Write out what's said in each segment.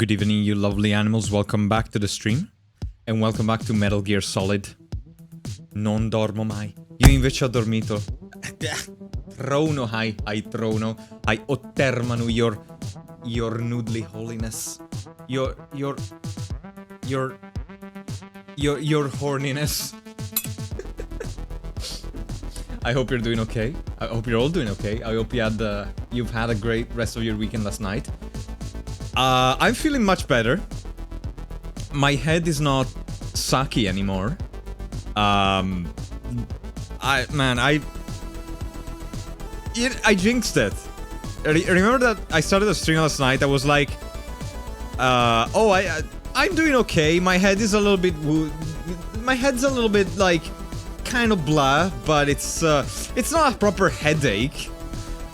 Good evening, you lovely animals. Welcome back to the stream. And welcome back to Metal Gear Solid. Non dormo mai. Io invece ho dormito. Trono, hai trono. Hai ottermanu, your noodly holiness. Your horniness. I hope you're doing okay. I hope you're all doing okay. I hope you've had a great rest of your weekend last night. I'm feeling much better. My head is not sucky anymore. I jinxed it. Remember that I started the stream last night. I was like, I'm doing okay. My head's a little bit like kind of blah, but it's not a proper headache.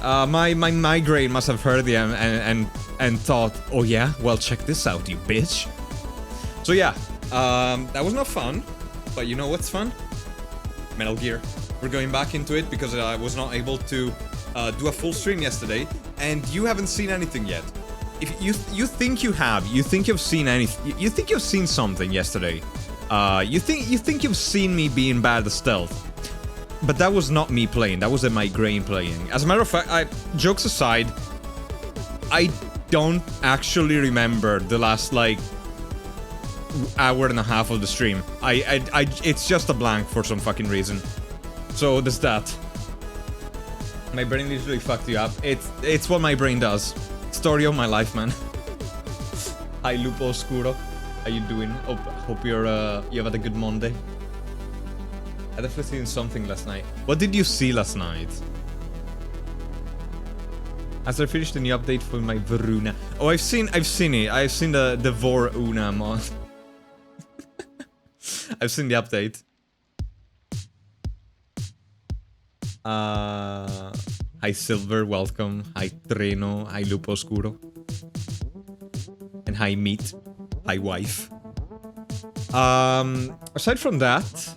My migraine must have heard them and thought, oh yeah, well check this out, you bitch. So yeah, that was not fun, but you know what's fun? Metal Gear. We're going back into it because I was not able to do a full stream yesterday, and you haven't seen anything yet. If you think you have, you think you've seen anything, you think you've seen something yesterday. You think you've seen me being bad at stealth, but that was not me playing. That was a migraine playing. As a matter of fact, jokes aside, I don't actually remember the last like hour and a half of the stream. It's just a blank for some fucking reason. So there's that. My brain literally fucked you up. It's what my brain does. Story of my life, man. Hi, Lupo Oscuro. How you doing? Hope you had a good Monday. I definitely seen something last night. What did you see last night? As I finished the new update for my Varuna. Oh, I've seen it. I've seen the Vor-Una mod. I've seen the update. Hi Silver, welcome. Hi Treno, hi Lupo Oscuro. And hi Meat. Hi wife. Aside from that,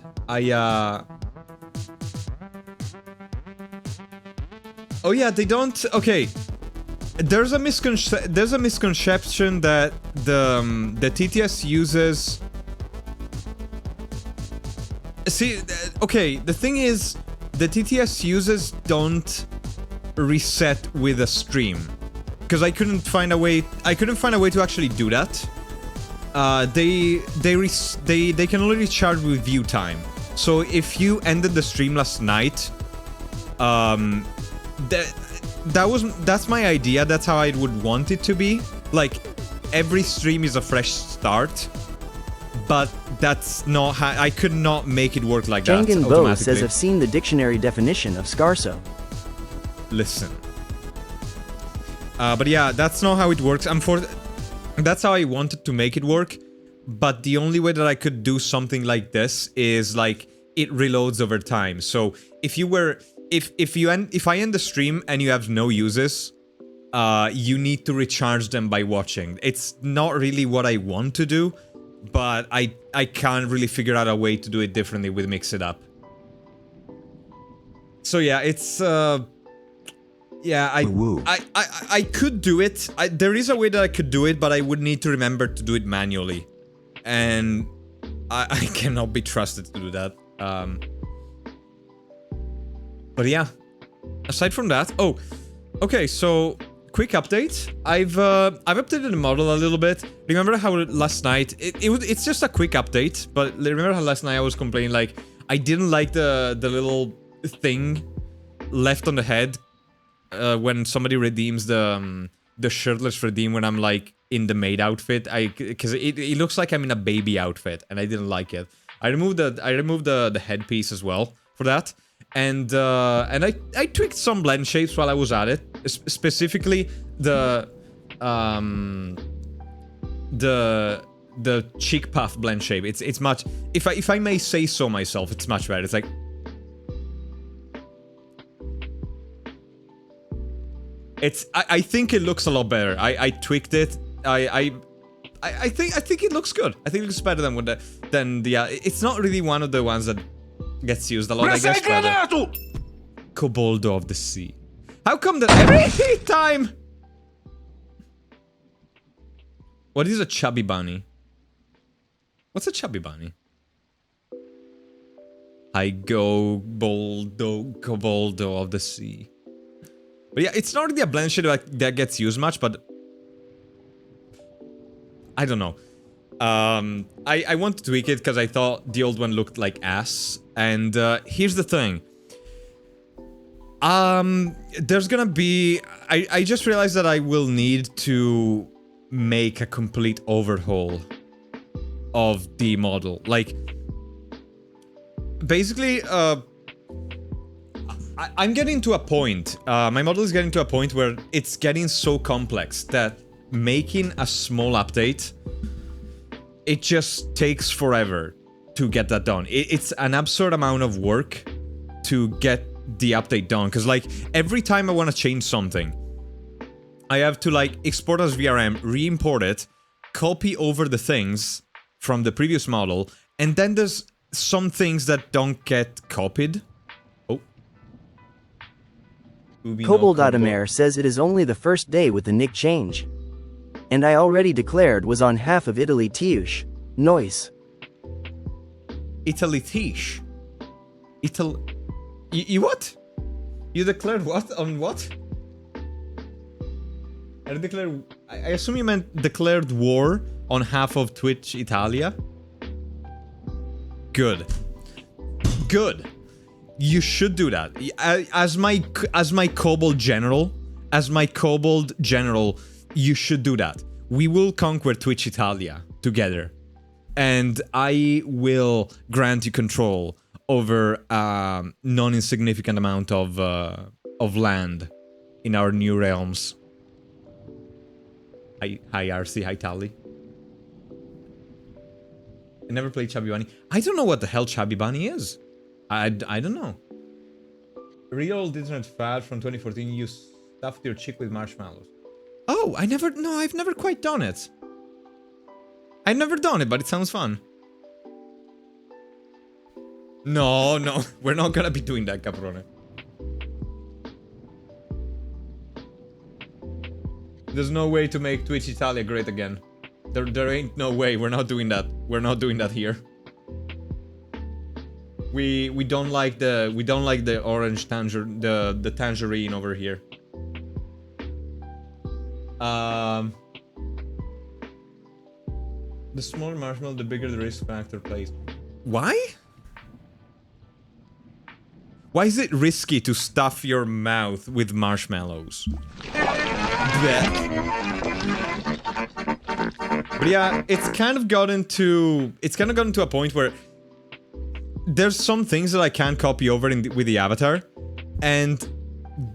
oh yeah, they don't. Okay, there's a misconception that the TTS uses. See, okay, the thing is, the TTS users don't reset with a stream, because I couldn't find a way to actually do that. They can only recharge with view time. So if you ended the stream last night, that's my idea. That's how I would want it to be. Like, every stream is a fresh start. But that's not how I could not make it work like that. Jangan Bo says I've seen the dictionary definition of scarso. Listen. But yeah, that's not how it works. That's how I wanted to make it work. But the only way that I could do something like this is like it reloads over time. So if I end the stream and you have no uses, you need to recharge them by watching. It's not really what I want to do. But I can't really figure out a way to do it differently with Mix It Up. So yeah, it's yeah, I could do it. There is a way that I could do it, but I would need to remember to do it manually, and I cannot be trusted to do that. But yeah, aside from that, oh, okay, so. Quick update. I've updated the model a little bit. Remember how last night it's just a quick update, but remember how last night I was complaining like I didn't like the little thing left on the head when somebody redeems the shirtless redeem when I'm like in the maid outfit. Because it looks like I'm in a baby outfit and I didn't like it. I removed the headpiece as well for that. And I tweaked some blend shapes while I was at it, specifically the cheek puff blend shape. It's much, if I may say so myself, it's much better. It's like I think it looks a lot better. I tweaked it. I think it looks good. I think it looks better than the it's not really one of the ones that gets used a lot, I guess, but Coboldo of the Sea. How come that every time What is a chubby bunny? What's a chubby bunny? I go Boldo of the sea. But yeah, it's not really a blend shade that gets used much, but I don't know. I want to tweak it because I thought the old one looked like ass. And here's the thing. There's gonna be... I just realized that I will need to make a complete overhaul of the model. Like, basically, I'm getting to a point, my model is getting to a point where it's getting so complex that making a small update, it just takes forever to get that done. It's an absurd amount of work to get the update done, because like every time I want to change something, I have to like export as VRM, re-import it, copy over the things from the previous model, and then there's some things that don't get copied. Oh. Kobold.Amer says it is only the first day with the nick change. And I already declared was on half of Italy Tiush. Noise. Italy Tish. You what? You declared what? On what? I declared... I assume you meant declared war on half of Twitch Italia? Good. Good. You should do that. As my Kobold General, you should do that. We will conquer Twitch Italia together. And I will grant you control over a non-insignificant amount of land in our new realms. Hi RC, hi Tally. I never played Chubby Bunny. I don't know what the hell Chubby Bunny is. I don't know. Real internet fad from 2014, you stuffed your chick with marshmallows. Oh, I've never quite done it. I've never done it, but it sounds fun. No, we're not gonna be doing that, Caprone. There's no way to make Twitch Italia great again. There ain't no way. We're not doing that. We're not doing that here. We don't like the orange the tangerine over here. The smaller marshmallow, the bigger the risk factor plays. Why? Why is it risky to stuff your mouth with marshmallows? But yeah, it's kind of gotten to a point where there's some things that I can't copy over with the avatar, and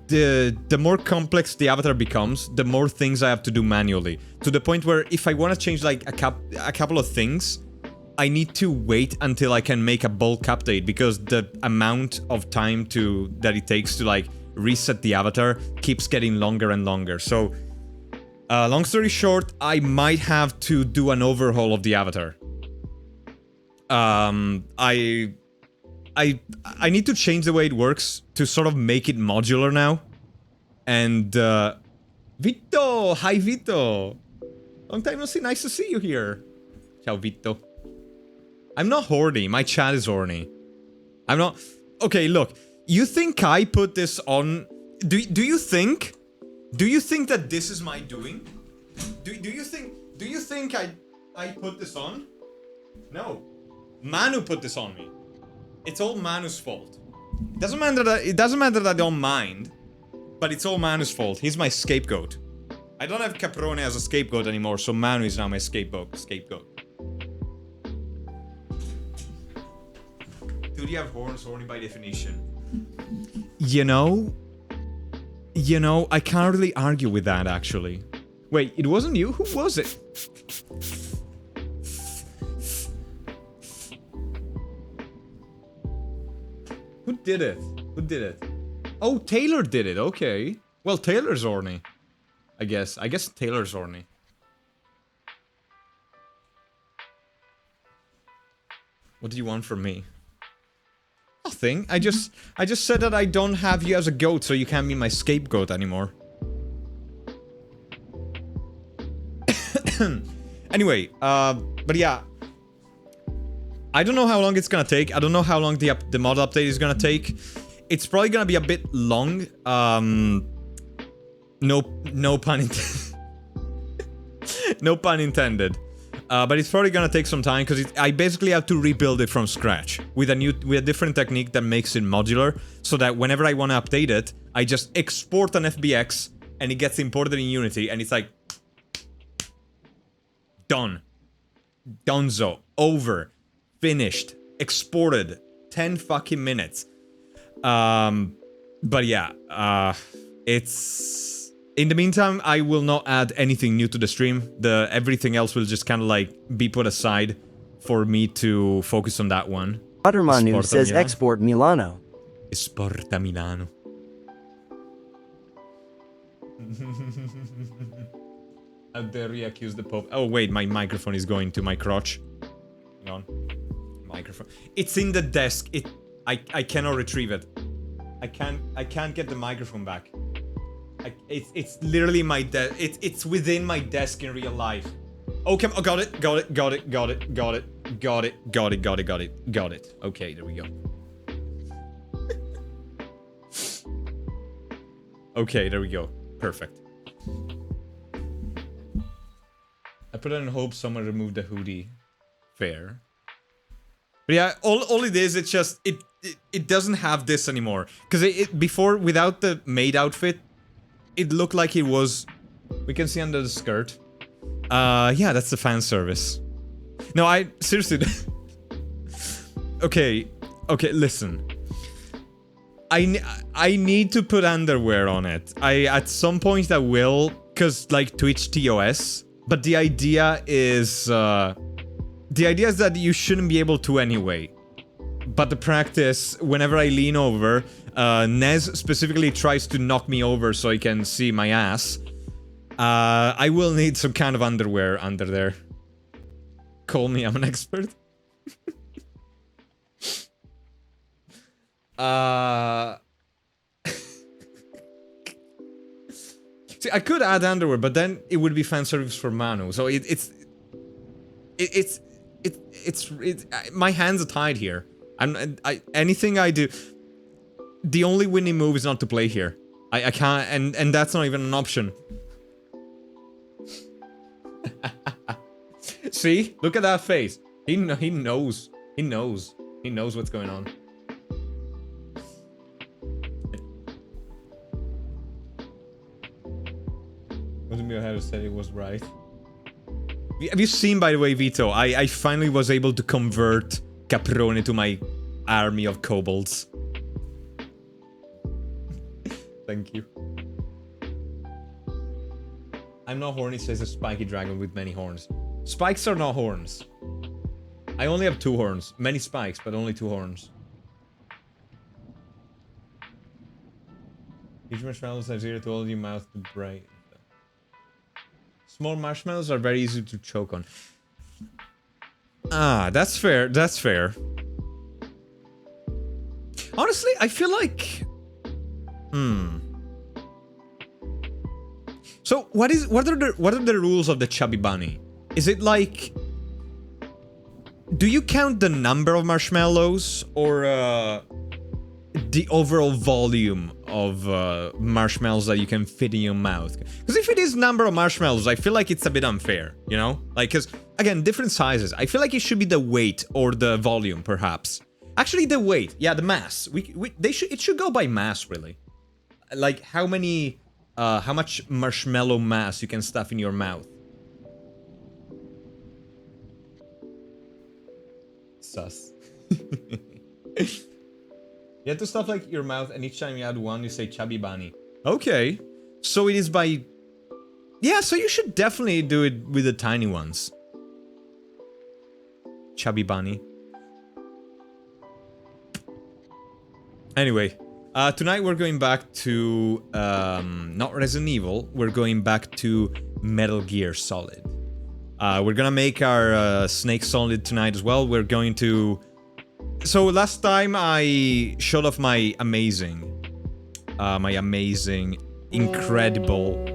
the more complex the avatar becomes, the more things I have to do manually. To the point where if I want to change like a couple of things, I need to wait until I can make a bulk update, because the amount of time that it takes to like reset the avatar keeps getting longer and longer. So, long story short, I might have to do an overhaul of the avatar. I need to change the way it works to sort of make it modular now. And, Vito! Hi, Vito! Long time no see, nice to see you here. Ciao, Vito. I'm not horny, my chat is horny. I'm not... Okay, look. You think I put this on... Do you think that this is my doing? Do you think I put this on? No. Manu put this on me. It's all Manu's fault. It doesn't matter that I don't mind, but it's all Manu's fault. He's my scapegoat. I don't have Caprone as a scapegoat anymore, so Manu is now my scapegoat. Dude, you have horns, horny by definition. You know, I can't really argue with that, actually. Wait, it wasn't you? Who was it? Who did it? Oh, Taylor did it, okay. Well, Taylor's horny. I guess Taylor's horny. What do you want from me? Nothing. I just said that I don't have you as a goat, so you can't be my scapegoat anymore. Anyway, but yeah. I don't know how long it's gonna take. I don't know how long the mod update is gonna take. It's probably gonna be a bit long. No pun intended. No pun intended. But it's probably gonna take some time because I basically have to rebuild it from scratch with a different technique that makes it modular, so that whenever I want to update it, I just export an FBX and it gets imported in Unity, and it's like done, donezo, over, finished, exported, 10 fucking minutes. But yeah, it's. In the meantime, I will not add anything new to the stream. Everything else will just kind of like be put aside for me to focus on that one. Watermanu says Milano. export Milano. Esporta Milano. How dare you accuse the Pope? Oh wait, my microphone is going to my crotch. Hang on. Microphone. It's in the desk. I cannot retrieve it. I can't get the microphone back. It's literally my desk. It's within my desk in real life. Okay, oh, got it. Okay, there we go. Okay, there we go. Perfect. I put it in hope someone removed the hoodie. Fair. But yeah, all it is, it's just it doesn't have this anymore. Because before, without the maid outfit, it looked like it was... We can see under the skirt. Yeah, that's the fan service. No, I... Seriously... Okay, listen. I need to put underwear on it. At some point I will, because, like, Twitch TOS. But the idea is... The idea is that you shouldn't be able to anyway. But the practice, whenever I lean over... Nez specifically tries to knock me over so I can see my ass. I will need some kind of underwear under there. Call me, I'm an expert. See, I could add underwear, but then it would be fan service for Manu. So it's my hands are tied here. Anything I do. The only winning move is not to play here. I can't, and that's not even an option. See? Look at that face. He knows. He knows what's going on. Wasn't me who said it was right. Have you seen, by the way, Vito? I finally was able to convert Caprone to my army of kobolds. Thank you. I'm not horny, says a spiky dragon with many horns. Spikes are not horns. I only have 2 horns. Many spikes, but only 2 horns. Huge marshmallows have 0 to hold your mouth to break. Small marshmallows are very easy to choke on. Ah, that's fair. That's fair. Honestly, I feel like... So, what are the rules of the Chubby Bunny? Is it like... Do you count the number of marshmallows or the overall volume of marshmallows that you can fit in your mouth? Because if it is number of marshmallows, I feel like it's a bit unfair, you know? Like, because, again, different sizes. I feel like it should be the weight or the volume, perhaps. Actually, the weight. Yeah, the mass. It should go by mass, really. Like, how much marshmallow mass you can stuff in your mouth. Sus. You have to stuff like your mouth, and each time you add one, you say Chubby Bunny. Okay. So it is by... Yeah, so you should definitely do it with the tiny ones. Chubby Bunny. Anyway, tonight we're going back to... not Resident Evil, we're going back to Metal Gear Solid. We're gonna make our Snake Solid tonight as well. We're going to... So last time I showed off my amazing, incredible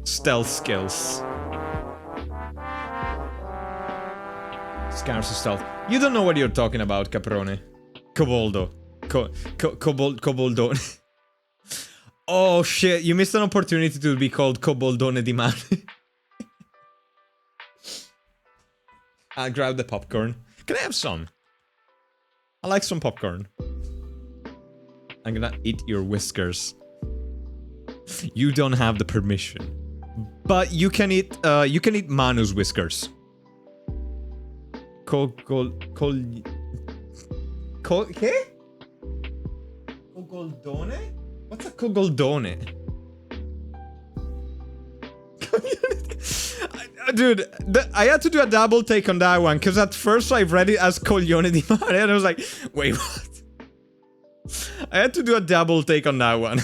stealth skills. Scarce stealth. You don't know what you're talking about, Caprone. Coboldo. Coboldo. Oh shit, you missed an opportunity to be called Coboldone di Mare. I'll grab the popcorn. Can I have some? I like some popcorn. I'm gonna eat your whiskers. You don't have the permission. But you can eat Manu's whiskers. ¿Qué? Cogoldone? What's a cogoldone? Dude, I had to do a double take on that one, because at first I read it as coglione di mare, and I was like, wait, what? I had to do a double take on that one.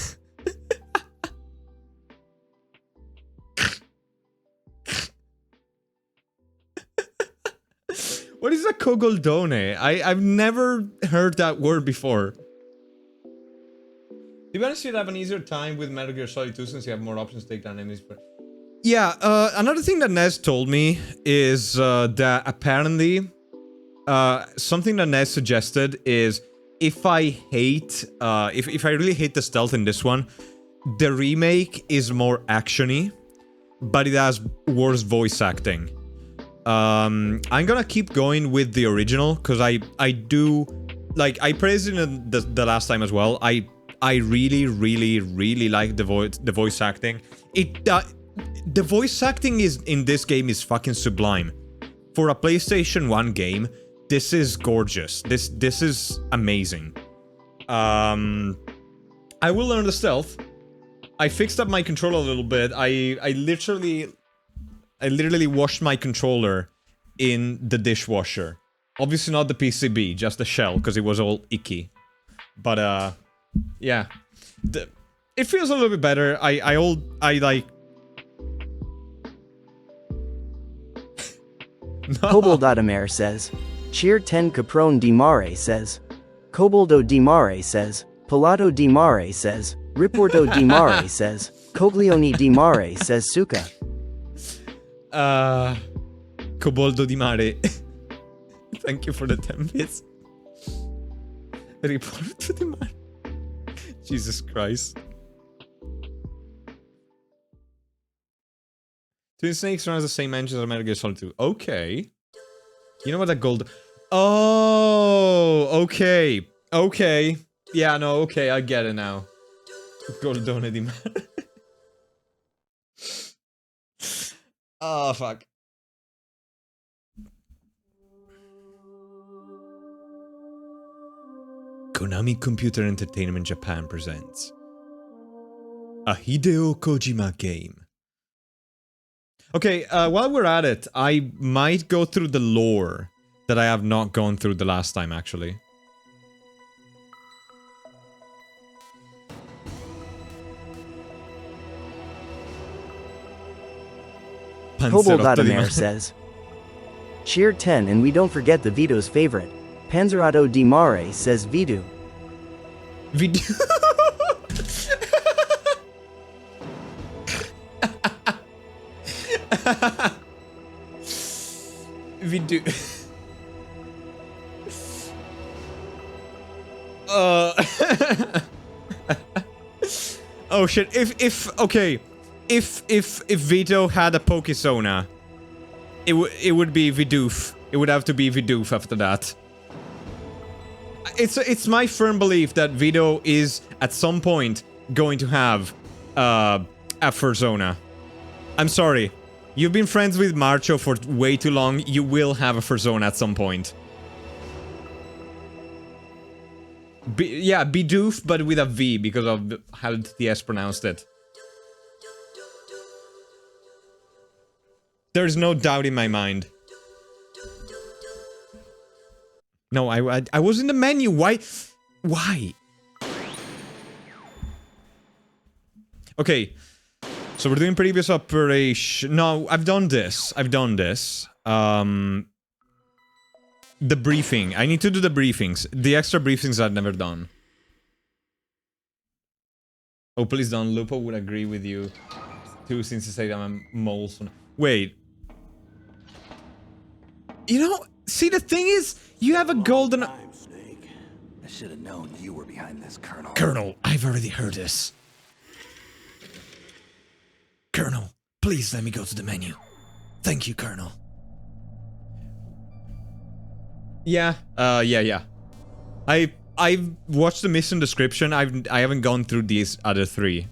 What is a cogoldone? I've never heard that word before. To be honest, you'd have an easier time with Metal Gear Solid 2 since you have more options to take down enemies. Yeah, another thing that Nez told me is that apparently something that Nez suggested is if I hate, if I really hate the stealth in this one, the remake is more actiony, but it has worse voice acting. I'm gonna keep going with the original because I do, like, I praised it in the last time as well. I really like the voice acting. The voice acting in this game is fucking sublime. For a PlayStation 1 game, this is gorgeous. This is amazing. I will learn the stealth. I fixed up my controller a little bit. I literally washed my controller in the dishwasher. Obviously not the PCB, just the shell, because it was all icky. But yeah, it feels a little bit better. I like. No. Coboldadamer says. Cheer 10 Caprone di Mare says. Coboldo di Mare says. Palato di Mare says. Riporto di Mare says. Coglione di Mare says Suka. Coboldo di Mare. Thank you for the 10 bits. Riporto di Mare. Jesus Christ. Twin Snakes runs the same engine as Metal Gear Solid 2. Okay. You know what that gold... Oh, okay. Okay. Yeah, no, okay, I get it now. Goldone di Mare. Oh, fuck. Konami Computer Entertainment Japan presents a Hideo Kojima game. Okay, while we're at it, I might go through the lore that I have not gone through the last time, actually. Coboldadamer says. Cheer 10 and we don't forget the Vito's favorite. Panzerato di Mare says Vidu. Vidu. Vidu. Oh shit, if Vito had a Pokesona, it would be Vidoof. It would have to be Vidoof after that. It's my firm belief that Vito is at some point going to have a Fursona. I'm sorry. You've been friends with Marcho for way too long. You will have a Fursona at some point. Yeah, Bidoof, but with a V because of how TS pronounced it. There's no doubt in my mind. No, I was in the menu. Why? Why? Okay. So we're doing previous operation. No, I've done this. The briefing. I need to do the briefings. The extra briefings I've never done. Oh, please don't. Lupo would agree with you too, since you say that I'm a mole. Wait. You know, See, the thing is, you have a golden... Time, Snake. I should have known you were behind this, Colonel. Colonel, I've already heard this. Colonel, please let me go to the menu. Thank you, Colonel. Yeah, yeah. I've watched the mission description. I haven't gone through these other three.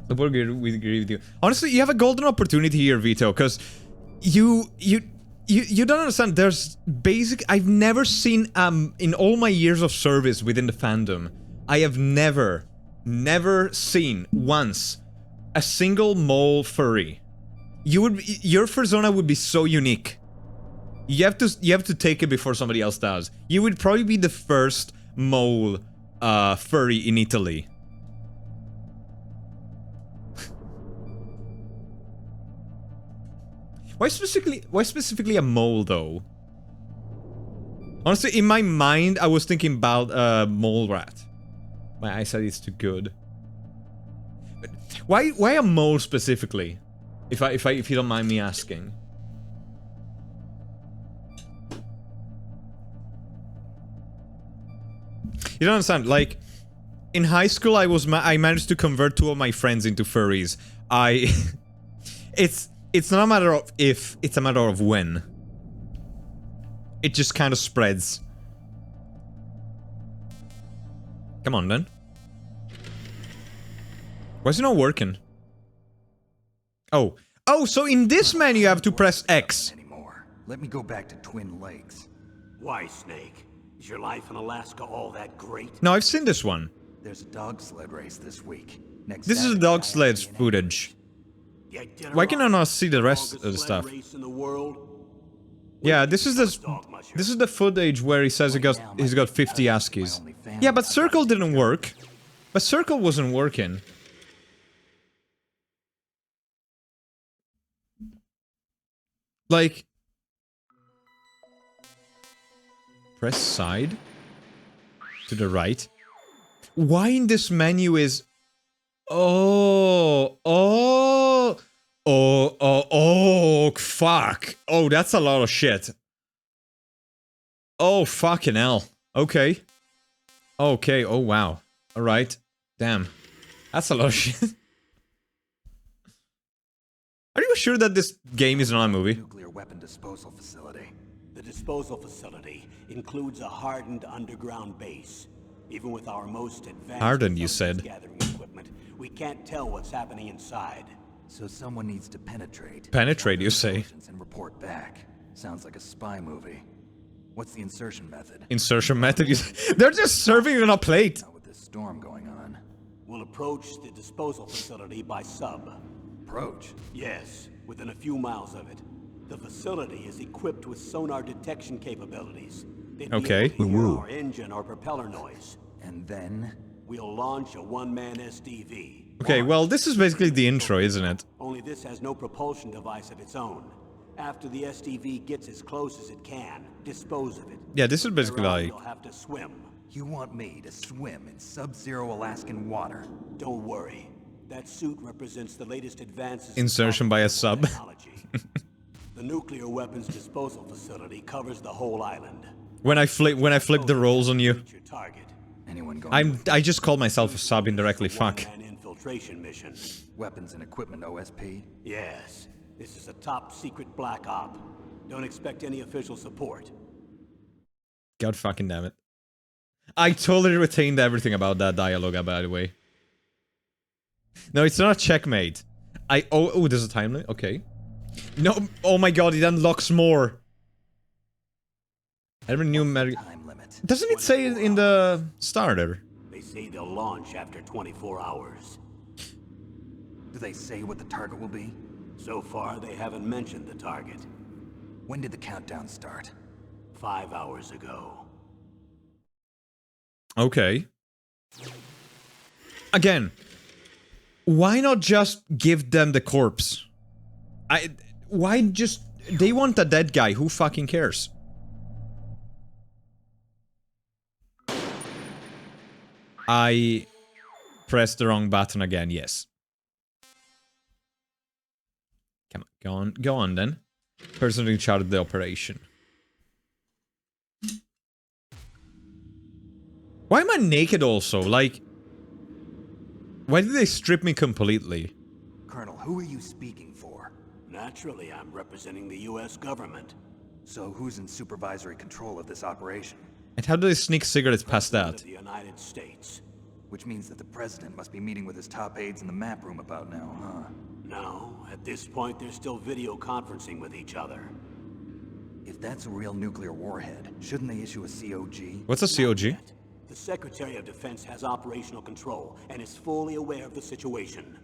So we agree with you. Honestly, you have a golden opportunity here, Vito, because you don't understand. There's I've never seen in all my years of service within the fandom, I have never seen once a single mole furry. Your persona would be so unique. You have to take it before somebody else does. You would probably be the first mole furry in Italy. Why specifically a mole though? Honestly, in my mind, I was thinking about mole rat. My eyesight is too good. But why a mole specifically? If you don't mind me asking. You don't understand, like, in high school I managed to convert 2 of my friends into furries. It's not a matter of if, it's a matter of when. It just kind of spreads. Come on then. Why is it not working? Oh, so in this menu you have to press X. Anymore. Let me go back to Twin Lakes. Why, Snake? Is your life in Alaska all that great? No, I've seen this one. There's a dog sled race this week. Next This is Saturday the dog night sledge in footage. The Iditarod, Why can I not see the rest of the longest stuff? sled race in the world? Yeah, this is the footage where he says he's got 50 ASCIIs. Yeah, but circle didn't work. But circle wasn't working. Like, press side to the right. Why in this menu is oh fuck. Oh, that's a lot of shit. Oh, fucking hell. Okay. Okay, oh wow. Alright. Damn. That's a lot of shit. Are you sure that this game is not a movie? nuclear weapon disposal facility. The disposal facility includes a hardened underground base. Even with our most advanced Hardened, you intelligence said. gathering equipment, we can't tell what's happening inside. So someone needs to penetrate. Penetrate, you say. And report back. Sounds like a spy movie. What's the insertion method? Insertion method? They're just serving it on a plate. Not with this storm going on. We'll approach the disposal facility by sub. Approach. Yes, within a few miles of it. The facility is equipped with sonar detection capabilities. They'd be Okay. able to hear our engine or propeller noise. And then We'll launch a one-man SDV. Okay, well, this is basically the intro, isn't it? Only this has no propulsion device of its own. After the SDV gets as close as it can, dispose of it. Yeah, this is basically Thereon, like... you'll have to swim. you want me to swim in sub-zero Alaskan water? Don't worry. That suit represents the latest advances Insertion by a sub. technology. The nuclear weapons disposal facility covers the whole island. When I flip the roles on you. Reach your target. Anyone going? I just called myself a sub indirectly, fuck. One-man infiltration mission. Weapons and equipment OSP? Yes. This is a top secret black op. Don't expect any official support. God fucking damn it. I totally retained everything about that dialogue, by the way. No, it's not a checkmate. Oh, there's a time limit? Okay. No, oh my god, it unlocks more. Every new Time limit. Doesn't it say it in the starter? They say they'll launch after 24 hours. Do they say what the target will be? So far, they haven't mentioned the target. When did the countdown start? 5 hours ago. Okay. Again, why not just give them the corpse? Why just... They want a dead guy, who fucking cares? I pressed the wrong button again, yes. Come on, go on then. Person in charge of the operation. Why am I naked also? Like... Why did they strip me completely? Colonel, who are you speaking for? Naturally, I'm representing the US government. So who's in supervisory control of this operation? And how do they sneak cigarettes past President that? of the United States. Which means that the president must be meeting with his top aides in the map room about now, huh? No, at this point they're still video conferencing with each other. If that's a real nuclear warhead, shouldn't they issue a COG? What's a COG? Yet. The Secretary of Defense has operational control and is fully aware of the situation.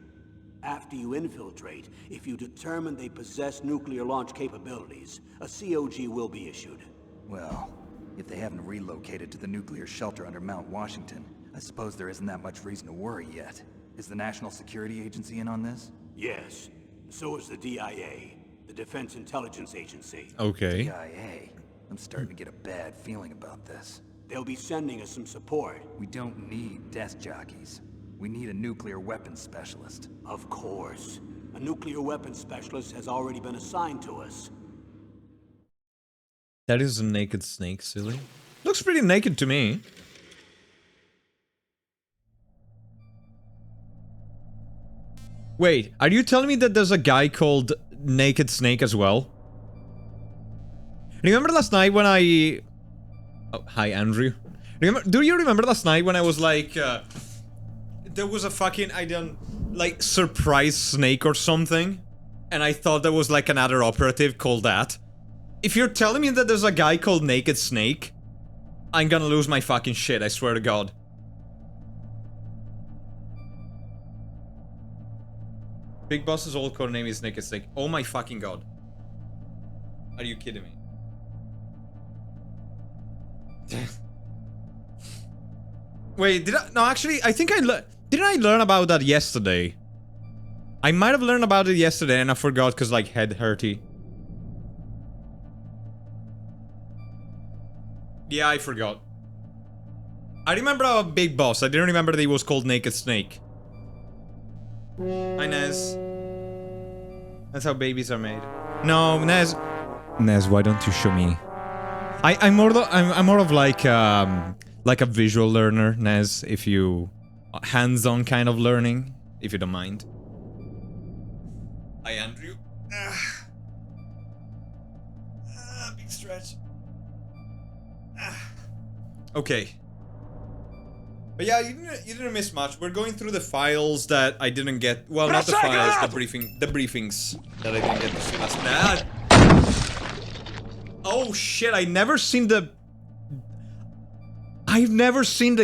After you infiltrate, if you determine they possess nuclear launch capabilities, a COG will be issued. Well, if they haven't relocated to the nuclear shelter under Mount Washington, I suppose there isn't that much reason to worry yet. Is the National Security Agency in on this? Yes. So is the DIA, the Defense Intelligence Agency. Okay. DIA. I'm starting to get a bad feeling about this. They'll be sending us some support. We don't need desk jockeys. We need a nuclear weapons specialist. Of course. A nuclear weapons specialist has already been assigned to us. That is a naked snake, silly. Looks pretty naked to me. Wait, are you telling me that there's a guy called Naked Snake as well? Remember last night when I... Oh, hi, Andrew. Do you remember last night when I was like... there was a fucking... like, surprise snake or something? And I thought there was like another operative called that. If you're telling me that there's a guy called Naked Snake, I'm gonna lose my fucking shit, I swear to God. Big Boss's old code name is Naked Snake. Oh my fucking God. Are you kidding me? Wait, did I... No, actually, I think didn't I learn about that yesterday? I might have learned about it yesterday and I forgot because, like, head hurty. Yeah, I forgot. I remember about Big Boss. I didn't remember that he was called Naked Snake. Hi, Nez. That's how babies are made. No, Nez. Nez, why don't you show me? I'm more of like a visual learner, Nez. If you hands-on kind of learning, if you don't mind. Hi, Andrew. Big stretch. Okay. But yeah, you didn't miss much. We're going through the files that I didn't get. Well, not the files, the briefings that I didn't get to see last night. Oh shit! I've never seen the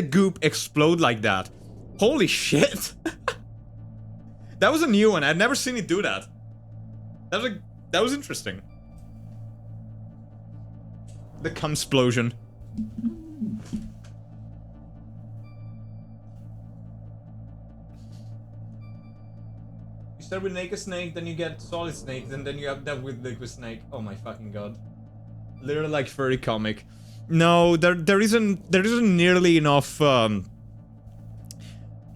goop explode like that. Holy shit! That was a new one. I've never seen it do that. That was interesting. The cum-splosion. You start with Naked Snake, then you get Solid Snake, and then you have that with Liquid Snake. Oh my fucking God. Literally like furry comic. No, there isn't nearly enough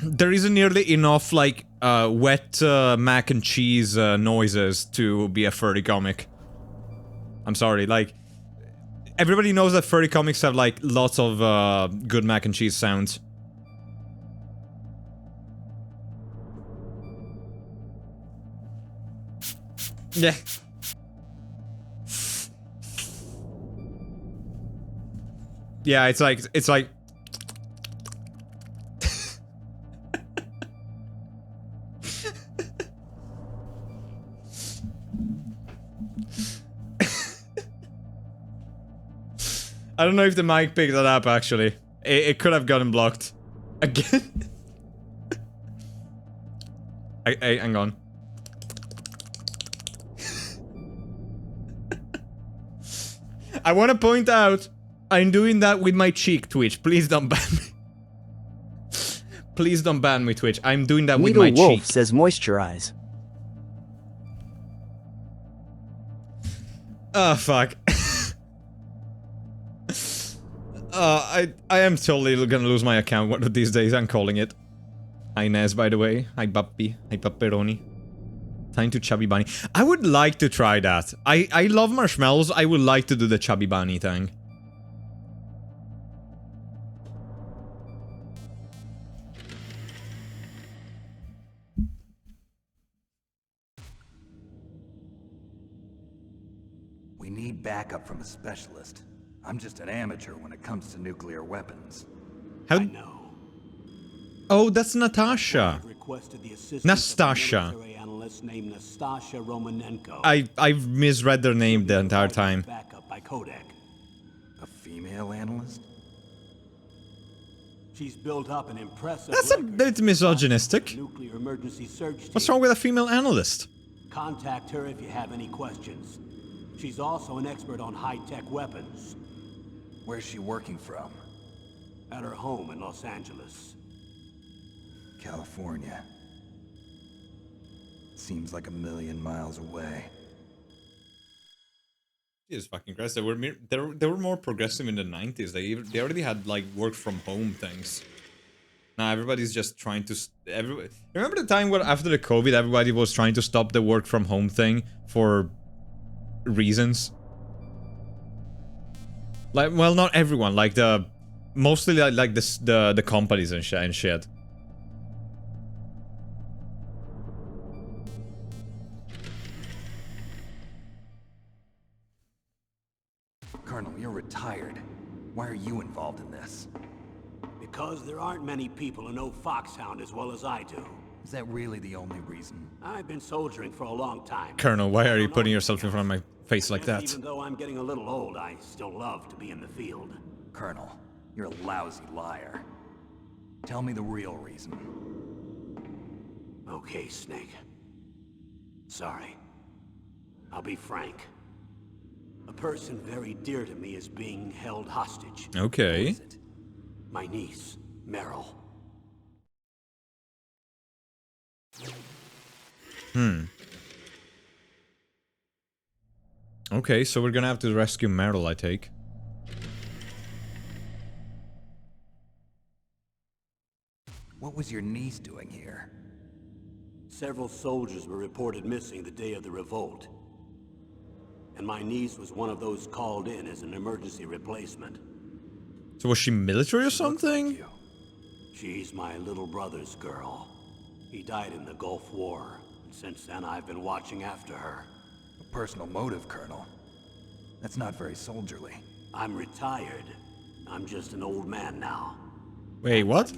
there isn't nearly enough like wet mac and cheese noises to be a furry comic. I'm sorry, like everybody knows that furry comics have like lots of good mac and cheese sounds. Yeah. Yeah, it's like I don't know if the mic picked that up, actually. It could have gotten blocked. Again? Hang on. I want to point out, I'm doing that with my cheek, Twitch. Please don't ban me. Please don't ban me, Twitch. I'm doing that with my Wolf cheek. says moisturize. Oh, fuck. I am totally gonna lose my account one of these days, I'm calling it. Hi Nez, by the way. Hi Bappi. Hi Pepperoni. Time to chubby bunny. I would like to try that. I love marshmallows. I would like to do the chubby bunny thing. We need backup from a specialist. I'm just an amateur when it comes to nuclear weapons. How? I know. Oh, that's Natasha. I've requested the assistance Nastasha. of a military analyst named Nastasha Romanenko. I've misread their name the entire time. Backup by Kodak. A female analyst? She's built up an impressive That's a record bit misogynistic. nuclear emergency search team. What's wrong with a female analyst? Contact her if you have any questions. She's also an expert on high-tech weapons. Where's she working from? At her home in Los Angeles. California. Seems like a million miles away. Jesus fucking Christ! They were more progressive in the 90s. They already had like work from home things. Now everybody's just trying to. Remember the time where after the COVID, everybody was trying to stop the work from home thing for reasons. Like, well, not everyone. Like mostly like the companies and shit. Colonel, you're retired. Why are you involved in this? Because there aren't many people who know Foxhound as well as I do. Is that really the only reason? I've been soldiering for a long time. Colonel, why are you putting yourself in front of my face like that? Even though I'm getting a little old, I still love to be in the field. Colonel, you're a lousy liar. Tell me the real reason. Okay, Snake. Sorry. I'll be frank. A person very dear to me is being held hostage. Okay. Who is it? My niece, Meryl. Okay, so we're gonna have to rescue Meryl, I take. What was your niece doing here? Several soldiers were reported missing the day of the revolt. And my niece was one of those called in as an emergency replacement. So was she military or something? You. She's my little brother's girl. He died in the Gulf War, and since then I've been watching after her. A personal motive, Colonel. That's not very soldierly. I'm retired. I'm just an old man now. Wait, what?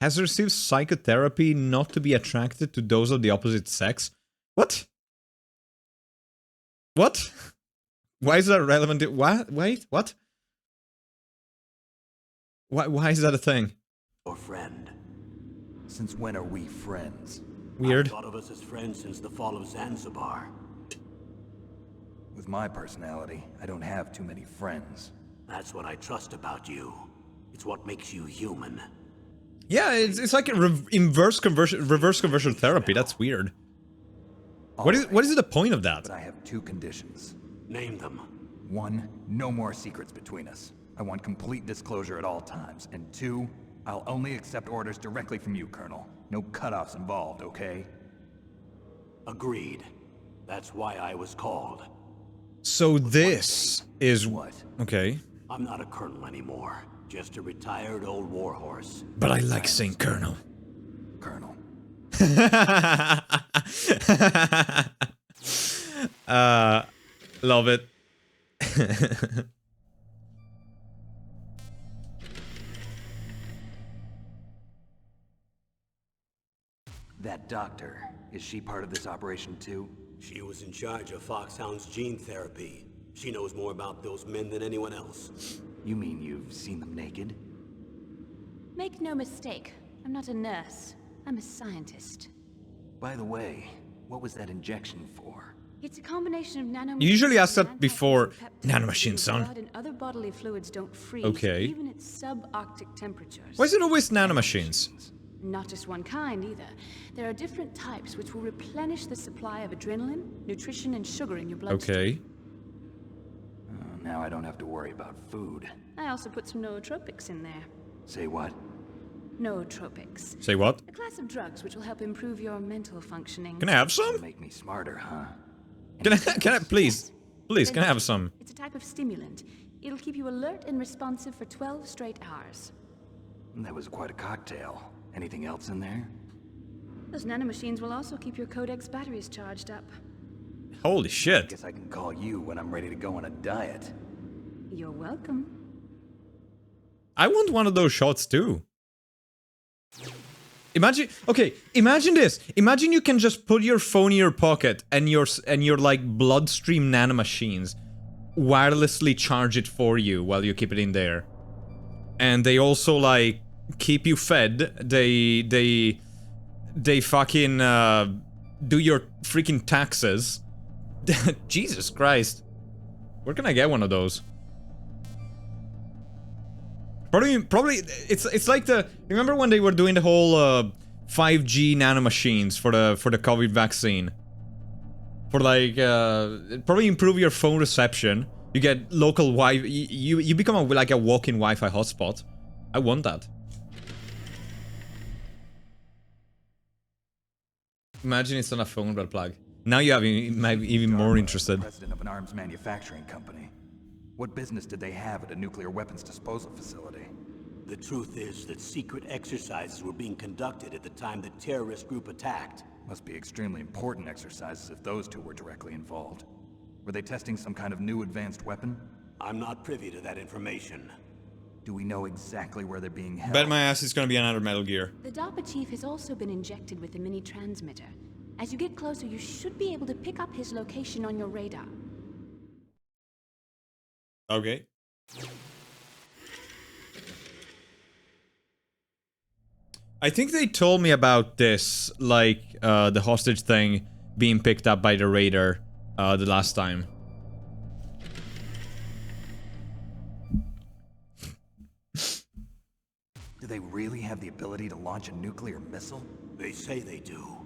Has received psychotherapy not to be attracted to those of the opposite sex? What? What? Why is that relevant? What? Wait, what? Why is that a thing? Your friend. Since when are we friends? Weird. I've thought of us as friends since the fall of Zanzibar. With my personality, I don't have too many friends. That's what I trust about you. It's what makes you human. Yeah, it's like a reverse conversion therapy. That's weird. What is the point of that? But I have two conditions. Name them. 1, no more secrets between us. I want complete disclosure at all times. And 2, I'll only accept orders directly from you, Colonel. No cutoffs involved, okay? Agreed. That's why I was called. So this is What? okay. I'm not a colonel anymore. Just a retired old warhorse. But I like saying Colonel. Colonel. Love it. That doctor, is she part of this operation too? She was in charge of Foxhound's gene therapy. She knows more about those men than anyone else. You mean you've seen them naked? Make no mistake, I'm not a nurse. I'm a scientist. By the way, what was that injection for? It's a combination of nanomachines. You usually ask that and before antipeptides nanomachine, so son. blood and other bodily fluids don't freeze, Okay. even at subarctic temperatures. Why is it always nanomachines? Not just one kind either. There are different types which will replenish the supply of adrenaline, nutrition, and sugar in your bloodstream. Okay. Now I don't have to worry about food. I also put some nootropics in there. Say what? nootropics. Say what? A class of drugs which will help improve your mental functioning. Can I have some? Make me smarter, huh? Can I, please? Please, can I have some? It's a type of stimulant. It'll keep you alert and responsive for 12 straight hours. That was quite a cocktail. Anything else in there? Those nanomachines will also keep your Codex batteries charged up. Holy shit. Guess I can call you when I'm ready to go on a diet. You're welcome. I want one of those shots too. Imagine, okay, imagine this. Imagine you can just put your phone in your pocket and your like bloodstream nanomachines wirelessly charge it for you while you keep it in there. And they also like keep you fed. They fucking do your freaking taxes. Jesus Christ. Where can I get one of those? Probably it's like the, remember when they were doing the whole 5G nanomachines for the COVID vaccine? For like probably improve your phone reception. You get local Wi-Fi. You become like a walking Wi-Fi hotspot. I want that. Imagine it's on a phone but plug. Now you have even more interested. President of an arms manufacturing company. What business did they have at a nuclear weapons disposal facility? The truth is that secret exercises were being conducted at the time the terrorist group attacked. Must be extremely important exercises if those two were directly involved. Were they testing some kind of new advanced weapon? I'm not privy to that information. Do we know exactly where they're being held? Bet my ass it's gonna be another Metal Gear. The DARPA chief has also been injected with a mini transmitter. As you get closer, you should be able to pick up his location on your radar. Okay. I think they told me about this, like, the hostage thing being picked up by the radar, the last time. Do they really have the ability to launch a nuclear missile? They say they do.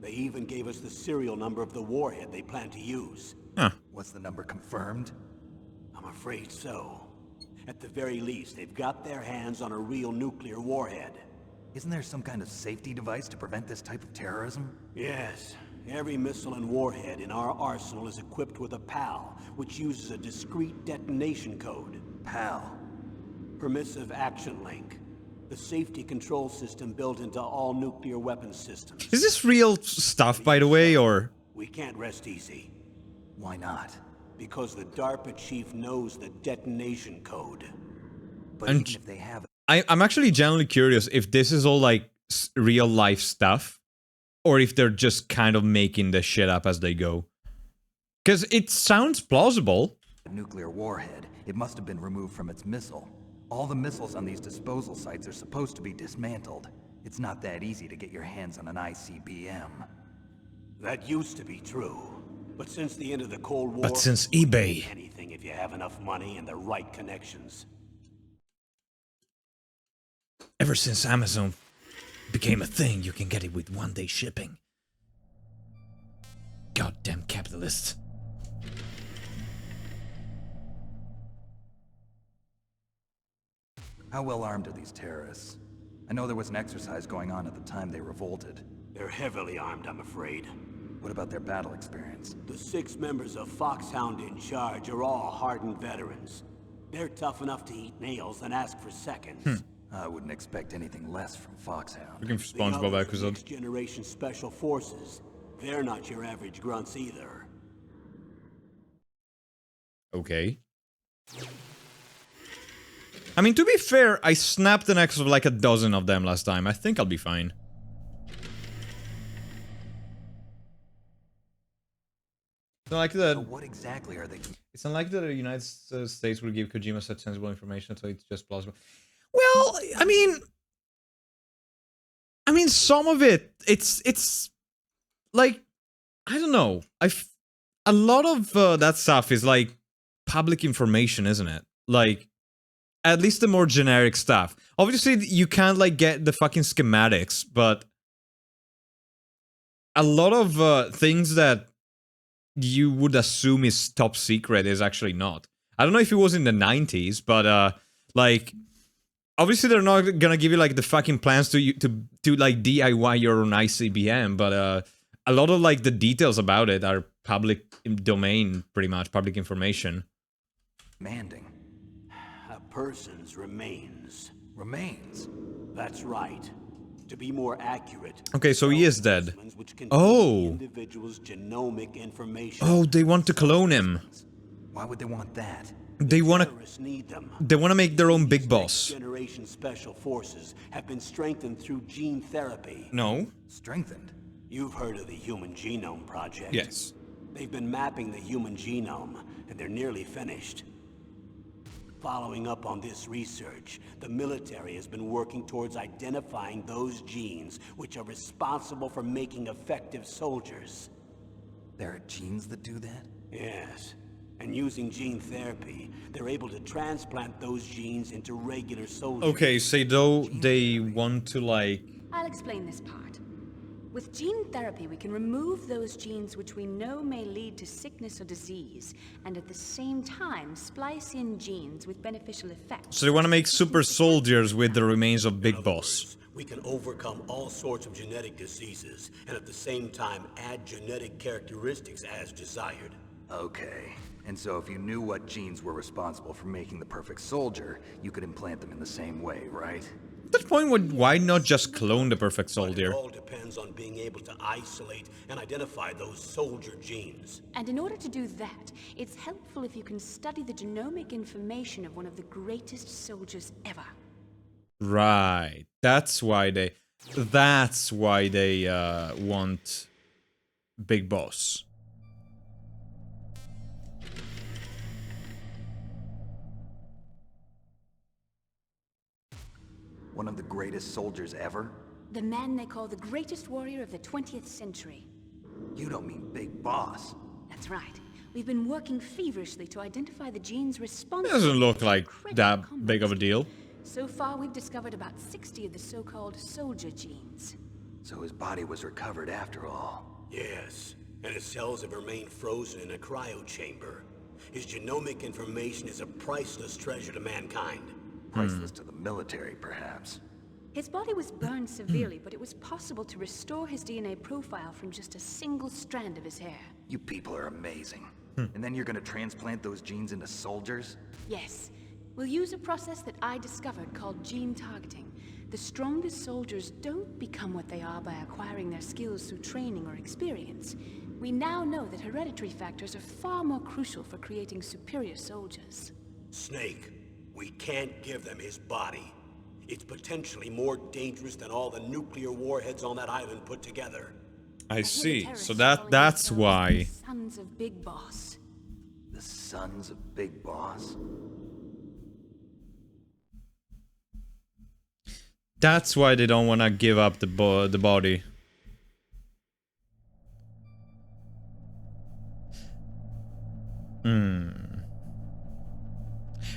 They even gave us the serial number of the warhead they plan to use. Huh. Was the number confirmed? I'm afraid so. At the very least, they've got their hands on a real nuclear warhead. Isn't there some kind of safety device to prevent this type of terrorism? Yes. Every missile and warhead in our arsenal is equipped with a PAL, which uses a discrete detonation code. PAL. Permissive Action Link. The safety control system built into all nuclear weapons systems. Is this real stuff, by the way, or? We can't rest easy. Why not? Because the DARPA chief knows the detonation code. But And even if they have it, I'm actually genuinely curious if this is all like real life stuff, or if they're just kind of making this shit up as they go. Because it sounds plausible. a nuclear warhead, it must have been removed from its missile. All the missiles on these disposal sites are supposed to be dismantled. It's not that easy to get your hands on an ICBM. That used to be true. But since the end of the Cold War... But since eBay... anything if you have enough money and the right connections. Ever since Amazon became a thing, you can get it with one-day shipping. Goddamn capitalists. How well armed are these terrorists? I know there was an exercise going on at the time they revolted. They're heavily armed, I'm afraid. What about their battle experience? The 6 members of Foxhound in charge are all hardened veterans. They're tough enough to eat nails and ask for seconds. I wouldn't expect anything less from Foxhound. Looking for SpongeBob The episode. Next Generation Special Forces. They're not your average grunts either. Okay. I mean, to be fair, I snapped the necks of like a dozen of them last time. I think I'll be fine. It's not like So the, what exactly are they? it's not like the United States will give Kojima such sensible information, so it's just plausible. Well, I mean, some of it, it's like, I don't know. A lot of that stuff is like public information, isn't it? Like, at least the more generic stuff. Obviously, you can't like get the fucking schematics, but a lot of things that you would assume is top secret is actually not. I don't know if it was in the 90s, but like obviously they're not gonna give you like the fucking plans to like DIY your own ICBM, but a lot of like the details about it are public domain, pretty much public information. Demanding. A person's remains. Remains? That's right. To be more accurate. Okay, so he is dead. Which contain Oh. the individual's genomic information. Oh, they want to clone him. Why would they want that? They want to. Terrorists need them. They want to make their own big These boss. next-generation special forces have been strengthened through gene therapy. No. Strengthened. You've heard of the Human Genome Project. Yes. They've been mapping the human genome, and they're nearly finished. Following up on this research, the military has been working towards identifying those genes which are responsible for making effective soldiers. There are genes that do that? Yes. And using gene therapy, they're able to transplant those genes into regular soldiers. Okay, so though they want to like. I'll explain this part. With gene therapy, we can remove those genes which we know may lead to sickness or disease, and at the same time splice in genes with beneficial effects. So they want to make super soldiers with the remains of Big Boss. We can overcome all sorts of genetic diseases, and at the same time add genetic characteristics as desired. Okay. And so if you knew what genes were responsible for making the perfect soldier, you could implant them in the same way, right? At that point, why not just clone the perfect soldier? It all depends on being able to isolate and identify those soldier genes. And in order to do that, it's helpful if you can study the genomic information of one of the greatest soldiers ever. Right. That's why they want Big Boss. One of the greatest soldiers ever? The man they call the greatest warrior of the 20th century. You don't mean Big Boss. That's right. We've been working feverishly to identify the genes It responsible. doesn't look like for that incredible big of a combat. deal. So far, we've discovered about 60 of the so-called soldier genes. So his body was recovered after all. Yes, and his cells have remained frozen in a cryo chamber. His genomic information is a priceless treasure to mankind. Priceless to the military, perhaps. His body was burned severely, but it was possible to restore his DNA profile from just a single strand of his hair. You people are amazing. And then you're gonna transplant those genes into soldiers? Yes, we'll use a process that I discovered called gene targeting. The strongest soldiers don't become what they are by acquiring their skills through training or experience. We now know that hereditary factors are far more crucial for creating superior soldiers. Snake, we can't give them his body. It's potentially more dangerous than all the nuclear warheads on that island put together. I hear the see. terrorists So calling that's themselves why. the Sons of Big Boss. The sons of Big Boss? That's why they don't want to give up the body.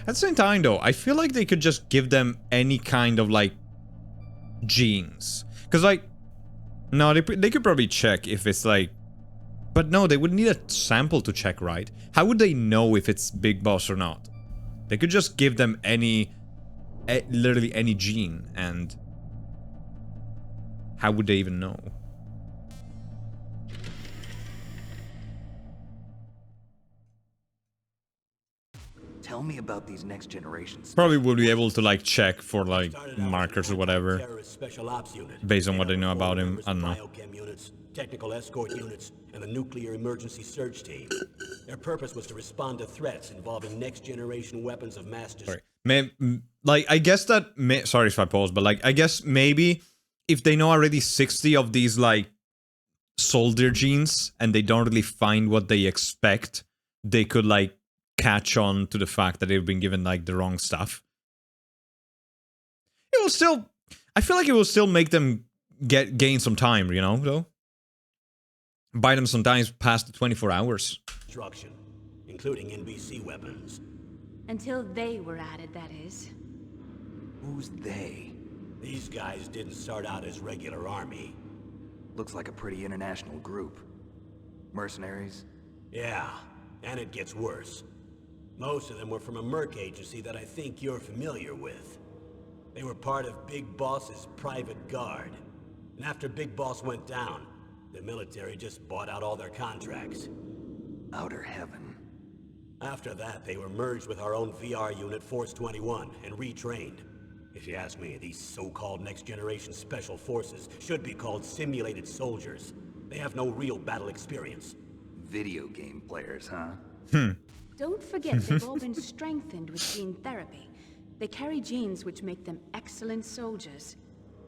At the same time, though, I feel like they could just give them any kind of, like, genes. Because, like, no, they could probably check if it's, like... But no, they would need a sample to check, right? How would they know if it's Big Boss or not? They could just give them any... literally any gene, and... How would they even know? Tell me about these next generations. Probably would be able to, like, check for, like, Started out as markers an or whatever. anti-terrorist special ops unit. Based on They what they have know about him, members I don't of know. biochem units, technical escort units, and the nuclear emergency surge team. Their purpose was to respond to threats involving next-generation weapons of mass destruction. Sorry. Like, I guess that... sorry if I pause, but, like, I guess maybe if they know already 60 of these, like, soldier genes, and they don't really find what they expect, they could, like, catch on to the fact that they've been given, like, the wrong stuff. It will still... I feel like it will still make them gain some time, you know, though? Buy them sometimes past the 24 hours. Destruction, including NBC weapons. Until they were added, that is. Who's they? These guys didn't start out as regular army. Looks like a pretty international group. Mercenaries? Yeah, and it gets worse. Most of them were from a merc agency that I think you're familiar with. They were part of Big Boss's private guard. And after Big Boss went down, the military just bought out all their contracts. Outer heaven. After that, they were merged with our own VR unit, Force 21, and retrained. If you ask me, these so-called next-generation special forces should be called simulated soldiers. They have no real battle experience. Video game players, huh? Don't forget they've all been strengthened with gene therapy. They carry genes which make them excellent soldiers.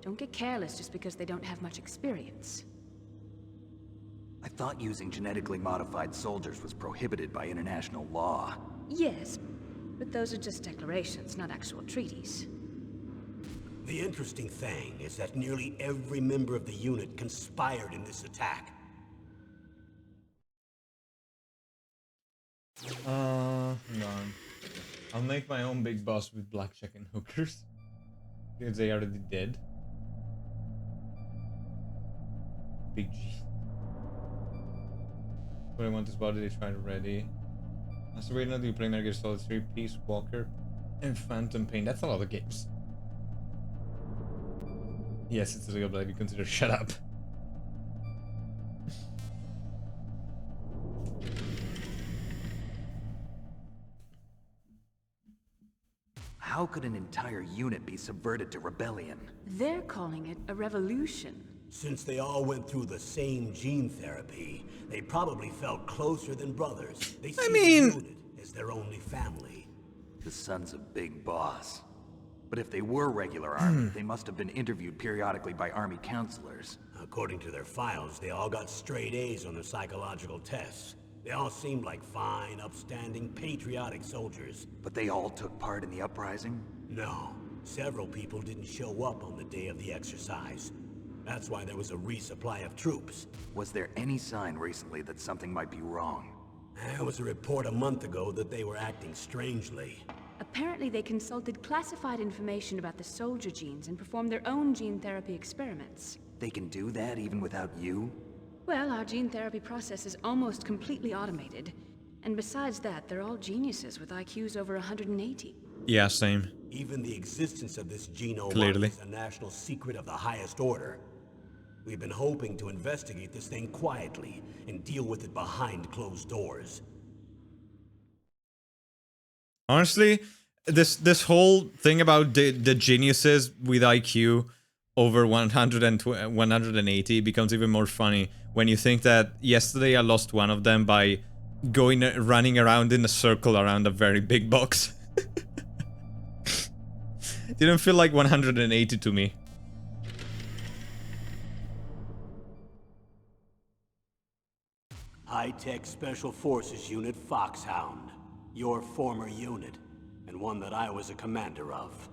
Don't get careless just because they don't have much experience. I thought using genetically modified soldiers was prohibited by international law. Yes, but those are just declarations, not actual treaties. The interesting thing is that nearly every member of the unit conspired in this attack. Hang on. I'll make my own big boss with blackjack and hookers. Because they already did. Big G. What I want is body, they tried already. Aster, wait, now do you play Metal Gear Solid 3, Peace Walker, and Phantom Pain? That's a lot of games. Yes, it's illegal, but I do consider shut up. How could an entire unit be subverted to rebellion? They're calling it a revolution. Since they all went through the same gene therapy, they probably felt closer than brothers. They see the unit as their only family. The sons of Big Boss. But if they were regular army, they must have been interviewed periodically by army counselors. According to their files, they all got straight A's on their psychological tests. They all seemed like fine, upstanding, patriotic soldiers. But they all took part in the uprising? No. Several people didn't show up on the day of the exercise. That's why there was a resupply of troops. Was there any sign recently that something might be wrong? There was a report a month ago that they were acting strangely. Apparently they consulted classified information about the soldier genes and performed their own gene therapy experiments. They can do that even without you? Well, our gene therapy process is almost completely automated. And besides that, they're all geniuses with IQs over 180. Yeah, same. Even the existence of this genome Clearly. is a national secret of the highest order. We've been hoping to investigate this thing quietly and deal with it behind closed doors. Honestly, this whole thing about the geniuses with IQ over 180 becomes even more funny when you think that yesterday I lost one of them by running around in a circle around a very big box. Didn't feel like 180 to me. High-tech Special Forces Unit Foxhound. Your former unit, and one that I was a commander of.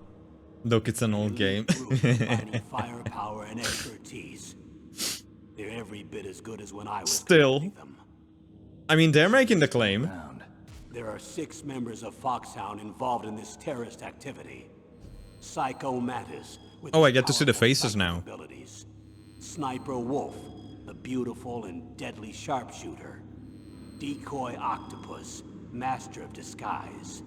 Look, it's an old game. Combining firepower and expertise. They're every bit as good as when I was Still. commanding them. I mean, they're making the claim. There are 6 members of Foxhound involved in this terrorist activity. Psycho Mantis. With Oh, I his get to see the powerful faces psychic now. abilities. Sniper Wolf, a beautiful and deadly sharpshooter. Decoy Octopus, master of disguise.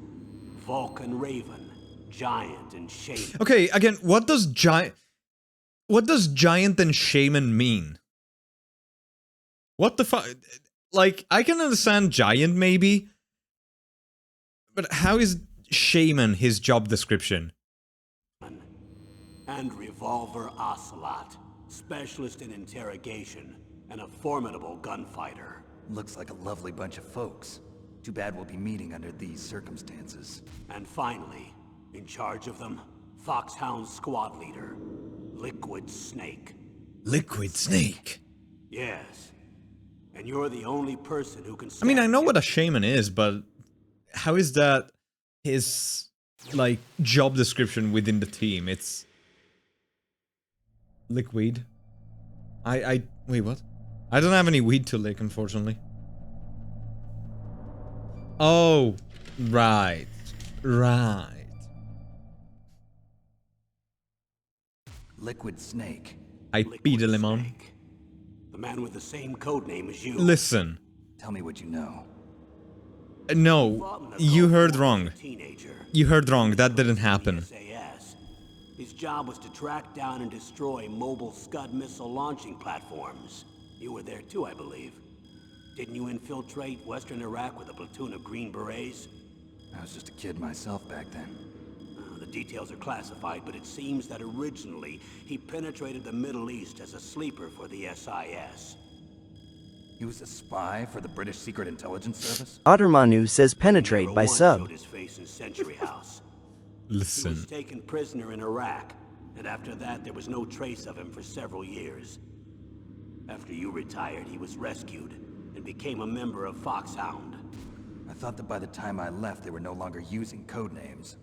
Vulcan Raven, giant and shaman. Okay, again, what does giant and shaman mean? What the fuck? Like, I can understand giant maybe, but how is shaman his job description? And Revolver Ocelot, specialist in interrogation and a formidable gunfighter. Looks like a lovely bunch of folks. Too bad we'll be meeting under these circumstances. And finally, in charge of them, Foxhound squad leader, Liquid Snake. Liquid Snake. Yes. And you're the only person who can I mean, I stand know what a against- shaman is, but how is that his, like, job description within the team? It's... Lick weed. Wait, what? I don't have any weed to lick, unfortunately. Oh, right. Right. Liquid Snake. I Liquid beat a lemon. Snake. The man with the same code name as you. Listen. Tell me what you know. No, Fought in the you Gulf heard War wrong. as a teenager. You heard wrong. That didn't happen. SAS. His job was to track down and destroy mobile Scud missile launching platforms. You were there too, I believe. Didn't you infiltrate Western Iraq with a platoon of Green Berets? I was just a kid myself back then. The details are classified, but it seems that originally he penetrated the Middle East as a sleeper for the SIS. He was a spy for the British Secret Intelligence Service? Ottermanu says penetrate by sub. Showed his face in Century House. Listen. He was taken prisoner in Iraq, and after that there was no trace of him for several years. After you retired, he was rescued and became a member of Foxhound. I thought that by the time I left, they were no longer using code names.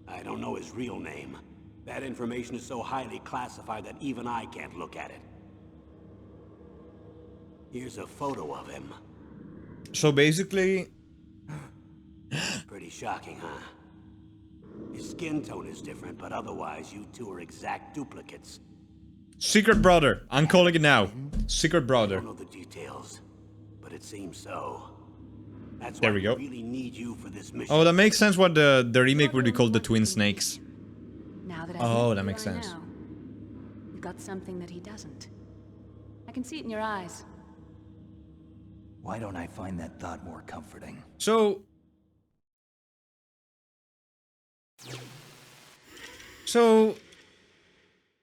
I don't know his real name. That information is so highly classified that even I can't look at it. Here's a photo of him. So basically... Pretty shocking, huh? His skin tone is different, but otherwise you two are exact duplicates. Secret brother. I'm calling it now. Secret I brother. don't know the details, but it seems so. That's There why we go. we really need you for this mission. Oh, that makes sense what the remake would be called the Twin Snakes. Now that I Oh, know who that you makes are sense. now, you've got something that he doesn't. I can see it in your eyes. Why don't I find that thought more comforting? So,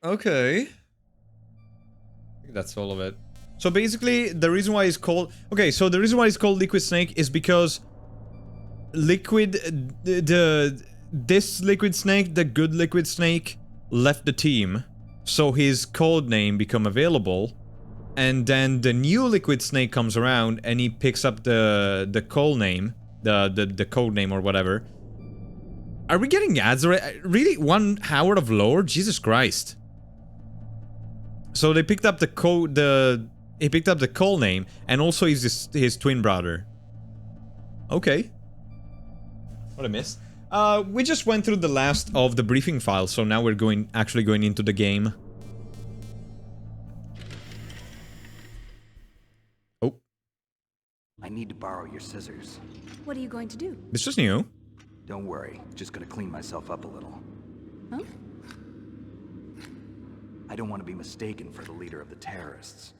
okay. I think that's all of it. So basically, the reason why it's called... Okay, so the reason why it's called Liquid Snake is because Liquid... This Liquid Snake, the good Liquid Snake, left the team. So his code name become available. And then the new Liquid Snake comes around and he picks up the code name. The code name or whatever. Are we getting ads already? Really? 1 hour of lore? Jesus Christ. So they picked up the code, he picked up the call name, and also his twin brother. Okay. What I missed. We just went through the last of the briefing files, so now we're actually going into the game. Oh. I need to borrow your scissors. What are you going to do? This was new. Don't worry, just gonna clean myself up a little. Huh? I don't want to be mistaken for the leader of the terrorists.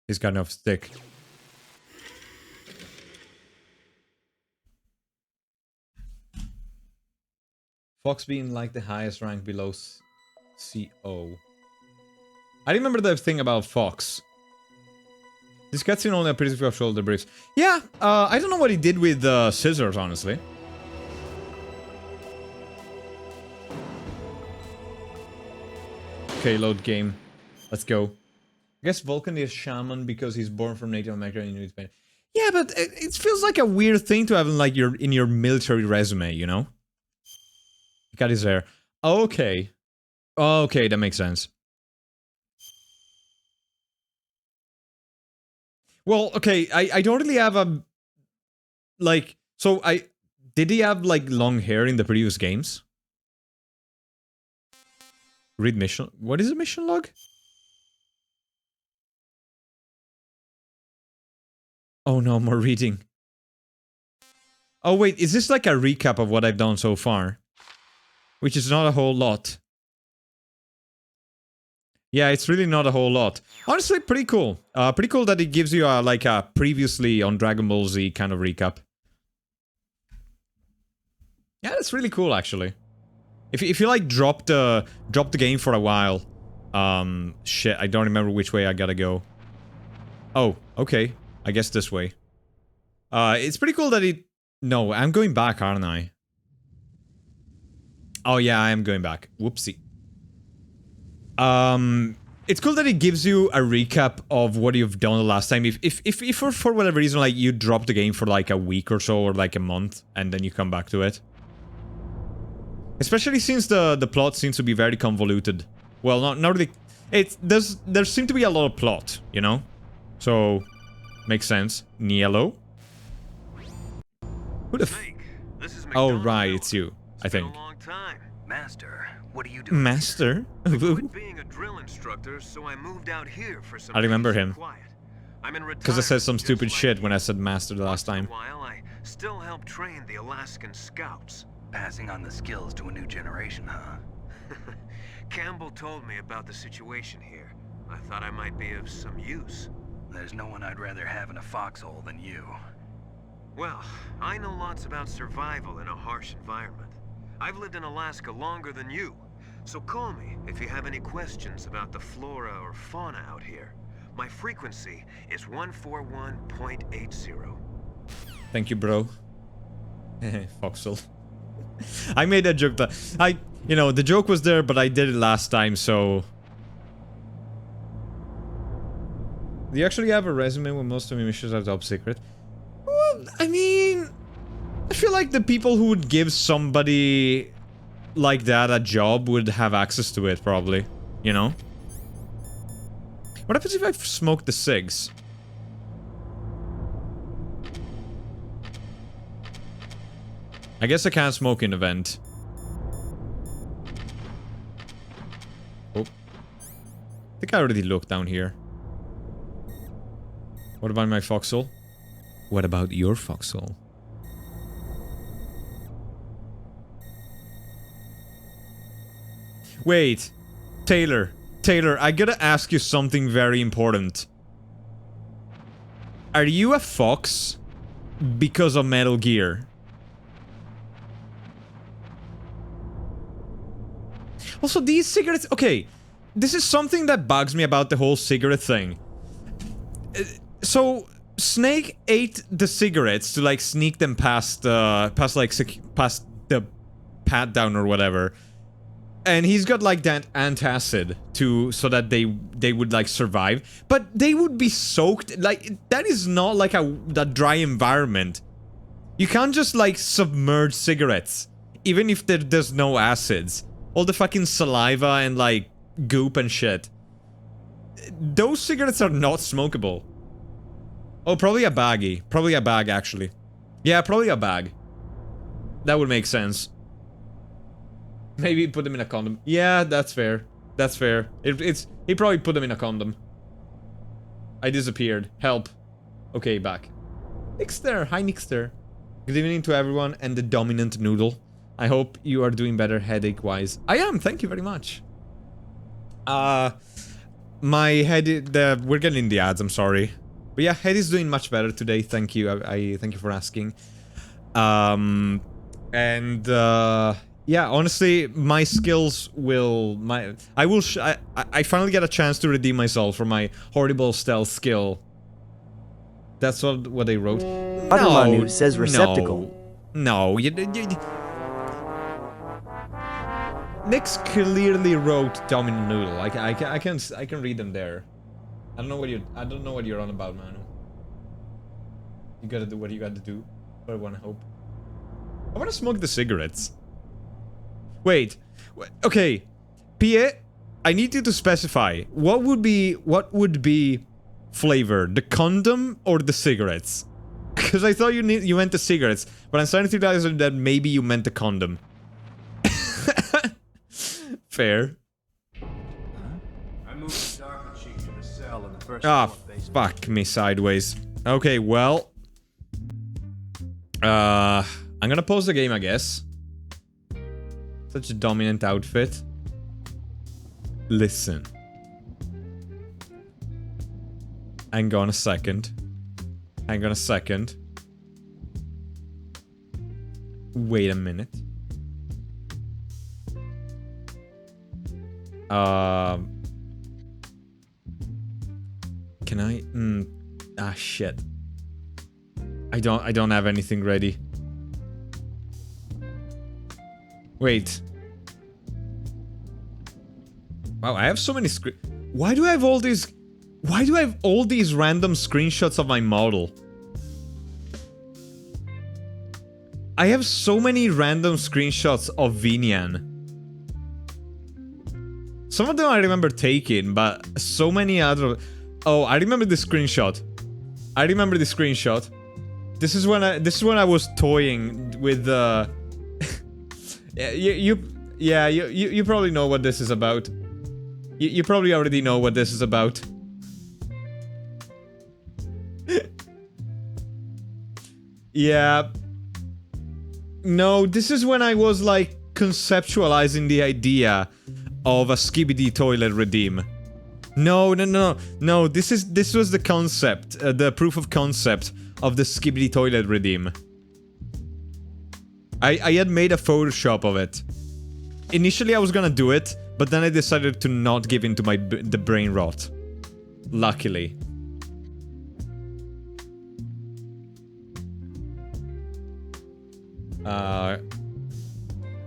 He's got enough stick. Fox being like the highest rank below CO. I remember the thing about Fox. This cutscene only appears if you have shoulder briefs. Yeah, I don't know what he did with scissors, honestly. Okay, load game. Let's go. I guess Vulcan is shaman because he's born from Native America and Inuit Spain. Yeah, but it feels like a weird thing to have in your military resume, you know? He got his hair. Okay. Okay, that makes sense. Well, okay, I don't really have a... Like, so did he have, like, long hair in the previous games? Read mission... What is a mission log? Oh no, more reading. Oh wait, is this like a recap of what I've done so far? Which is not a whole lot. Yeah, it's really not a whole lot. Honestly, pretty cool. Pretty cool that it gives you like a previously on Dragon Ball Z kind of recap. Yeah, that's really cool actually. If you like drop the game for a while, shit, I don't remember which way I gotta go. Oh, okay. I guess this way. It's pretty cool that it... No, I'm going back, aren't I? Oh yeah, I am going back. Whoopsie. It's cool that it gives you a recap of what you've done the last time. If for whatever reason, like, you drop the game for like a week or so, or like a month, and then you come back to it. Especially since the plot seems to be very convoluted. Well, not really... There seems to be a lot of plot, you know? So... Makes sense. Niello? Who the f... Oh, right, it's you, I think. Master, what are you doing? Master? Quit being a drill instructor, so I moved out here for some I remember peace and him. quiet. I'm in Because I said some retirement, stupid just shit like when you. I said master the last Once in time. a while, I still help train the Alaskan Scouts. Passing on the skills to a new generation, huh? Campbell told me about the situation here. I thought I might be of some use. There's no one I'd rather have in a foxhole than you. Well, I know lots about survival in a harsh environment. I've lived in Alaska longer than you, so call me if you have any questions about the flora or fauna out here. My frequency is 141.80. Thank you, bro. Foxhole. I made that joke that you know, the joke was there, but I did it last time, so. Do you actually have a resume when most of your missions are top secret? Well, I mean, I feel like the people who would give somebody like that a job would have access to it, probably. You know? What happens if I smoke the cigs? I guess I can't smoke in the vent. Oh. I think I already looked down here. What about my foxhole? What about your foxhole? Wait. Taylor, I gotta ask you something very important. Are you a fox because of Metal Gear? Also, these cigarettes... Okay, this is something that bugs me about the whole cigarette thing. So, Snake ate the cigarettes to, like, sneak them past the pat-down or whatever. And he's got, like, that antacid so that they would, like, survive. But they would be soaked. Like, that is not, like, a dry environment. You can't just, like, submerge cigarettes. Even if there's no acids. All the fucking saliva and, like, goop and shit. Those cigarettes are not smokable. Oh, probably a baggie. Probably a bag, actually. Yeah, probably a bag. That would make sense. Maybe put them in a condom. Yeah, that's fair. That's fair. He probably put them in a condom. I disappeared. Help. Okay, back. Nixter. Hi, Nixter. Good evening to everyone and the dominant noodle. I hope you are doing better headache-wise. I am, thank you very much. My head... we're getting the ads, I'm sorry. But yeah, head is doing much better today, thank you. I thank you for asking. Yeah, honestly, my skills will... I finally get a chance to redeem myself for my horrible stealth skill. That's what they wrote. Manu says receptacle. No, Nix clearly wrote Dominant Noodle. I can read them there. I don't know what you're on about, Manu. You gotta do what you gotta do. But I wanna hope. I wanna smoke the cigarettes. Wait. Okay. Pierre, I need you to specify what would be flavor, the condom or the cigarettes? Because I thought you meant the cigarettes, but I'm starting to realize that maybe you meant the condom. Fair. I moved the docket sheet to the cell in the first Ah, fuck me sideways. Okay, well. I'm gonna pause the game, I guess. Such a dominant outfit. Listen. Hang on a second. Hang on a second. Wait a minute. Can I? Ah, shit. I don't have anything ready. Wait. Wow, I have so many Why do I have all these random screenshots of my model? I have so many random screenshots of Vinian. Some of them I remember taking, but so many other... Oh, I remember this screenshot. This is when I was toying with the... you probably know what this is about. You probably already know what this is about. No, this is when I was like conceptualizing the idea of a skibidi toilet redeem. No. This was the concept, the proof of concept of the skibidi toilet redeem. I had made a Photoshop of it. Initially, I was gonna do it, but then I decided to not give in to the brain rot. Luckily.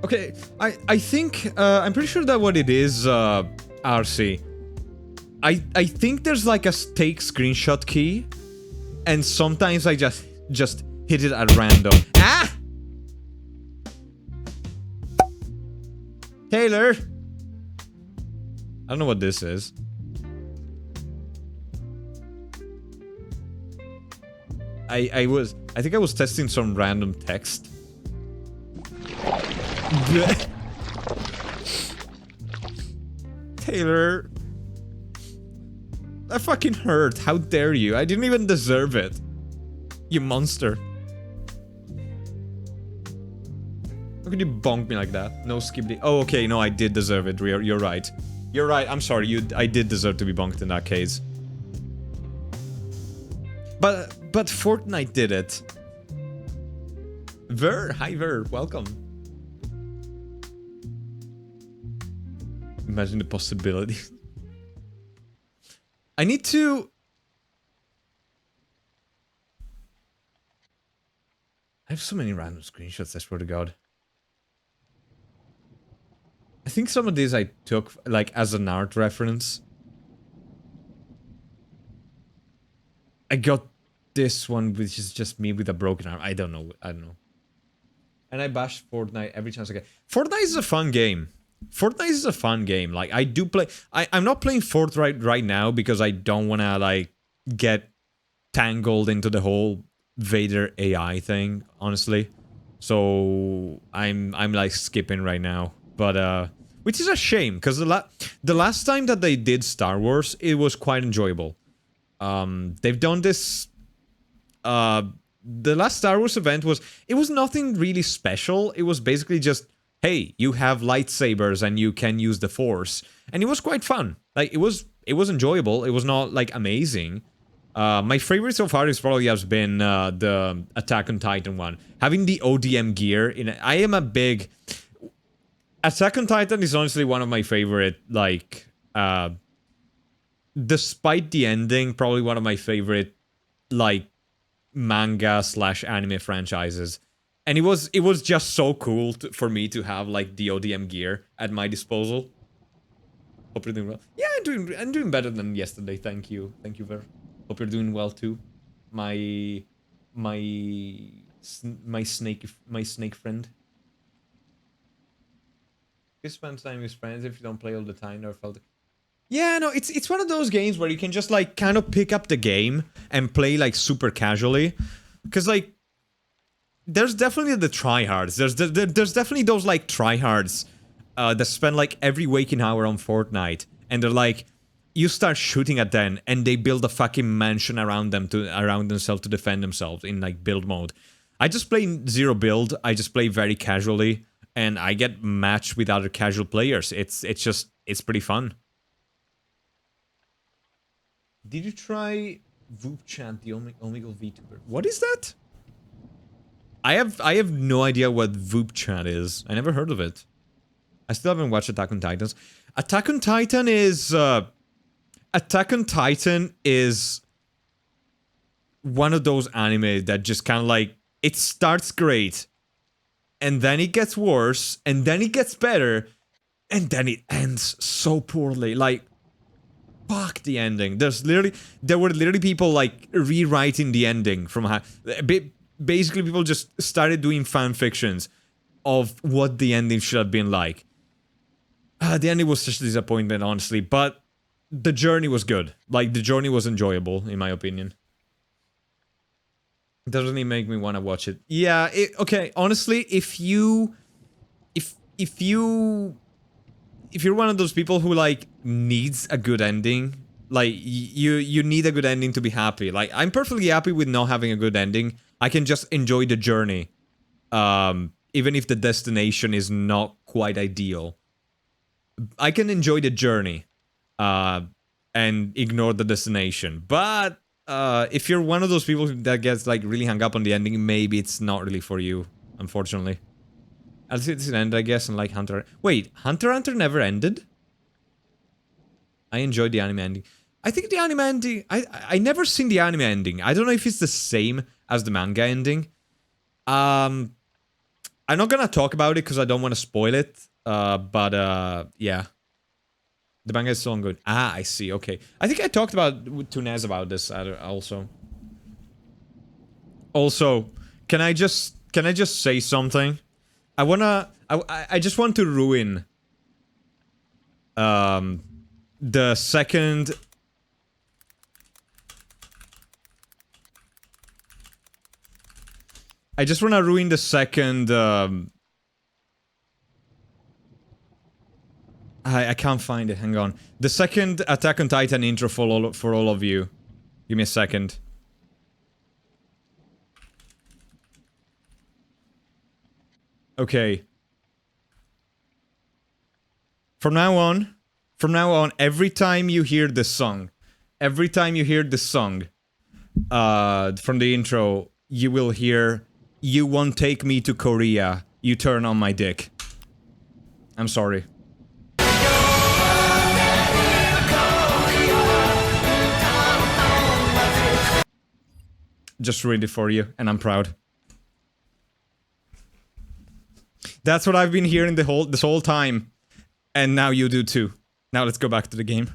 Okay, I think, I'm pretty sure that what it is, RC. I think there's like a take screenshot key, and sometimes I just hit it at random. Ah! Taylor! I don't know what this is. I think I was testing some random text. Taylor. That fucking hurt. How dare you? I didn't even deserve it. You monster. How could you bonk me like that? No skibidi. Oh, okay. No, I did deserve it. You're right. You're right. I'm sorry. I did deserve to be bonked in that case. But Fortnite did it. Ver. Hi, Ver. Welcome. Imagine the possibilities. I need to... I have so many random screenshots, I swear to God. I think some of these I took, like, as an art reference. I got this one, which is just me with a broken arm. I don't know. And I bash Fortnite every chance I get. Fortnite is a fun game. Like, I do play... I'm not playing Fortnite right now because I don't want to, like, get tangled into the whole Vader AI thing, honestly. So, I'm like, skipping right now. But, which is a shame, because the last time that they did Star Wars, it was quite enjoyable. They've done this... the last Star Wars event was... It was nothing really special. It was basically just... Hey, you have lightsabers and you can use the Force. And it was quite fun. Like, it was enjoyable. It was not, like, amazing. My favorite so far is probably has been the Attack on Titan one. Having the ODM gear in it. I am a big... Attack on Titan is honestly one of my favorite, like... despite the ending, probably one of my favorite, like, manga/anime franchises. And it was just so cool for me to have, like, the ODM gear at my disposal. Hope you're doing well. Yeah, I'm doing better than yesterday. Thank you, Ver. Hope you're doing well too. My snake friend. You spend time with friends if you don't play all the time. Never felt. Yeah, no, it's one of those games where you can just, like, kind of pick up the game and play, like, super casually, because, like. There's definitely the tryhards. There's definitely those, like, tryhards that spend, like, every waking hour on Fortnite, and they're like, you start shooting at them, and they build a fucking mansion around themselves to defend themselves in, like, build mode. I just play zero build. I just play very casually, and I get matched with other casual players. It's pretty fun. Did you try VOOP Chat, the Omegle VTuber? What is that? I have no idea what VOOP Chat is. I never heard of it. I still haven't watched Attack on Titans. Attack on Titan is one of those anime that just kind of, like, it starts great, and then it gets worse, and then it gets better, and then it ends so poorly. Like, fuck the ending. There were literally people, like, rewriting the ending from basically people just started doing fan fictions of what the ending should have been like. The ending was such a disappointment, honestly, but the journey was good. Like, the journey was enjoyable, in my opinion. It doesn't even make me want to watch it. Yeah, okay, honestly, if you're one of those people who, like, needs a good ending, like, you need a good ending to be happy. Like, I'm perfectly happy with not having a good ending. I can just enjoy the journey. even if the destination is not quite ideal. I can enjoy the journey and ignore the destination. But if you're one of those people that gets like really hung up on the ending, maybe it's not really for you, unfortunately. I'll see this end, I guess, and like Hunter. Wait, Hunter x Hunter never ended? I enjoyed the anime ending. I think the anime ending... I never seen the anime ending. I don't know if it's the same as the manga ending. I'm not gonna talk about it because I don't want to spoil it. But yeah. The manga is still ongoing. Ah, I see. Okay. I think I talked to Nez about this also. Also, can I just say something? I just want to ruin the second... I just want to ruin the second I can't find it, hang on. The second Attack on Titan intro for all of you. Give me a second. Okay. From now on, every time you hear this song, from the intro, you will hear, "You won't take me to Korea, you turn on my dick." I'm sorry. Just ruined it for you, and I'm proud. That's what I've been hearing this whole time. And now you do too. Now let's go back to the game.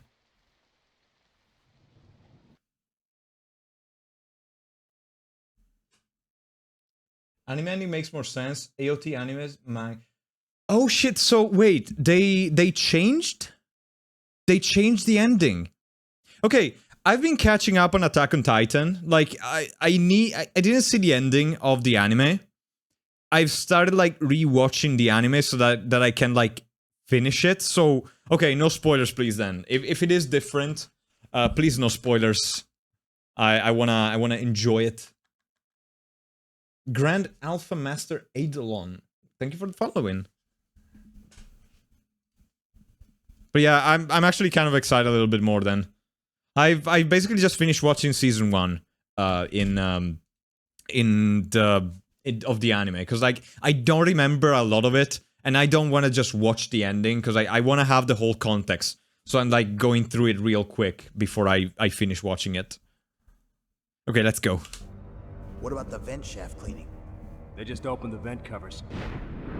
Anime ending makes more sense. AOT animes, my... Oh shit, so wait, they changed? They changed the ending. Okay, I've been catching up on Attack on Titan. Like, I didn't see the ending of the anime. I've started, like, rewatching the anime so that I can, like, finish it. So, okay, no spoilers, please, then. If it is different, please no spoilers. I wanna enjoy it. Grand Alpha Master Eidolon. Thank you for the following. But yeah, I'm actually kind of excited a little bit more then. I basically just finished watching season 1 of the anime, because like I don't remember a lot of it, and I don't want to just watch the ending because I want to have the whole context. So I'm like going through it real quick before I finish watching it. Okay, let's go. What about the vent shaft cleaning? They just opened the vent covers.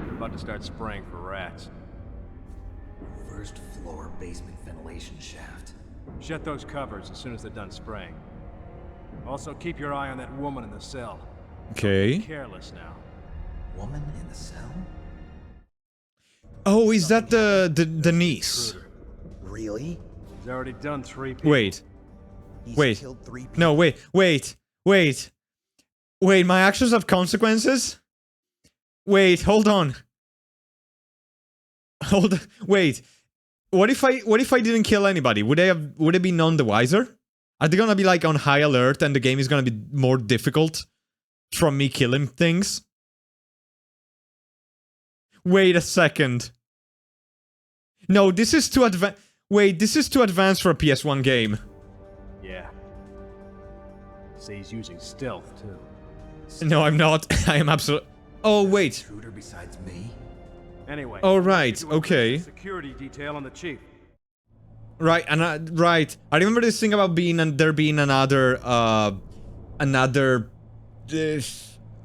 They're about to start spraying for rats. First floor basement ventilation shaft. Shut those covers as soon as they're done spraying. Also, keep your eye on that woman in the cell. Okay. Don't be careless now. Woman in the cell? Oh, is that the niece? Really? He's already done 3 people. Wait. He's Wait. killed 3 people. No, wait. Wait, my actions have consequences? Wait, hold on. Wait. What if I didn't kill anybody? Would it be none the wiser? Are they gonna be like on high alert and the game is gonna be more difficult from me killing things? Wait a second. No, this is too advanced. Wait, this is too advanced for a PS1 game. Yeah. Say he's using stealth too. No, I'm not. I am absolutely... Oh, wait. Intruder besides me? Anyway. Oh, right. need to increase Okay. the security detail on the chief. Right, and right. I remember this thing about there being another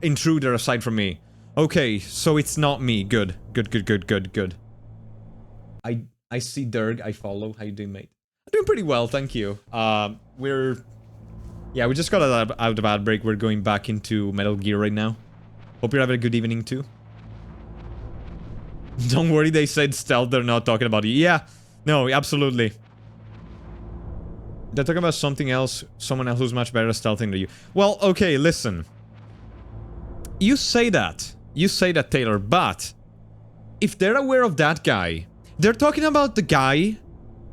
intruder aside from me. Okay, so it's not me. Good. I see Derg. I follow. How you doing, mate? I'm doing pretty well, thank you. Yeah, we just got out of ad break. We're going back into Metal Gear right now. Hope you're having a good evening too. Don't worry, they said stealth. They're not talking about you. Yeah, no, absolutely. They're talking about something else. Someone else who's much better at stealthing than you. Well, okay, listen. You say that, Taylor. But if they're aware of that guy, they're talking about the guy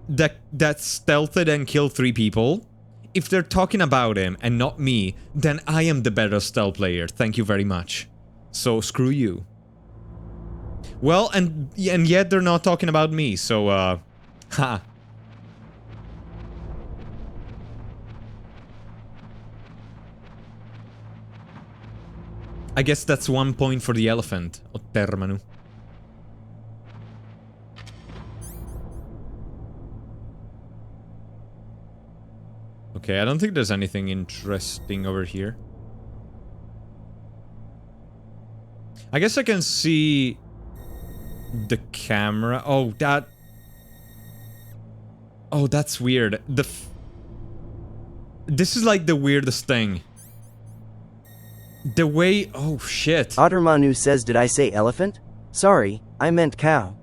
that stealthed and killed 3 people. If they're talking about him and not me, then I am the better stealth player. Thank you very much. So screw you. Well, and yet they're not talking about me, so, ha. I guess that's 1 point for the elephant. O Termanu. Okay, I don't think there's anything interesting over here. I guess I can see the camera. Oh, that... Oh, that's weird. This is like the weirdest thing. The way... Oh, shit. Ottermanu says, did I say elephant? Sorry, I meant cow.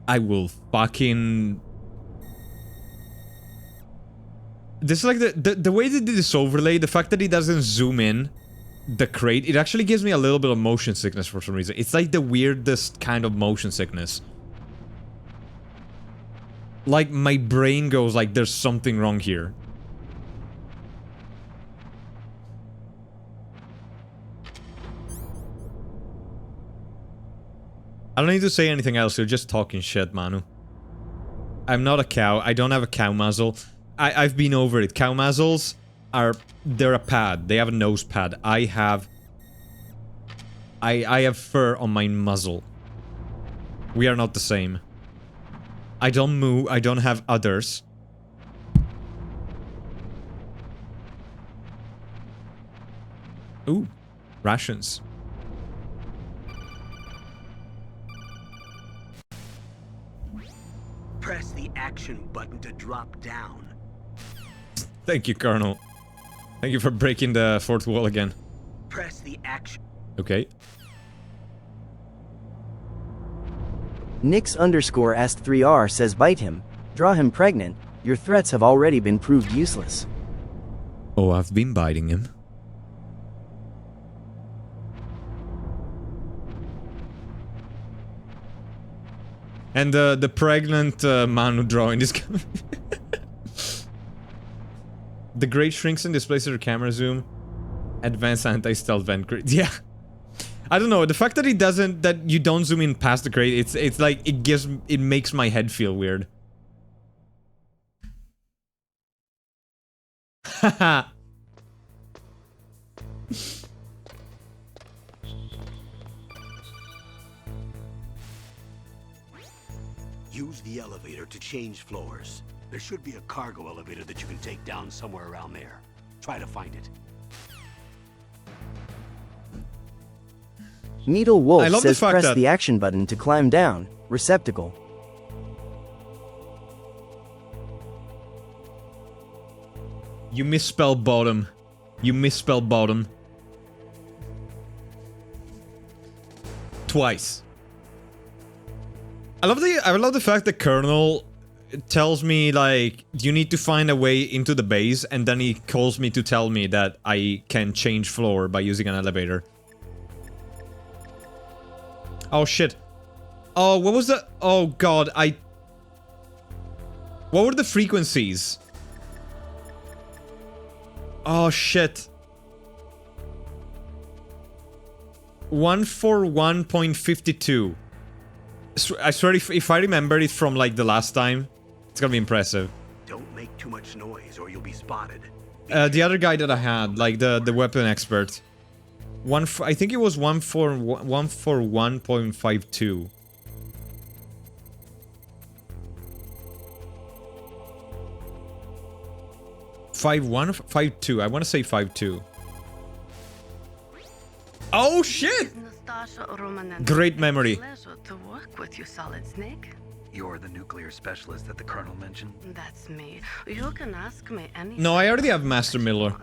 I will fucking... This is like the way they did this overlay, the fact that it doesn't zoom in the crate, it actually gives me a little bit of motion sickness for some reason. It's like the weirdest kind of motion sickness. Like, my brain goes like, there's something wrong here. I don't need to say anything else, you're just talking shit, Manu. I'm not a cow, I don't have a cow muzzle. I've been over it. Cow muzzles are... They're a pad. They have a nose pad. I have fur on my muzzle. We are not the same. I don't move. I don't have others. Ooh. Rations. Press the action button to drop down. Thank you, Colonel. Thank you for breaking the fourth wall again. Press the action. Okay. Nix_Ast3R says bite him. Draw him pregnant. Your threats have already been proved useless. Oh, I've been biting him. And the pregnant Manu drawing is coming. The grate shrinks and displaces her camera zoom. Advanced anti-stealth vent crate. Yeah. I don't know, the fact that it doesn't, that you don't zoom in past the crate, it's like, it makes my head feel weird. Haha. Use the elevator to change floors. There should be a cargo elevator that you can take down somewhere around there. Try to find it. Needle Wolf I love says the fact press that the action button to climb down. Receptacle. You misspelled bottom. You misspelled bottom. Twice. I love the fact that Colonel tells me, like, you need to find a way into the base, and then he calls me to tell me that I can change floor by using an elevator. Oh, shit. Oh, what was the... Oh, God, what were the frequencies? Oh, shit. 141.52. I swear, if I remember it from, like, the last time, it's gonna be impressive. Don't make too much noise or you'll be spotted. The other guy that I had, like, the weapon expert. I think it was 141.52. 5-1? 5-2. I want to say 5-2. Oh, shit! Great memory. Pleasure to work with you, Solid Snake. You're the nuclear specialist that the Colonel mentioned? That's me. You can ask me anything. No, I already have Master Miller.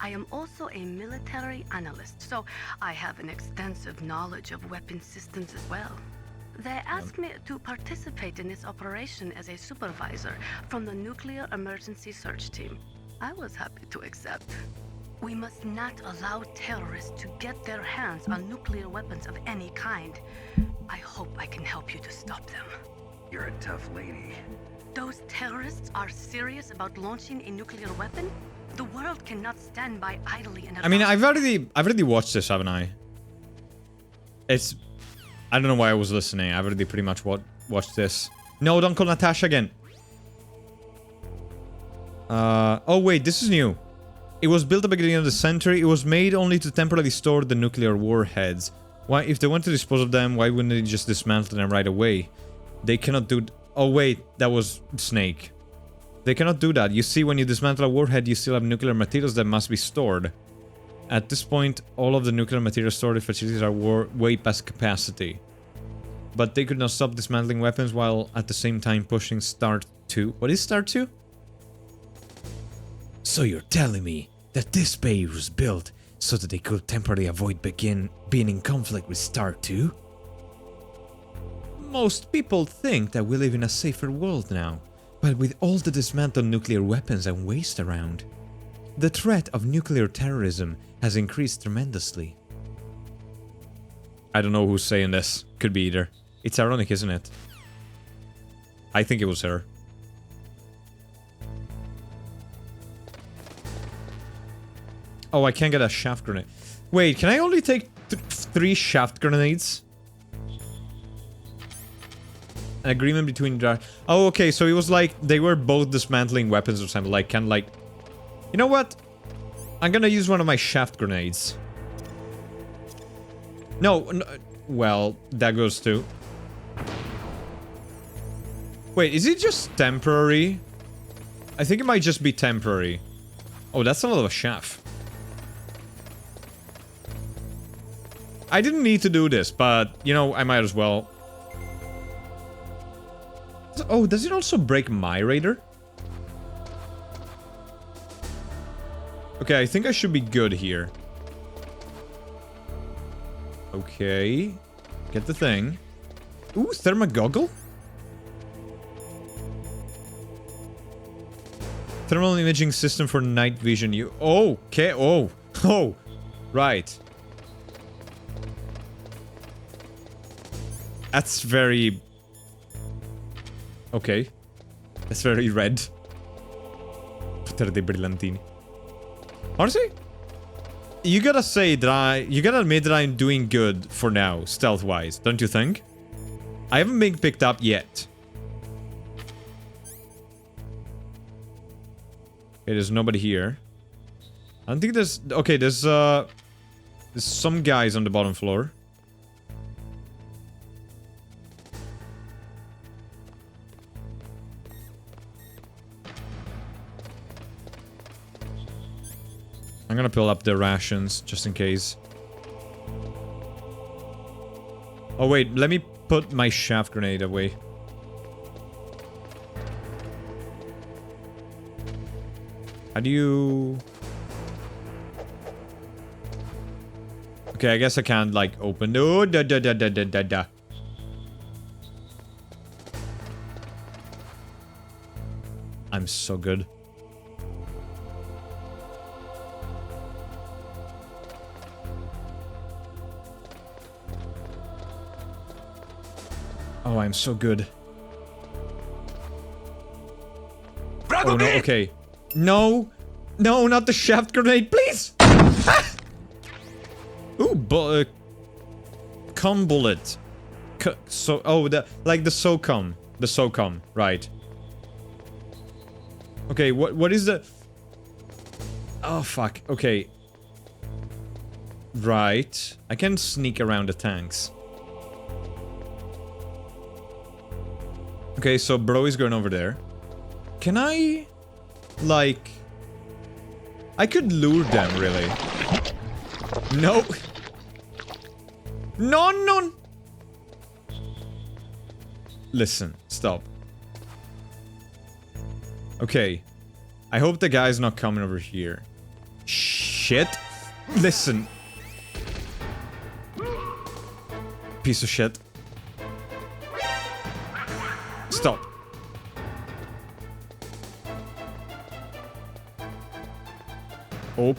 I am also a military analyst, so I have an extensive knowledge of weapon systems as well. They asked me to participate in this operation as a supervisor from the Nuclear Emergency Search Team. I was happy to accept. We must not allow terrorists to get their hands on nuclear weapons of any kind. I hope I can help you to stop them. You're a tough lady. Those terrorists are serious about launching a nuclear weapon? The world cannot stand by idly and... I mean, I've already watched this, haven't I? It's I don't know why I was listening. I've already pretty much watched this. No, don't call Natasha again. Oh wait, this is new. It was built at the beginning of the century. It was made only to temporarily store the nuclear warheads. Why, if they want to dispose of them, why wouldn't they just dismantle them right away? They cannot do... Oh wait, that was Snake. They cannot do that. You see, when you dismantle a warhead, you still have nuclear materials that must be stored. At this point, all of the nuclear material storage facilities are way past capacity. But they could not stop dismantling weapons while at the same time pushing Start 2. What is Start 2? So you're telling me that this bay was built so that they could temporarily avoid being in conflict with Start 2? Most people think that we live in a safer world now, but with all the dismantled nuclear weapons and waste around, the threat of nuclear terrorism has increased tremendously. I don't know who's saying this. Could be either. It's ironic, isn't it? I think it was her. Oh, I can't get a shaft grenade. Wait, can I only take 3 shaft grenades? An agreement between... Oh, okay, so it was like they were both dismantling weapons or something. Like, kind of like... You know what? I'm gonna use one of my shaft grenades. No, well, that goes too. Wait, is it just temporary? I think it might just be temporary. Oh, that's a lot of shaft. I didn't need to do this, but, you know, I might as well. Oh, does it also break my radar? Okay, I think I should be good here. Okay. Get the thing. Ooh, thermogoggle? Thermal imaging system for night vision. You... Oh, okay. Oh. Oh. Right. That's very... Okay. That's very red. Potere dei brillantini. Honestly, you gotta say that you gotta admit that I'm doing good for now, stealth-wise, don't you think? I haven't been picked up yet. Okay, there's nobody here. I don't think there's... Okay, there's some guys on the bottom floor. I'm gonna fill up the rations, just in case. Oh wait, let me put my shaft grenade away. How do you... Okay, I guess I can't, like, open... Oh, da. I'm so good. Oh, I'm so good. Oh no, okay. No! No, not the shaft grenade, please! Ah! Ooh, cum bullet. So, oh, like the SOCOM. The SOCOM, right. Okay, what is the... Oh, fuck, okay. Right. I can sneak around the tanks. Okay, so bro is going over there. Can I... Like... I could lure them, really. No! No! Listen, stop. Okay. I hope the guy's not coming over here. Shit! Listen. Piece of shit. Stop. Oh.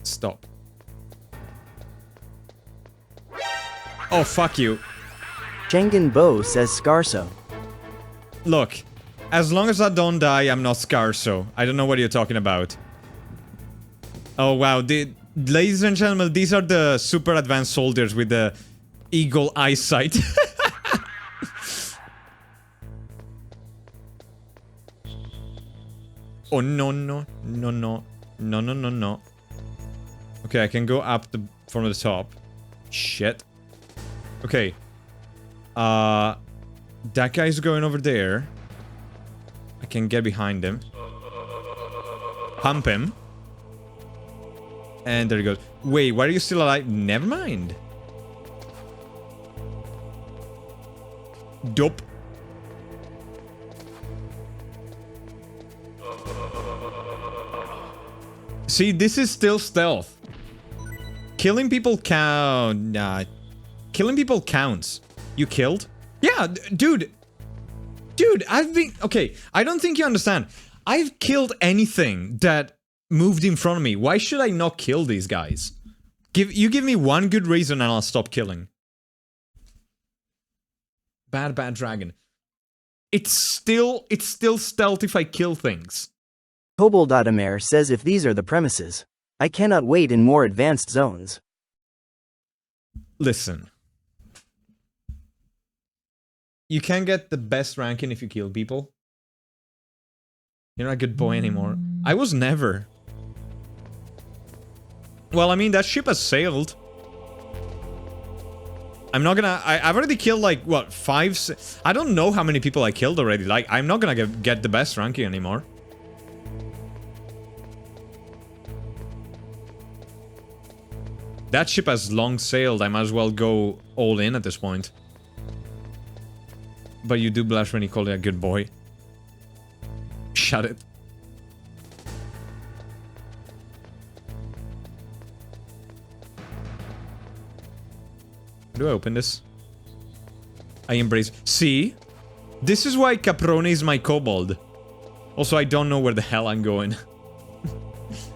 Stop. Oh, fuck you. Chengen Bo says Scarso. Look, as long as I don't die, I'm not Scarso. I don't know what you're talking about. Oh, wow. Ladies and gentlemen, these are the super advanced soldiers with the eagle eyesight. Oh, no, no, no, no, no, no, no, no. Okay, I can go up from the top. Shit. Okay. That guy's going over there. I can get behind him. Pump him. And there he goes. Wait, why are you still alive? Never mind. Dope. See, this is still stealth. Killing people count. Killing people counts. You killed? Yeah, dude. Dude, I've been... Okay, I don't think you understand. I've killed anything that moved in front of me. Why should I not kill these guys? You give me one good reason and I'll stop killing. Bad dragon. It's still stealth if I kill things. Kobold.Amer says if these are the premises, I cannot wait in more advanced zones. Listen. You can't get the best ranking if you kill people. You're not a good boy anymore. I was never. Well, I mean, that ship has sailed. I'm not gonna... I've already killed, like, what, 5... I don't know how many people I killed already. Like, I'm not gonna get the best ranking anymore. That ship has long sailed. I might as well go all in at this point. But you do blush when you call it a good boy. Shut it. Do I open this? I embrace... See? This is why Caprone is my kobold. Also, I don't know where the hell I'm going.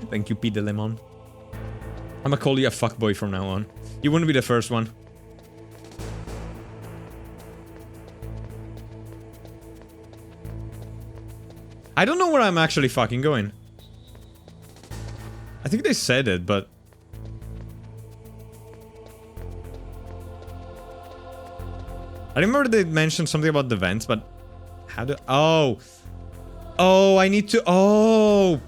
Thank you, P. de Lemon. I'm gonna call you a fuckboy from now on. You wouldn't be the first one. I don't know where I'm actually fucking going. I think they said it, but... I remember they mentioned something about the vents, but... How do... Oh! Oh, I need to... Oh!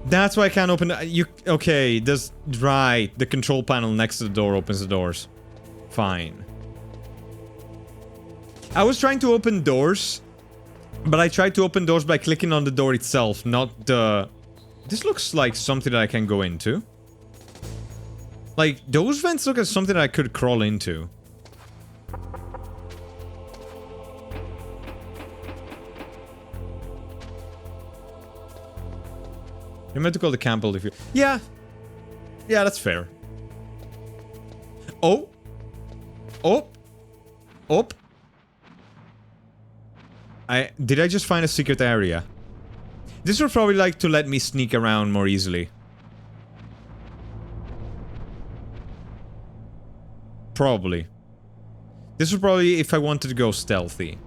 That's why I can't open the... Okay, there's... Right. The control panel next to the door opens the doors. Fine. I was trying to open doors, but I tried to open doors by clicking on the door itself, not the... This looks like something that I can go into. Like, those vents look like something that I could crawl into. You're meant to call the Campbell if you... Yeah. Yeah, that's fair. Oh. Oh. Oh. Did I just find a secret area? This would probably like to let me sneak around more easily. Probably. This would probably if I wanted to go stealthy.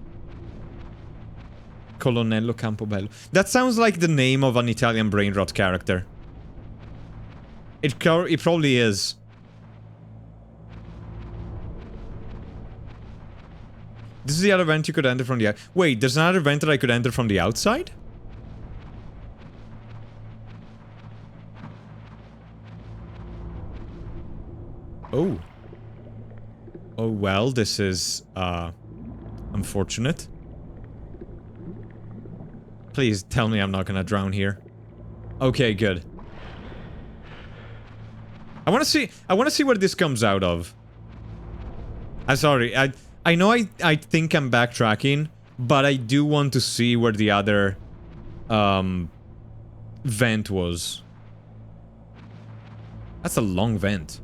Colonnello Campobello. That sounds like the name of an Italian brain rot character. It probably is. This is the other vent you could enter from the... Wait, there's another vent that I could enter from the outside? Oh. Oh, well, this is, unfortunate. Please tell me I'm not gonna drown here. Okay, good. I wanna see where this comes out of. I'm sorry, I know I think I'm backtracking, but I do want to see where the other, vent was. That's a long vent.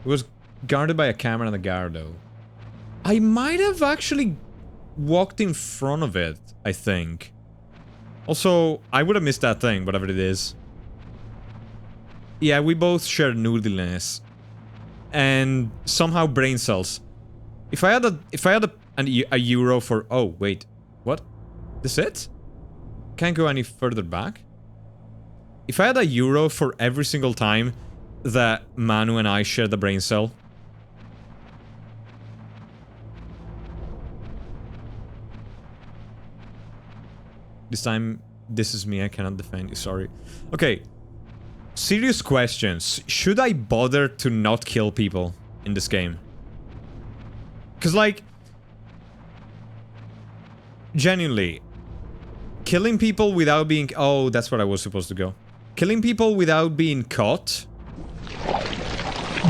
It was guarded by a camera and a guard, though. I might have actually walked in front of it, I think. Also, I would have missed that thing, whatever it is. Yeah, we both share noodliness. And somehow brain cells. If I had a euro for... Oh, wait. What? This it? can't go any further back? If I had a euro for every single time that Manu and I share the brain cell... This time, this is me, I cannot defend you, sorry. Okay. Serious questions. Should I bother to not kill people in this game? Because, like... Genuinely. Killing people without being... Oh, that's where I was supposed to go. Killing people without being caught...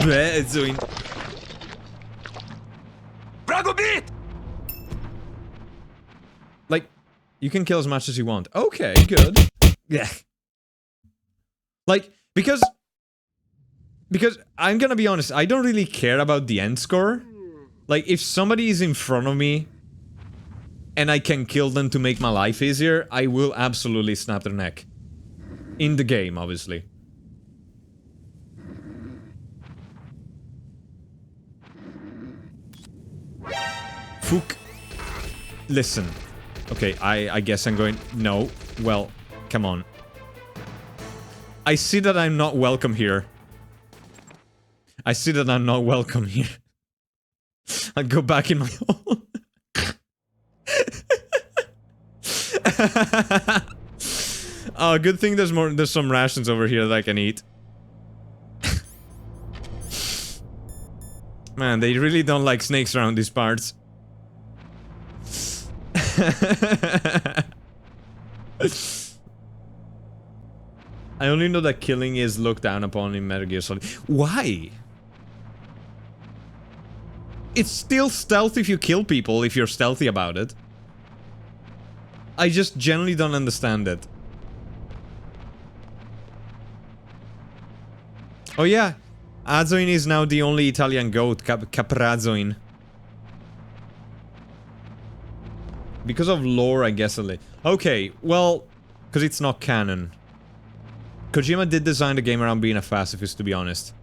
Bleh, it's doing... Like... You can kill as much as you want. Okay, good. Yeah. Like, because I'm gonna be honest, I don't really care about the end score. Like, if somebody is in front of me and I can kill them to make my life easier, I will absolutely snap their neck. In the game, obviously. Fook. Listen. Okay, I guess I'm going... No. Well, come on. I see that I'm not welcome here. I see that I'm not welcome here. I'll go back in my hole. Oh, good thing there's some rations over here that I can eat. Man, they really don't like snakes around these parts. I only know that killing is looked down upon in Metal Gear Solid. Why? It's still stealth if you kill people, if you're stealthy about it. I just generally don't understand it. Oh yeah, Azoin is now the only Italian goat, Caprazoin. Because of lore, I guess. Okay, well, because it's not canon. Kojima did design the game around being a pacifist, to be honest.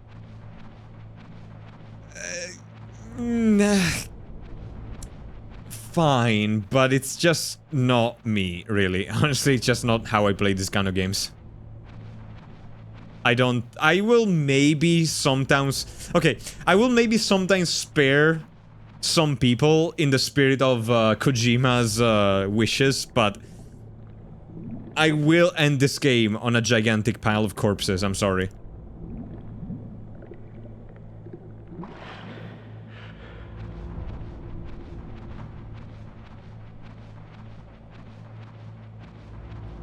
Fine, but it's just not me, really. Honestly, it's just not how I play these kind of games. I will maybe sometimes... Okay, I will maybe sometimes spare some people in the spirit of Kojima's wishes, but I will end this game on a gigantic pile of corpses, I'm sorry.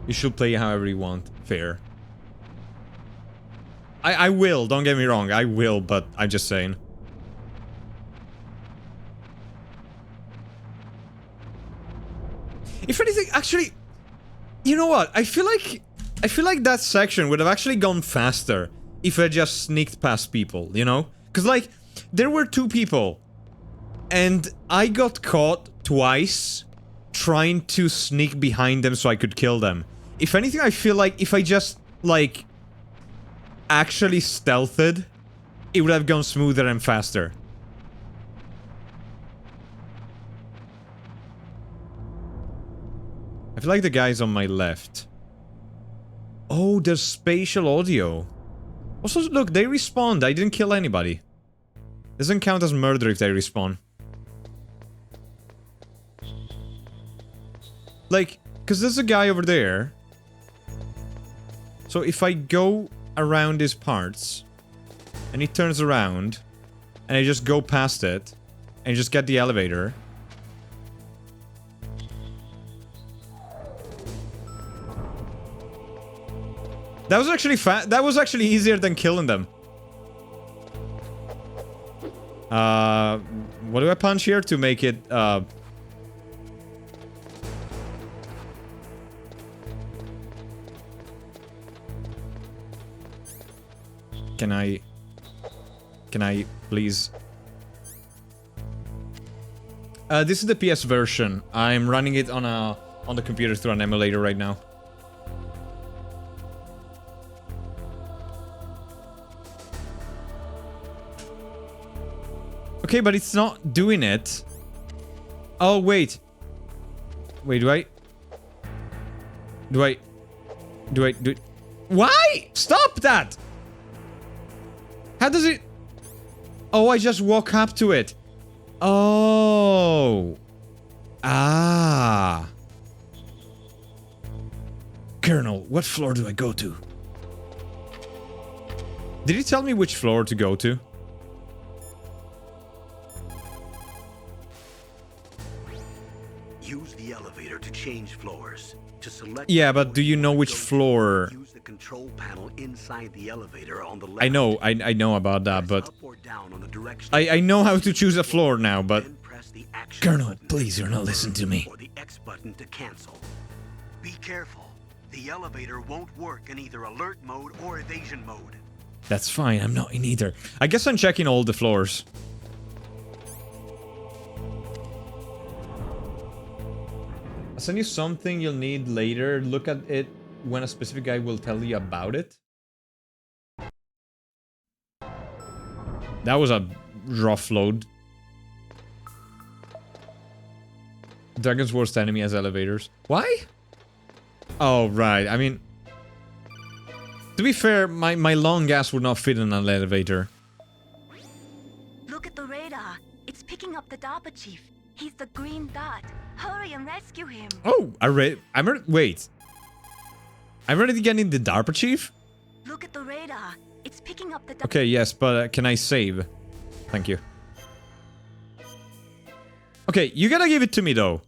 You should play however you want. Fair. I will, don't get me wrong, I will, but I'm just saying. If anything, actually, you know what? I feel like that section would have actually gone faster if I just sneaked past people, you know? Because, like, there were 2 people, and I got caught twice trying to sneak behind them so I could kill them. If anything, I feel like if I just, like, actually stealthed, it would have gone smoother and faster. I feel like the guy's on my left. Oh, there's spatial audio. Also, look, they respawned. I didn't kill anybody. Doesn't count as murder if they respawn. Like, because there's a guy over there. So if I go around his parts, and he turns around, and I just go past it, and just get the elevator... That was actually that was actually easier than killing them. What do I punch here to make it, Can I please? This is the PS version. I'm running it on the computer through an emulator right now. Okay, but it's not doing it. Oh, wait. Wait, do I? Do I... Why? Stop that! How does it... Oh, I just walk up to it. Oh. Ah. Colonel, what floor do I go to? Did he tell me which floor to go to? Use the elevator to change floors. To select Yeah, but do you know which floor? Use the control panel inside the elevator on the left. I know, I know about that, but... Up or down on the direction I know how to choose a floor now, but... then press the action Colonel, button please, you're not listening to me. or the X button to cancel. Be careful. The elevator won't work in either alert mode or evasion mode. That's fine, I'm not in either. I guess I'm checking all the floors. I'll send you something you'll need later. Look at it when a specific guy will tell you about it. That was a rough load. Dragon's worst enemy has elevators. Why? Oh, right. I mean... To be fair, my long gas would not fit in an elevator. Look at the radar. It's picking up the DARPA chief. He's the green dot. Hurry and rescue him. Oh, wait. I'm ready to get in the DARPA chief? Look at the radar. It's picking up the DARPA. Okay, yes, but can I save? Thank you. Okay, you gotta give it to me, though.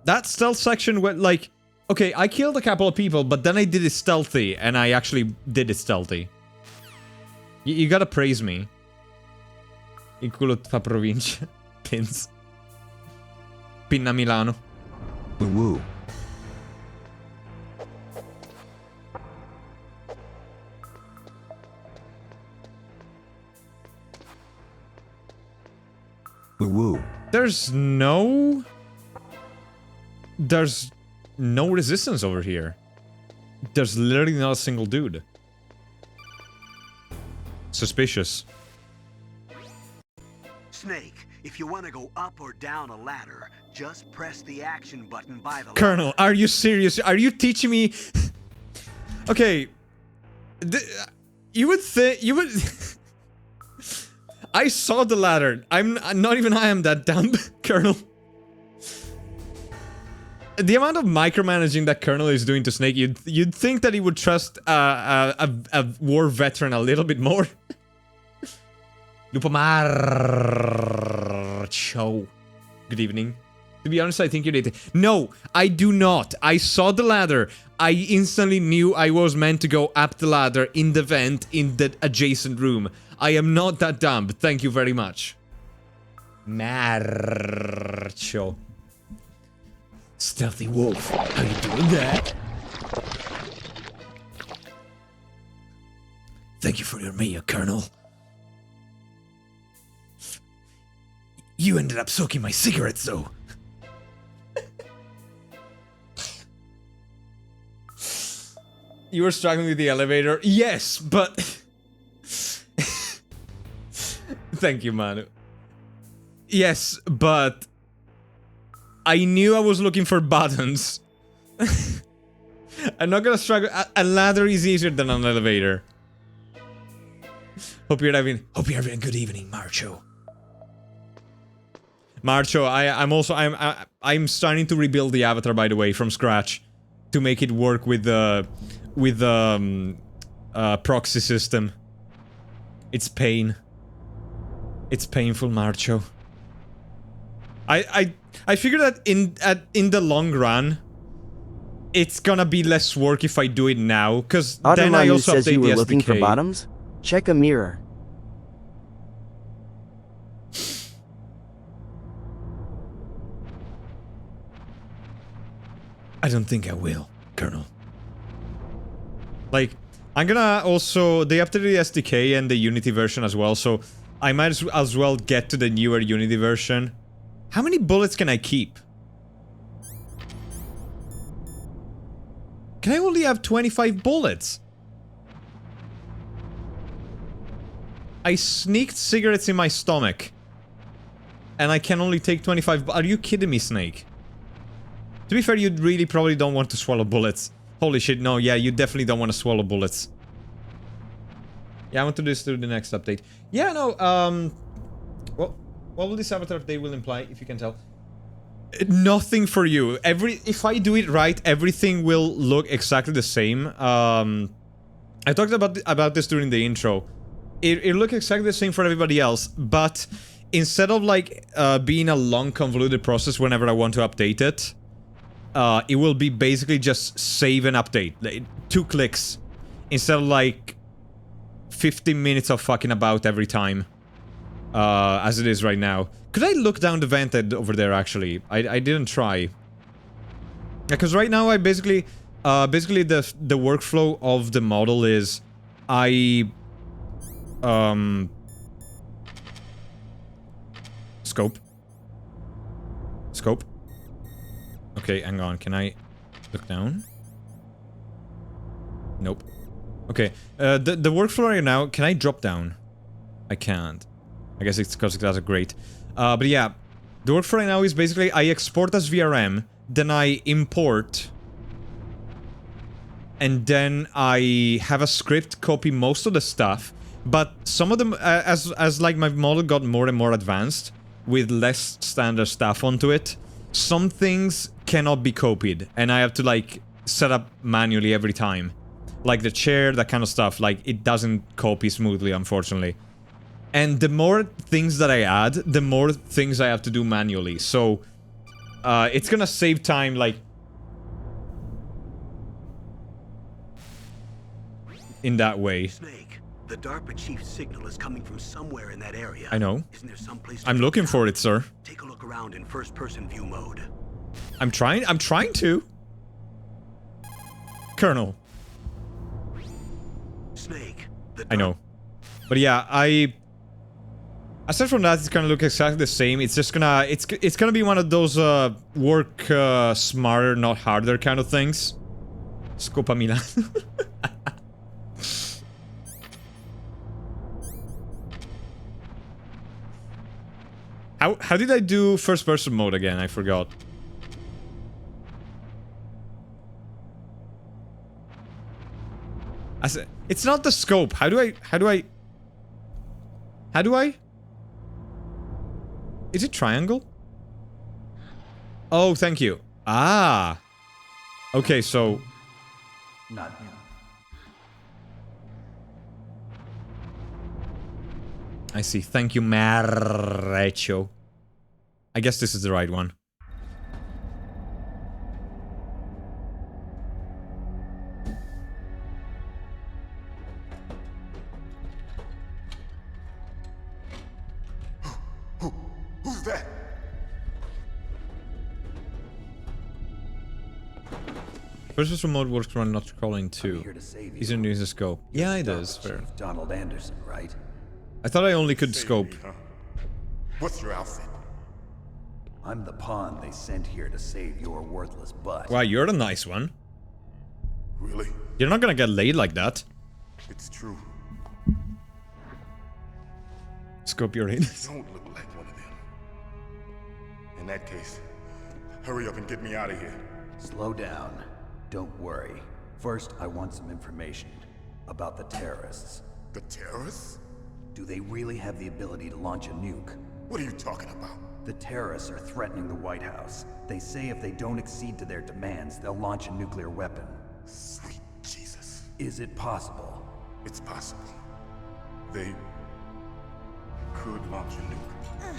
That stealth section went like... Okay, I killed a couple of people, but then I did it stealthy, and I actually did it stealthy. You gotta praise me. Il culo fa provincia. Pins. Pinna Milano. Woo. Woo. There's no resistance over here. There's literally not a single dude. Suspicious. Snake, if you want to go up or down a ladder, just press the action button by the Colonel, ladder. are you serious? Are you teaching me? Okay. You would think you would. I saw the ladder. I'm not even I am that dumb, Colonel. The amount of micromanaging that Colonel is doing to Snake, you'd think that he would trust a war veteran a little bit more. Lupo Marcho. Good evening. To be honest, I think you're dating. No, I do not. I saw the ladder. I instantly knew I was meant to go up the ladder in the vent in the adjacent room. I am not that dumb. Thank you very much. Marcho. Stealthy wolf, how you doing that? Thank you for your mayo, Colonel. You ended up soaking my cigarettes, though. You were struggling with the elevator? Yes, but... Thank you, Manu. Yes, but... I knew I was looking for buttons. I'm not gonna struggle. A ladder is easier than an elevator. Hope you're having a good evening, Marcho. Marcho, I'm starting to rebuild the avatar, by the way, from scratch, to make it work with the proxy system. It's pain. It's painful, Marcho. I figure that in the long run, it's gonna be less work if I do it now, because then I also says update you were the looking for SDK. bottoms? Check a mirror. I don't think I will, Colonel. Like, I'm gonna also... They updated the SDK and the Unity version as well, so I might as well get to the newer Unity version. How many bullets can I keep? Can I only have 25 bullets? I sneaked cigarettes in my stomach. And I can only take 25... Are you kidding me, Snake? To To be fair, you really probably don't want to swallow bullets. Holy shit, no, yeah, you definitely don't want to swallow bullets. Yeah, I want to do this through the next update. Yeah, no, well, what will this Avatar update will imply, if you can tell? Nothing for you. If I do it right, everything will look exactly the same. I talked about this during the intro. It looks exactly the same for everybody else, but instead of like being a long convoluted process whenever I want to update it, it will be basically just save and update. Like, 2 clicks. Instead of like 15 minutes of fucking about every time. As it is right now. Could I look down the vent over there, actually? I didn't try. Because right now I basically the workflow of the model is Scope. Okay, hang on. Can I look down? Nope. Okay. The workflow right now, can I drop down? I can't. I guess it's because it has a grate. But yeah, the workflow right now is basically I export as VRM, then I import, and then I have a script copy most of the stuff, but some of them, as like my model got more and more advanced, with less standard stuff onto it, some things cannot be copied, and I have to like set up manually every time. Like the chair, that kind of stuff, like it doesn't copy smoothly, unfortunately. And the more things that I add, the more things I have to do manually. So, it's gonna save time, like... in that way. Snake, the DARPA chief's signal is coming from somewhere in that area. I know. Isn't there some place I'm looking for it, sir. Take a look around in first-person view mode. I'm trying to. Colonel. Snake, I know. But yeah, aside from that, it's gonna look exactly the same. It's just gonna... It's gonna be one of those, work, smarter, not harder kind of things. Scopa Milan. How did I do first person mode again? I forgot. It's not the scope. How do I? Is it triangle? Oh, thank you. Ah. Okay, so... Not him. I see. Thank you, Marrecho. I guess this is the right one. Who's that? First person mode works when not crawling too. He's gonna use a scope. Yeah, it does. Fair. Donald Anderson, right? I thought I only could scope. Me, huh? What's your outfit? I'm the pawn they sent here to save your worthless butt. Wow, you're the nice one. Really? You're not gonna get laid like that. It's true. Scope your anus. Don't look like one of them. In that case, hurry up and get me out of here. Slow down. Don't worry. First, I want some information about the terrorists. The terrorists? Do they really have the ability to launch a nuke? What are you talking about? The terrorists are threatening the White House. They say if they don't accede to their demands, they'll launch a nuclear weapon. Sweet Jesus. Is it possible? It's possible. They could launch a nuke.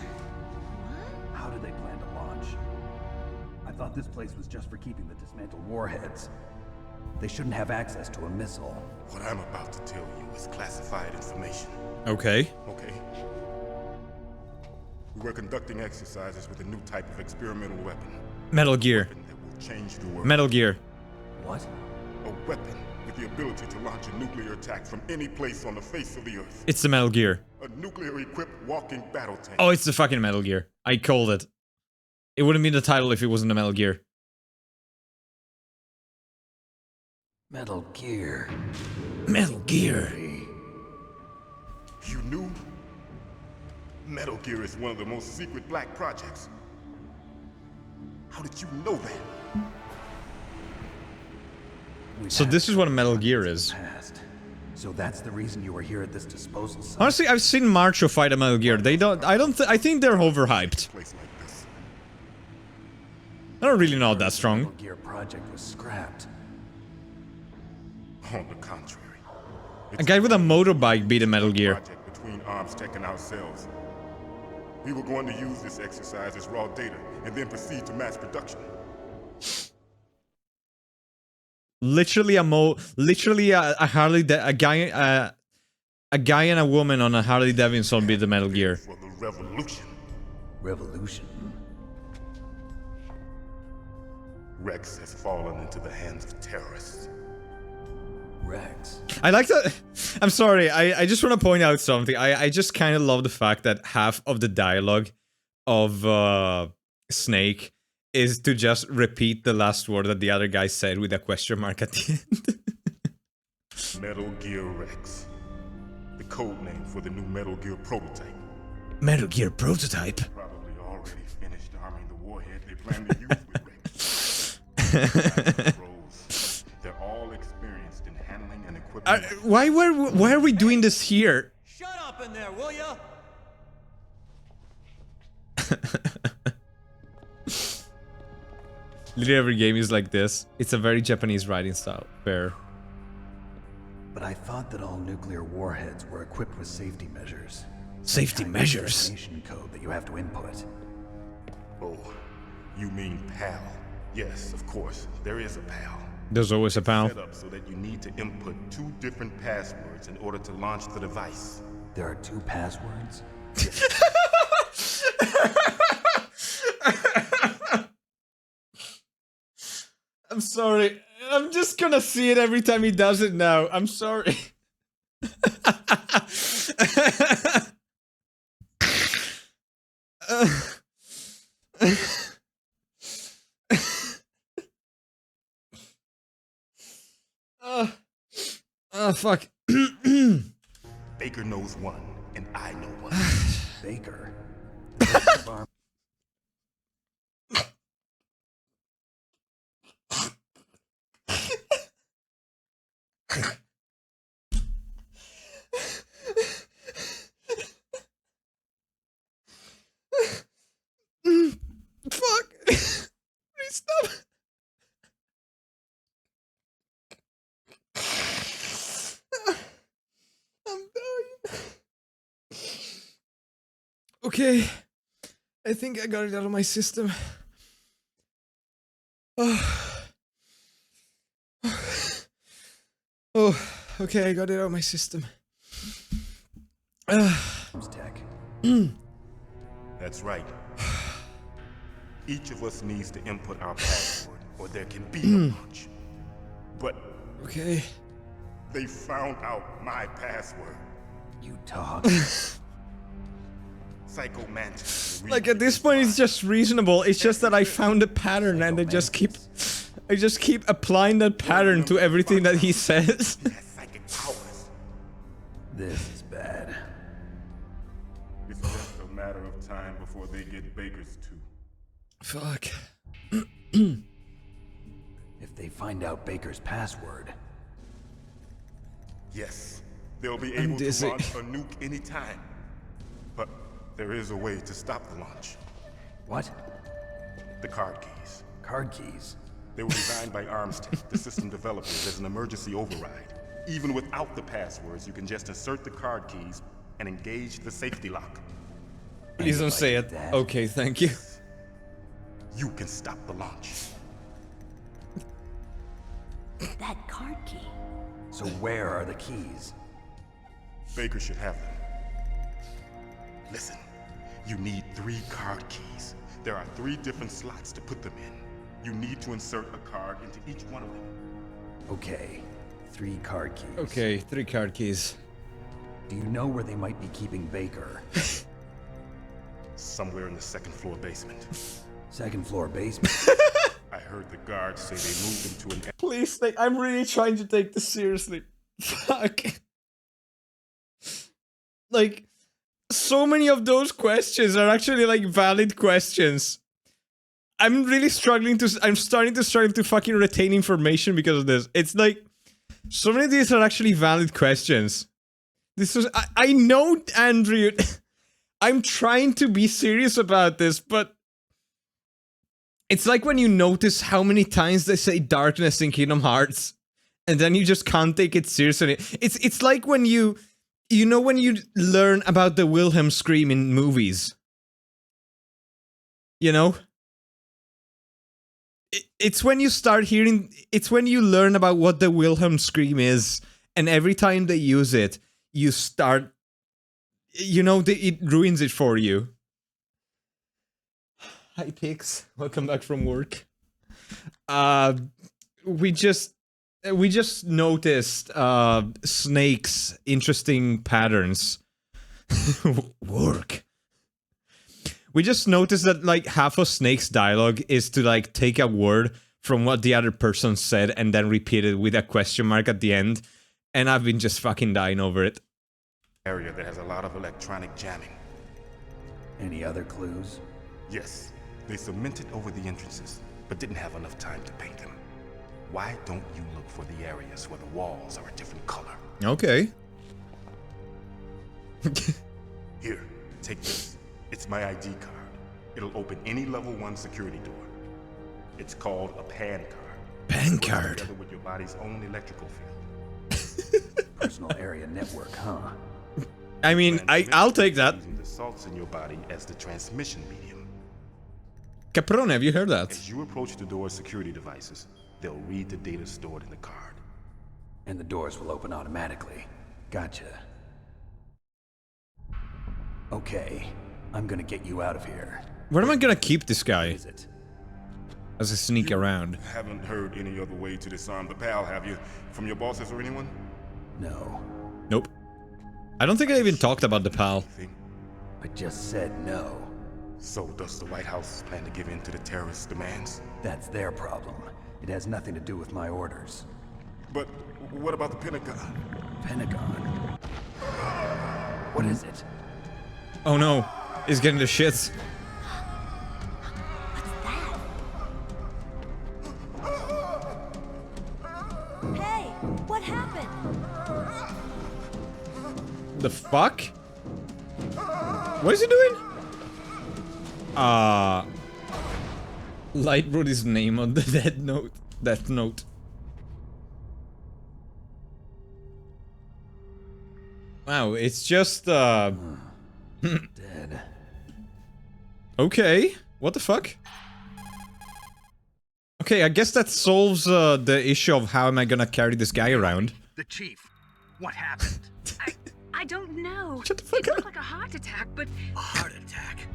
How do they plan to launch? I thought this place was just for keeping the dismantled warheads. They shouldn't have access to a missile. What I'm about to tell you is classified information. Okay. Okay. We were conducting exercises with a new type of experimental weapon. Metal Gear. That will change the world. Metal Gear. What? A weapon with the ability to launch a nuclear attack from any place on the face of the Earth. It's the Metal Gear. A nuclear-equipped walking battle tank. Oh, it's the fucking Metal Gear. I called it. It wouldn't be the title if it wasn't the Metal Gear. Metal Gear. Metal Gear. You knew? Metal Gear is one of the most secret black projects. How did you know that? So this is what a Metal Gear is. Past. So that's the reason you were here at this disposal site? Honestly, I've seen Marcho fight a Metal Gear. They don't. I think they're overhyped. Place like this. I don't really know that The strong. Metal Gear project was scrapped. On the contrary. A guy with a motorbike beat a Metal Gear. Project between Arms Tech and ourselves. We were going to use this exercise as raw data and then proceed to mass production. Literally a Harley, a guy and a woman on a Harley Davidson beat the Metal Gear. For the revolution. Revolution? Rex has fallen into the hands of terrorists. Rex. I like that. I'm sorry. I just want to point out something. I just kind of love the fact that half of the dialogue of Snake is to just repeat the last word that the other guy said with a question mark at the end. Metal Gear Rex. The code name for the new Metal Gear prototype. Metal Gear prototype? Probably already finished arming the warhead they plan to use with Rex. They're all experienced in handling and equipping. Why are we doing this here? Shut up in there, will ya? Literally every game is like this. It's a very Japanese writing style. Fair. But I thought that all nuclear warheads were equipped with safety measures. Safety Some kind of measures? detonation code that you have to input. Oh, you mean PAL? Yes, of course. There is a PAL. There's always a PAL. Set up so that you need to input 2 different passwords in order to launch the device. There are 2 passwords? I'm sorry. I'm just gonna see it every time he does it now. I'm sorry. Fuck. Baker knows one, and I know one. Baker. Fuck. Please stop. I'm dying. Okay. I think I got it out of my system. Oh, okay, I got it out of my system. Tech. That's right. Each of us needs to input our password, or there can be no launch. But Okay. they found out my password. You talk. Psycho Mantis. Like at this point, it's just reasonable. It's just that I found a pattern, and I just keep applying that pattern to everything that he says. Psychic powers. This is bad. It's just a matter of time before they get Baker's too. Fuck. If they find out Baker's password. Yes, they'll be I'm able to dizzy. launch a nuke anytime. But there is a way to stop the launch. What? The card keys. Card keys? They were designed by Armstead, the system developers, as an emergency override. Even without the passwords, you can just insert the card keys and engage the safety lock. Please don't say it. Okay, thank you. You can stop the launch. That card key. So where are the keys? Baker should have them. Listen, you need 3 card keys. There are 3 different slots to put them in. You need to insert a card into each one of them. Okay, 3 card keys. Okay, 3 card keys. Do you know where they might be keeping Baker? Somewhere in the 2nd floor basement. 2nd floor basement? I heard the guards say they moved him to an... Please, like, I'm really trying to take this seriously. Fuck. Like, so many of those questions are actually, like, valid questions. I'm really struggling to... I'm starting to struggle to fucking retain information because of this. It's like... So many of these are actually valid questions. This was... I know, Andrew... I'm trying to be serious about this, but... It's like when you notice how many times they say darkness in Kingdom Hearts, and then you just can't take it seriously. It's like when you... You know when you learn about the Wilhelm scream in movies? You know? It's when you start hearing... It's when you learn about what the Wilhelm scream is, and every time they use it, you start... You know, it ruins it for you. Hi, Pix. Welcome back from work. We just noticed Snake's interesting patterns. Work. We just noticed that like half of Snake's dialogue is to like take a word from what the other person said and then repeat it with a question mark at the end, and I've been just fucking dying over it. Area that has a lot of electronic jamming. Any other clues? Yes, they cemented over the entrances, but didn't have enough time to paint them. Why don't you look for the areas where the walls are a different color? Okay. Here, take this. It's my ID card. It'll open any level 1 security door. It's called a PAN card. PAN It works card. together with your body's own electrical field. Personal area network, huh? I mean, I'll take that. Using the salts in your body as the transmission medium. Caprone, have you heard that? As you approach the door's security devices, they'll read the data stored in the card. And the doors will open automatically. Gotcha. Okay, I'm gonna get you out of here. Where am I gonna keep this guy? Is it? As I sneak around. Haven't heard any other way to disarm the PAL, have you? From your bosses or anyone? No. Nope. I don't think I even talked about the PAL. I just said no. So does the White House plan to give in to the terrorist demands? That's their problem. It has nothing to do with my orders. But what about the Pentagon? Pentagon? What is it? Oh no, he's getting the shits. Hey, what happened? The fuck? What is he doing? Light wrote his name on the death note. Wow, it's just Dead. Okay, what the fuck? Okay, I guess that solves the issue of how am I gonna carry this guy around. The chief, what happened? I don't know. Shut the fuck it up. looked like a heart attack, but... A heart attack?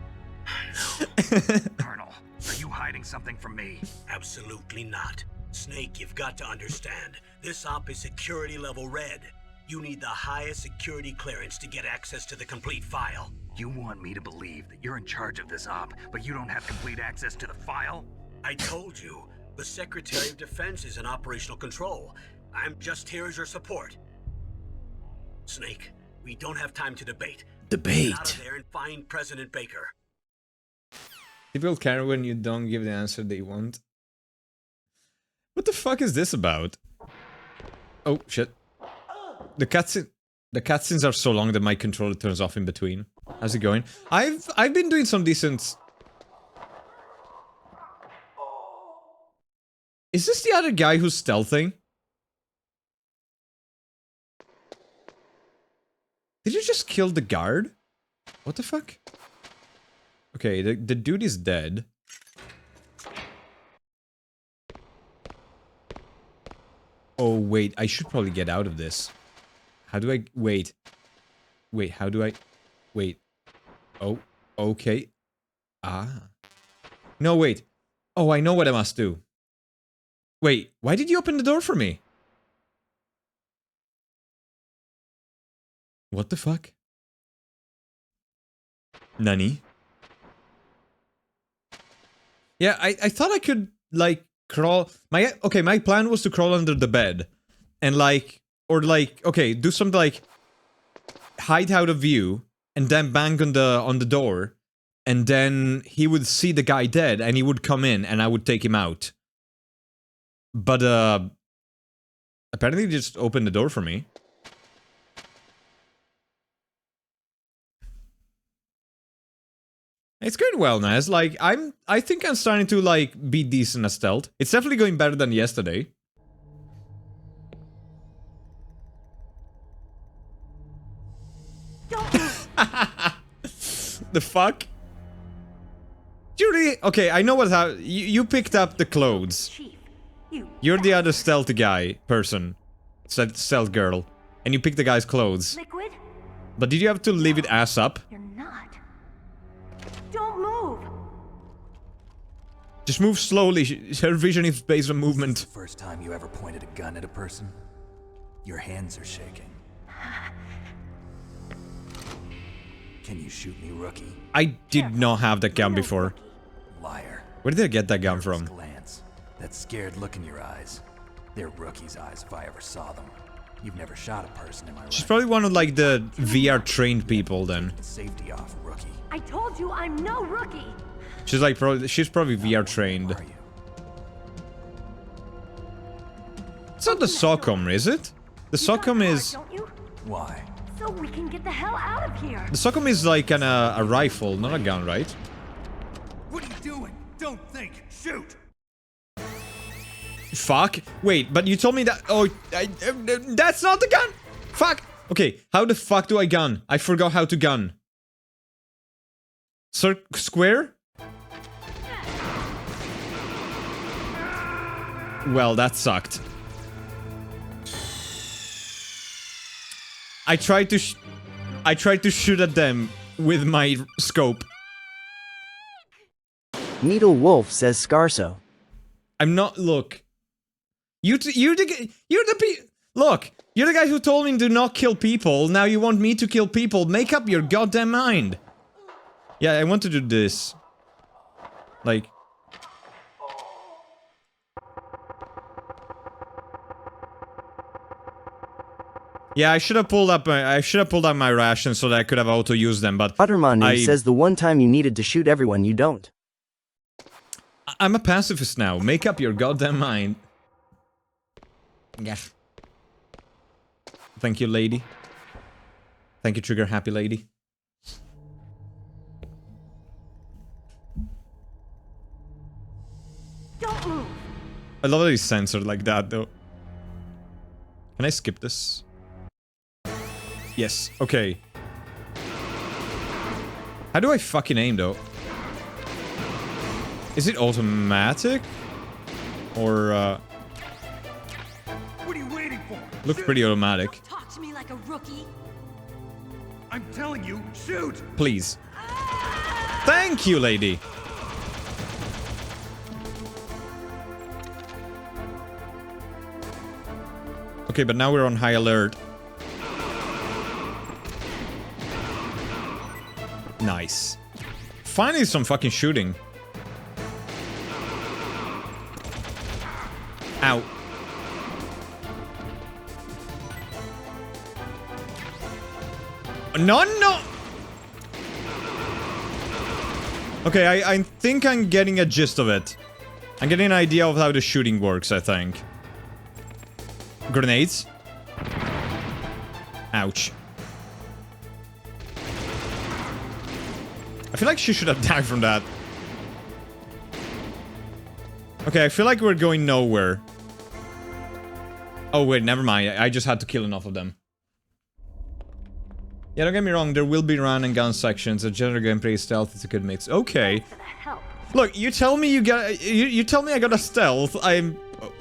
Colonel, are you hiding something from me? Absolutely not. Snake, you've got to understand. This op is security level red. You need the highest security clearance to get access to the complete file. You want me to believe that you're in charge of this op, but you don't have complete access to the file? I told you, the Secretary of Defense is in operational control. I'm just here as your support. Snake, we don't have time to debate. Debate. Get out of there and find President Baker. People care when you don't give the answer they want. What the fuck is this about? Oh shit. The cutscenes are so long that my controller turns off in between. How's it going? I've been doing some decent... Is this the other guy who's stealthing? Did you just kill the guard? What the fuck? Okay, the dude is dead. Oh wait, I should probably get out of this. How do I... Wait. Wait, how do I... Wait. Oh, okay. Ah. No, wait. Oh, I know what I must do. Wait, why did you open the door for me? What the fuck? Nani? Yeah, I thought I could, like, crawl... Okay, my plan was to crawl under the bed. And, like... Or, like, okay, do something like... Hide out of view. And then bang on the door. and then he would see the guy dead, and he would come in, and I would take him out. But, apparently he just opened the door for me. It's going well, Naz. Like, I think I'm starting to, like, be decent at stealth. It's definitely going better than yesterday. The fuck? Judy, okay, I know what happened. You picked up the clothes. You're the other stealth guy, person. Stealth girl. And you picked the guy's clothes. Liquid? But did you have to leave it ass up? You're not. Don't move. Just move slowly. Her vision is based on movement. First time you ever pointed a gun at a person? Your hands are shaking. Can you shoot me, rookie? I did not have that gun before. Liar. Where did I get that gun from? Glance. That scared look in your eyes. They're rookie's eyes if I ever saw them. You've never shot a person, am I right? She's probably one of like the VR trained people then. Safety off, rookie. I told you I'm no rookie. She's like she's probably VR trained. It's not the SOCOM, is it? The SOCOM is... Why? So we can get the hell out of here. The SOCOM is like a rifle, not a gun, right? What are you doing? Don't think. Shoot. Fuck. Wait, but you told me that... Oh, that's not the gun! Fuck! Okay, how the fuck do I gun? I forgot how to gun. Square? Well, that sucked. I tried to shoot at them with my scope. Needle Wolf says Scarso. I'm not... Look. You're the Look! You're the guy who told me to not kill people. Now you want me to kill people. Make up your goddamn mind. Yeah, I want to do this. Like... Yeah, I should have pulled up my rations so that I could have auto-used them, but... Butterman says the one time you needed to shoot everyone, you don't. I'm a pacifist now. Make up your goddamn mind. Yeah. Thank you, lady. Thank you, trigger happy lady. Don't move. I love that he's censored like that, though. Can I skip this? Yes, okay. How do I fucking aim, though? Is it automatic? Or, What are you waiting for? looks pretty automatic. Talk to me like a rookie. I'm telling you, shoot! Please. Thank you, lady! Okay, but now we're on high alert. Nice. Finally some fucking shooting. Ow. No, no! Okay, I think I'm getting a gist of it. I'm getting an idea of how the shooting works, I think. Grenades. Ouch. I feel like she should have died from that. Okay, I feel like we're going nowhere. Oh wait, never mind. I just had to kill enough of them. Yeah, don't get me wrong, there will be run and gun sections. A general gameplay stealth is a good mix. Okay. Look, you tell me you got you tell me I got a stealth. I'm oh.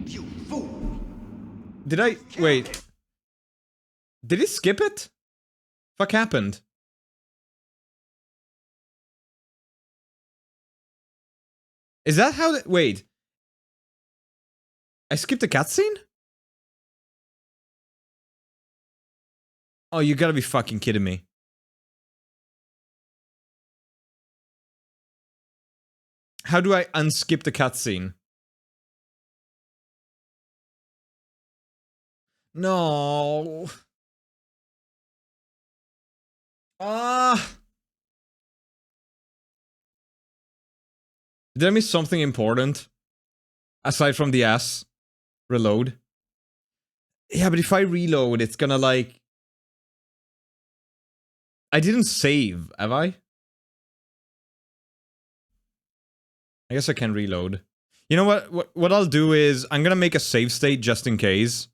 You fool! Did I wait? Did he skip it? Fuck happened? Is that how the- wait. I skipped the cutscene? Oh, you gotta be fucking kidding me. How do I unskip the cutscene? No. Ah. Did I miss something important? Aside from the S. Reload. Yeah, but if I reload, it's gonna like... I didn't save, have I? I guess I can reload. You know what I'll do is, I'm gonna make a save state just in case.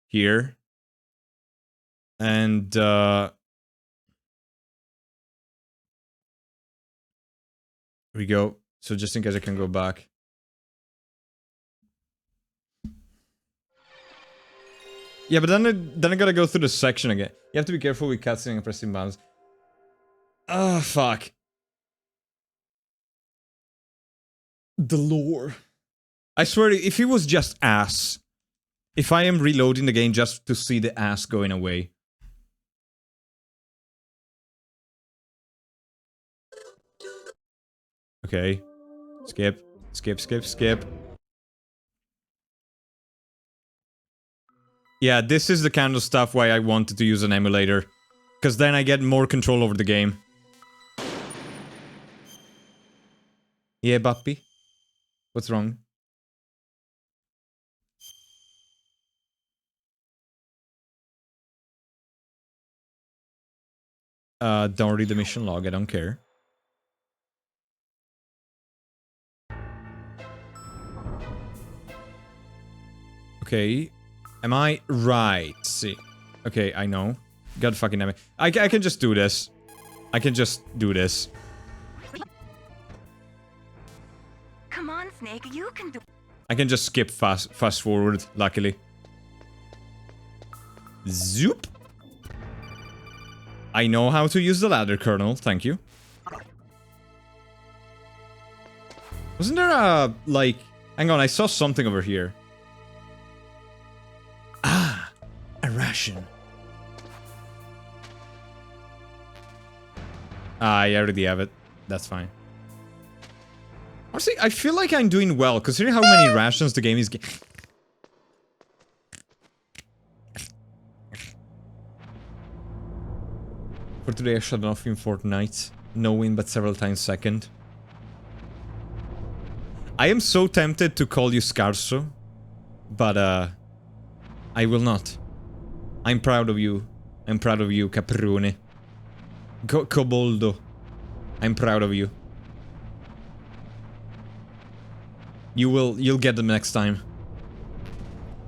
Here. And, here we go. So just in case I can go back. Yeah, but then I gotta go through the section again. You have to be careful with cutscene and pressing buttons. Ah, fuck. The lore. I swear, if it was just ass. If I am reloading the game just to see the ass going away. Okay. Skip. Skip, skip, skip. Yeah, this is the kind of stuff why I wanted to use an emulator. Because then I get more control over the game. Yeah, Bappy? What's wrong? Don't read the mission log, I don't care. Okay. Am I right? See. Okay, I know. God fucking damn it. I can just do this. I can just do this. Come on, Snake, you can do. I can just skip fast forward, luckily. Zoop. I know how to use the ladder, Colonel. Thank you. Wasn't there a, like... Hang on, I saw something over here. Ah, a ration. Ah, I already have it. That's fine. Honestly, I feel like I'm doing well, considering how many rations the game is getting. For today I shut off in Fortnite. No win, but several times second. I am so tempted to call you Scarso, but I will not. I'm proud of you. I'm proud of you, Caprone. Coboldo. I'm proud of you. You'll get them next time.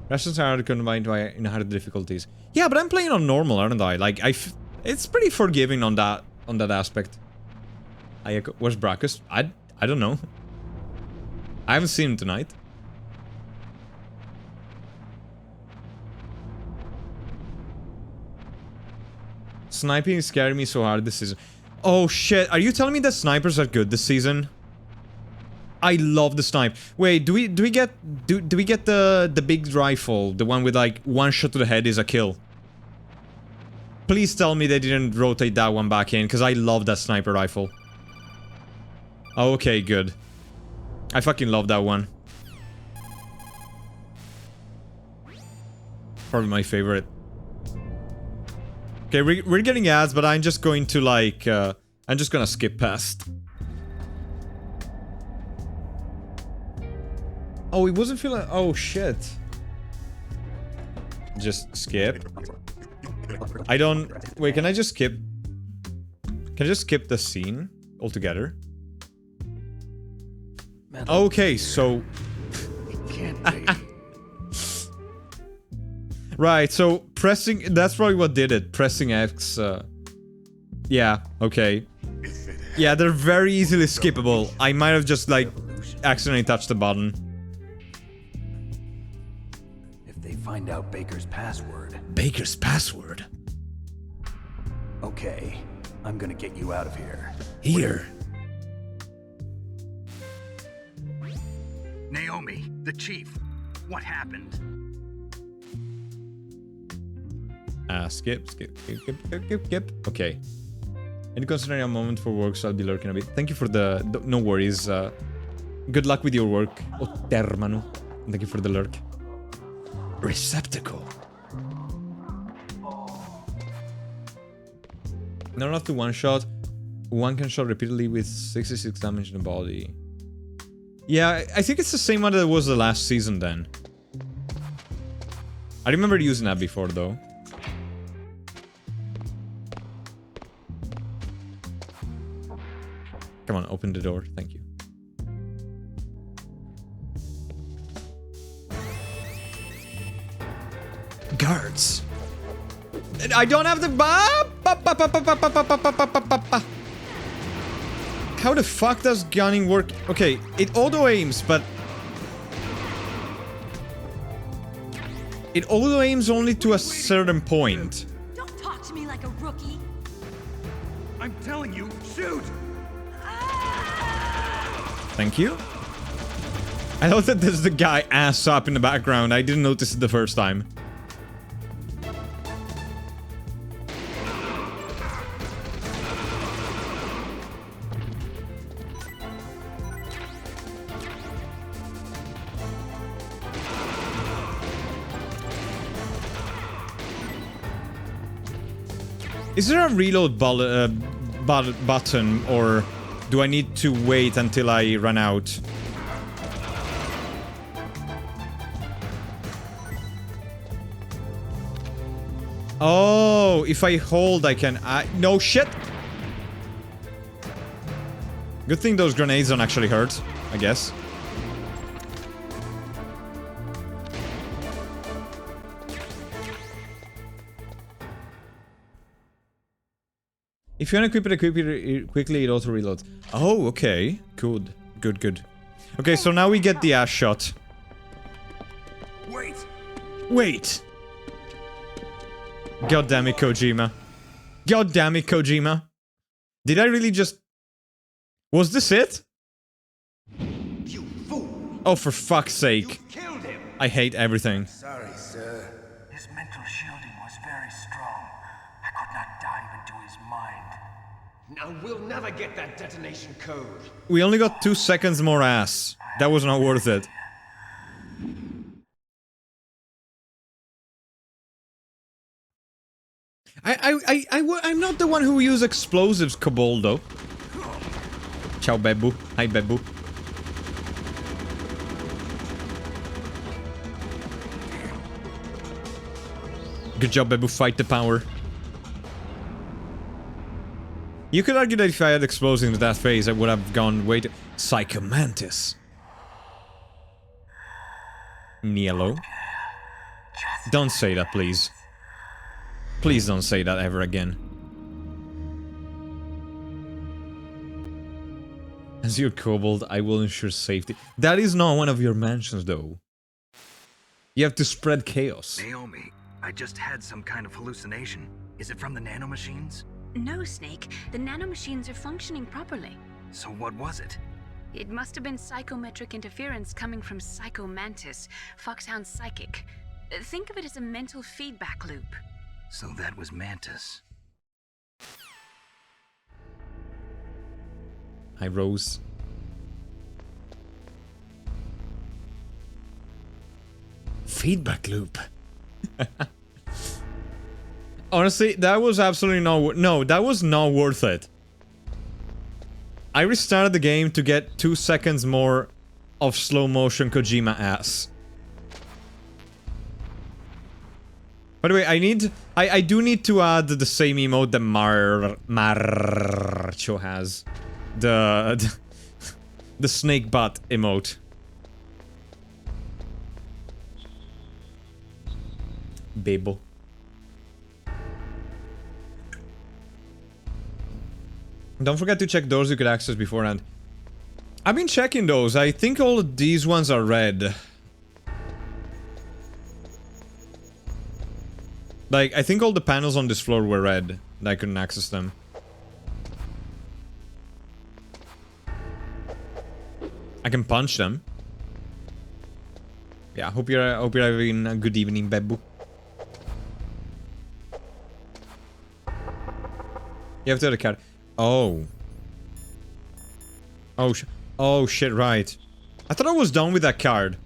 Rations are combined in harder difficulties. Yeah, but I'm playing on normal, aren't I? Like, it's pretty forgiving on that aspect. Where's Brackus? I don't know. I haven't seen him tonight. Sniping is scaring me so hard this season. Oh shit, are you telling me that snipers are good this season? I love the snipe. Wait, do we get the big rifle, the one with like one shot to the head is a kill? Please tell me they didn't rotate that one back in, because I love that sniper rifle. Okay, good. I fucking love that one. Probably my favorite. Okay, we're getting ads, but I'm just going to like, I'm just gonna skip past. Oh, it wasn't feeling, oh shit. Just skip. I don't, wait, can I just skip? Can I just skip the scene altogether? Okay, so... Right, so pressing... That's probably what did it. Pressing X, yeah, okay. Yeah, they're very easily skippable. I might have just, like, accidentally touched the button. If they find out Baker's password... Baker's password? Okay, I'm gonna get you out of here. Here? Naomi, the chief. What happened? Skip. Okay. Any considering a moment for work, so I'll be lurking a bit. Thank you for the no worries. Good luck with your work. Otermano. Thank you for the lurk. Receptacle. Not enough to one-shot. One can shot repeatedly with 66 damage in the body. Yeah, I think it's the same one that was the last season then. I remember using that before though. Come on, open the door. Thank you. Guards. I don't have the How the fuck does gunning work? Okay, it auto aims, but it auto aims only to a certain point. Don't talk to me like a rookie. I'm telling you, shoot! Thank you. I thought that there's the guy ass up in the background. I didn't notice it the first time. Is there a reload button, or do I need to wait until I run out? Oh, if I hold, I can... no shit! Good thing those grenades don't actually hurt, I guess. If you unequip it quickly, it auto-reloads. Oh, okay. Good. Good, good. Okay, so now we get the ass shot. Wait! Wait! God damn it, Kojima. God damn it, Kojima. Did I really just... Was this it? You fool! Oh, for fuck's sake. You killed him! I hate everything. Sorry, sir. His mental shielding was very strong. I could not dive into his mind. Now we'll never get that detonation code. We only got 2 seconds more ass. That was not worth it. I'm not the one who used explosives, Coboldo. Ciao, Bebu. Hi, Bebu. Good job, Bebu. Fight the power. You could argue that if I had explosives in that phase, I would have gone way too... Psycho Mantis. Nielo. Don't say that, please. Please don't say that ever again. As your kobold, I will ensure safety. That is not one of your mansions, though. You have to spread chaos. Naomi, I just had some kind of hallucination. Is it from the nanomachines? No, Snake. The nanomachines are functioning properly. So what was it? It must have been psychometric interference coming from Psycho Mantis, Foxhound's psychic. Think of it as a mental feedback loop. So that was Mantis. Hi, Rose. Feedback loop. Honestly, that was absolutely no, that was not worth it. I restarted the game to get 2 seconds more of slow motion Kojima ass. By the way, I do need to add the same emote that Marcho has. The snake butt emote. Bebo. Don't forget to check doors you could access beforehand. I've been checking those. I think all of these ones are red. Like, I think all the panels on this floor were red. And I couldn't access them. I can punch them. Yeah, hope you're having a good evening, Bebu. You have to have a card. Oh. Oh shit, right. I thought I was done with that card.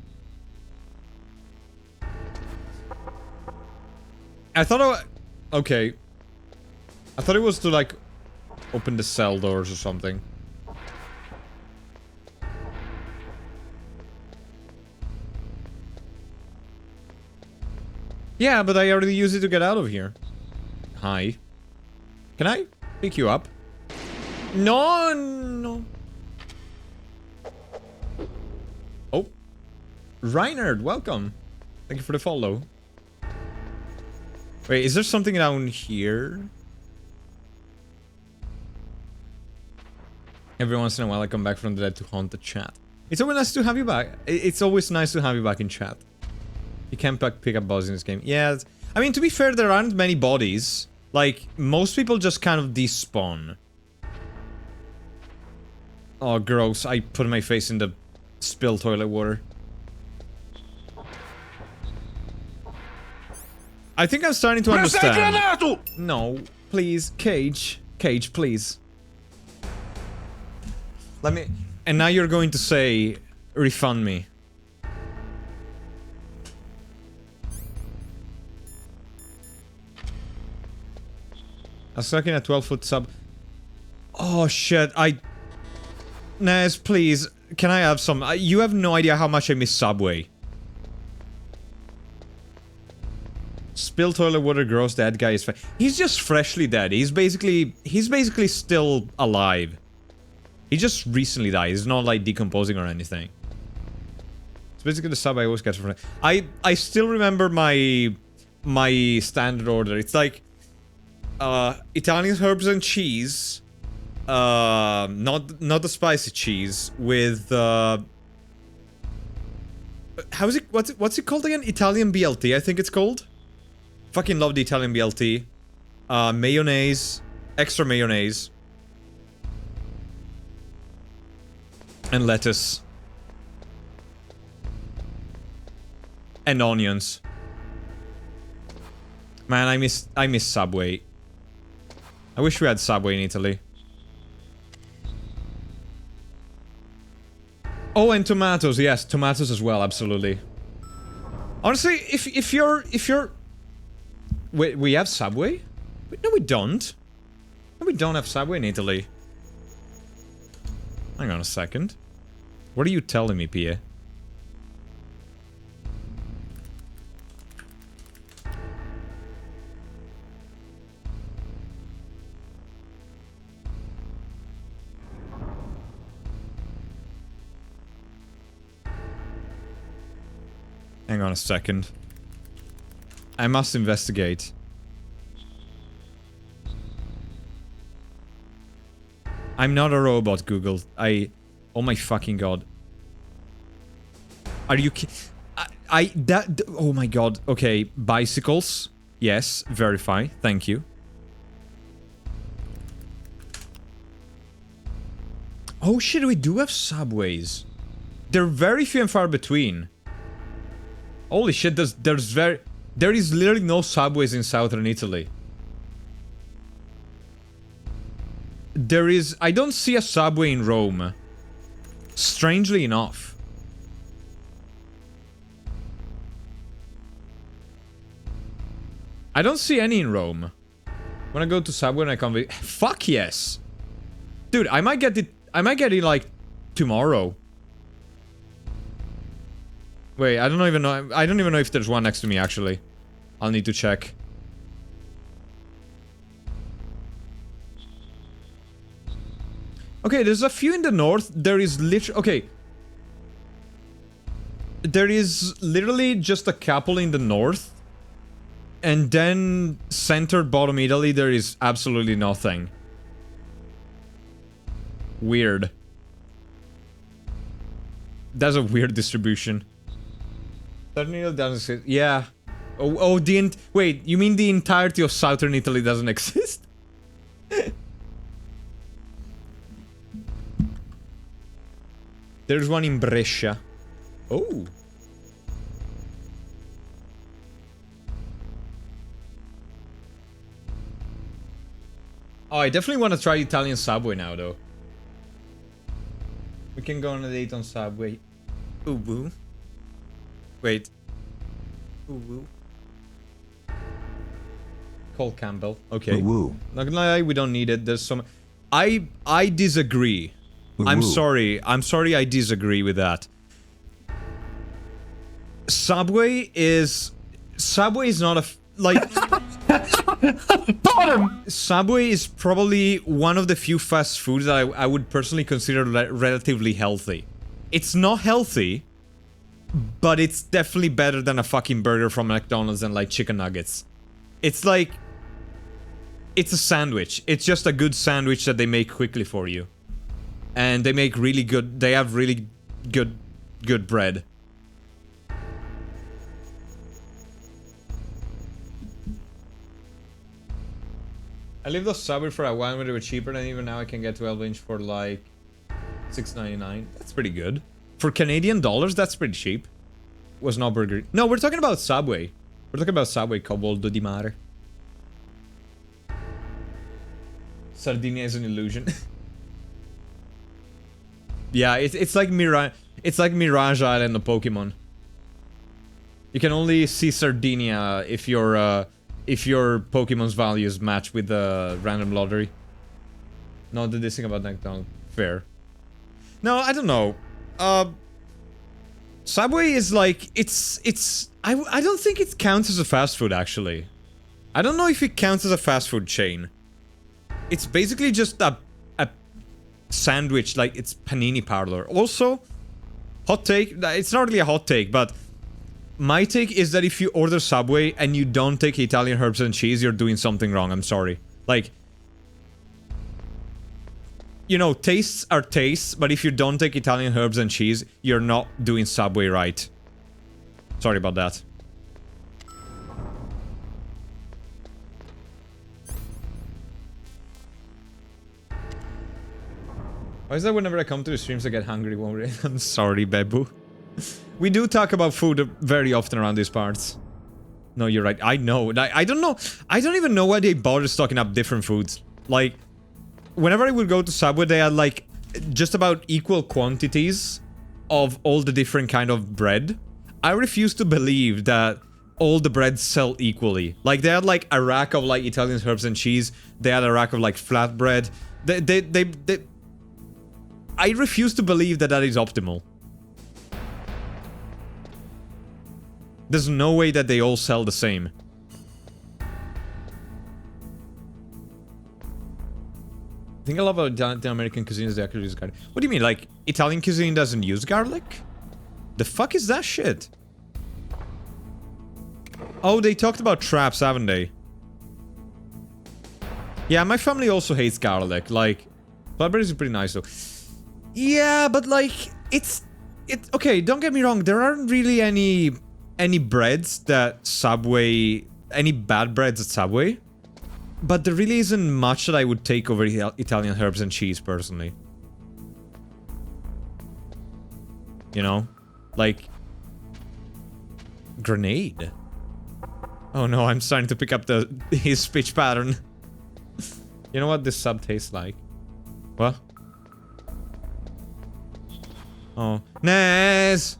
I thought okay. I thought it was to, like, open the cell doors or something. Yeah, but I already used it to get out of here. Hi. Can I pick you up? No, no. Oh. Reinhard, welcome. Thank you for the follow. Wait, is there something down here? Every once in a while I come back from the dead to haunt the chat. It's always nice to have you back. It's always nice to have you back in chat. You can't pick up bodies in this game. Yeah, I mean, to be fair, there aren't many bodies. Like, most people just kind of despawn. Oh, gross. I put my face in the spilled toilet water. I think I'm starting to understand. No, please, Cage. Cage, please. Let me... And now you're going to say, refund me. I was looking at 12-foot sub. Oh shit, Naz, please, can I have some? You have no idea how much I miss Subway. Spill toilet water, gross, dead guy is he's just freshly dead. He's basically still alive. He just recently died. He's not like decomposing or anything. It's basically the sub I always get from I still remember my standard order. It's like Italian herbs and cheese. Not the spicy cheese with how's it what's it called again? Italian BLT, I think it's called. Fucking love the Italian BLT. Mayonnaise, extra mayonnaise. And lettuce. And onions. Man, I miss Subway. I wish we had Subway in Italy. Oh, and tomatoes, yes, tomatoes as well, absolutely. Honestly, if you're wait, we have Subway? No, we don't. No, we don't have Subway in Italy. Hang on a second. What are you telling me, Pia? Hang on a second. I must investigate. I'm not a robot, Google. Oh my fucking god. Are you oh my god. Okay, bicycles. Yes, verify. Thank you. Oh shit, we do have subways. They're very few and far between. Holy shit, there is literally no subways in southern Italy. I don't see a subway in Rome. Strangely enough. I don't see any in Rome. When I go to Subway and I come... Fuck yes! Dude, I might get it like tomorrow. Wait, I don't even know if there's one next to me actually. I'll need to check. Okay, there's a few in the north. There is literally... Okay. There is literally just a couple in the north. And then centered bottom Italy, there is absolutely nothing. Weird. That's a weird distribution. Southern Italy doesn't exist. Yeah. Oh, wait, you mean the entirety of southern Italy doesn't exist? There's one in Brescia. Oh. Oh, I definitely want to try Italian Subway now, though. We can go on a date on Subway. Ooh woo. Wait. Ooh woo. Paul Campbell. Okay. Woo. Not gonna lie, we don't need it. There's some... I disagree. I'm sorry. I'm sorry I disagree with that. Subway is not a... Like... Subway is probably one of the few fast foods that I would personally consider relatively healthy. It's not healthy, but it's definitely better than a fucking burger from McDonald's and like chicken nuggets. It's like... It's a sandwich. It's just a good sandwich that they make quickly for you. And they make really good... They have really good bread. I lived off Subway for a while when they were cheaper, and even now I can get 12-inch for like $6.99. That's pretty good. For Canadian dollars, that's pretty cheap. Was not Burger... No, we're talking about Subway. We're talking about Subway, Coboldo di Mare. Sardinia is an illusion. Yeah, it's like Mirage Island of Pokemon. You can only see Sardinia if your Pokemon's values match with the random lottery. Not the this thing about McDonald's. Fair. No, I don't know. Subway is like I don't think it counts as a fast food actually. I don't know if it counts as a fast food chain. It's basically just a sandwich, like it's panini parlor. Also, hot take, it's not really a hot take, but my take is that if you order Subway and you don't take Italian herbs and cheese, you're doing something wrong. I'm sorry. Like, you know, tastes are tastes, but if you don't take Italian herbs and cheese, you're not doing Subway right. Sorry about that. Why is that whenever I come to the streams I get hungry? I'm sorry, Bebu. We do talk about food very often around these parts. No, you're right. I know. I don't know. I don't even know why they bother stocking up different foods. Like, whenever I would go to Subway, they had like just about equal quantities of all the different kind of bread. I refuse to believe that all the breads sell equally. Like, they had like a rack of like Italian herbs and cheese. They had a rack of like flatbread. I refuse to believe that that is optimal. There's no way that they all sell the same. I think I love how the American cuisine is they actually use garlic. What do you mean? Like, Italian cuisine doesn't use garlic? The fuck is that shit? Oh, they talked about traps, haven't they? Yeah, my family also hates garlic. Like, flatbread is pretty nice though. Yeah, but like, okay, don't get me wrong, there aren't really any breads that Subway, any bad breads at Subway, but there really isn't much that I would take over Italian herbs and cheese, personally. You know? Like, grenade. Oh no, I'm starting to pick up his speech pattern. You know what this sub tastes like? What? Oh, Nez!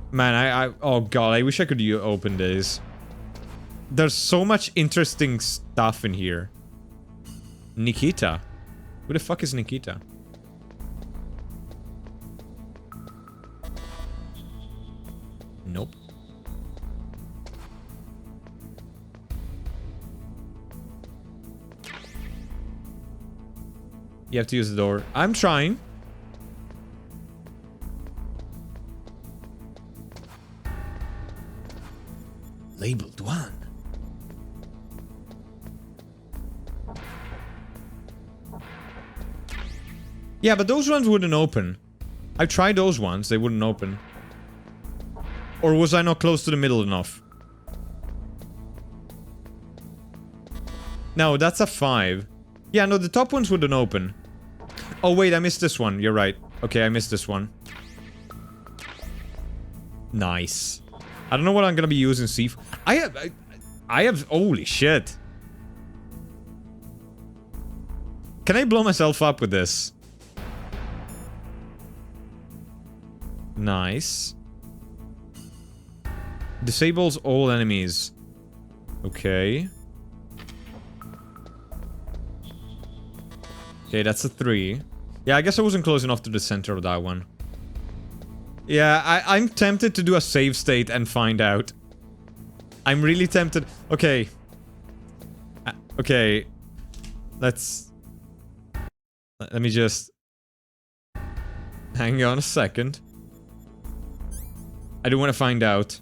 Man, oh god, I wish I could open this. There's so much interesting stuff in here. Nikita. Who the fuck is Nikita? Nope. You have to use the door. I'm trying. Labeled one. Yeah, but those ones wouldn't open. I tried those ones, they wouldn't open. Or was I not close to the middle enough? No, that's a 5. Yeah, no, the top ones wouldn't open. Oh, wait, I missed this one. You're right. Okay, I missed this one. Nice. I don't know what I'm gonna be using C4. I have... Holy shit. Can I blow myself up with this? Nice. Disables all enemies. Okay. Okay, that's a 3. Yeah, I guess I wasn't close enough to the center of that one. Yeah, I'm tempted to do a save state and find out. I'm really tempted. Okay. Okay. Let me just... Hang on a second. I do want to find out.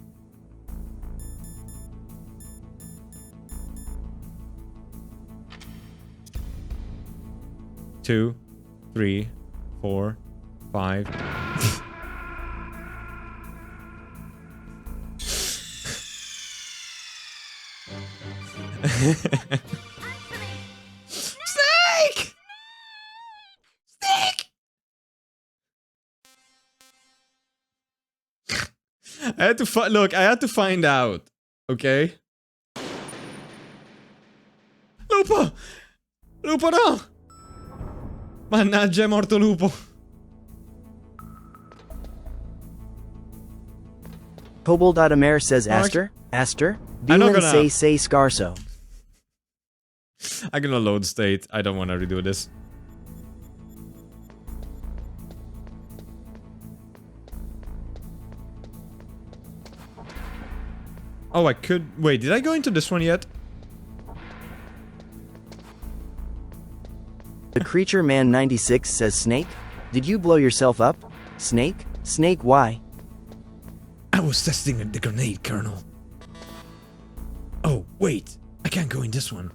Two, 3, 4, 5. Snake! Snake! I had to look, I had to find out. Okay? Lupo! Lupo no! Mannaggia, è morto Lupo. Kobold.Amer says Aster, Beelan say Scarso. I'm gonna load state. I don't want to redo this. Oh, I could... Wait, did I go into this one yet? The Creature Man 96 says Snake? Did you blow yourself up? Snake? Snake, why? I was testing the grenade, Colonel. Oh, wait. I can't go in this one.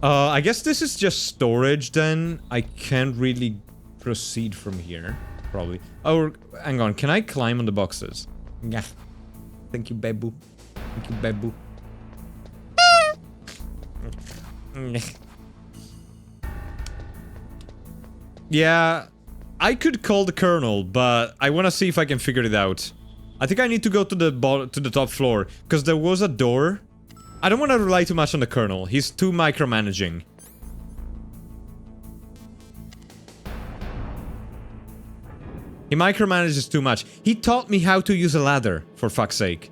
I guess this is just storage then. I can't really proceed from here. Probably. Oh, hang on. Can I climb on the boxes? Yeah. Thank you, Babu. Thank you, Babu. Yeah, I could call the Colonel, but I want to see if I can figure it out. I think I need to go to the top floor, because there was a door. I don't want to rely too much on the Colonel. He's too micromanaging. He micromanages too much. He taught me how to use a ladder, for fuck's sake.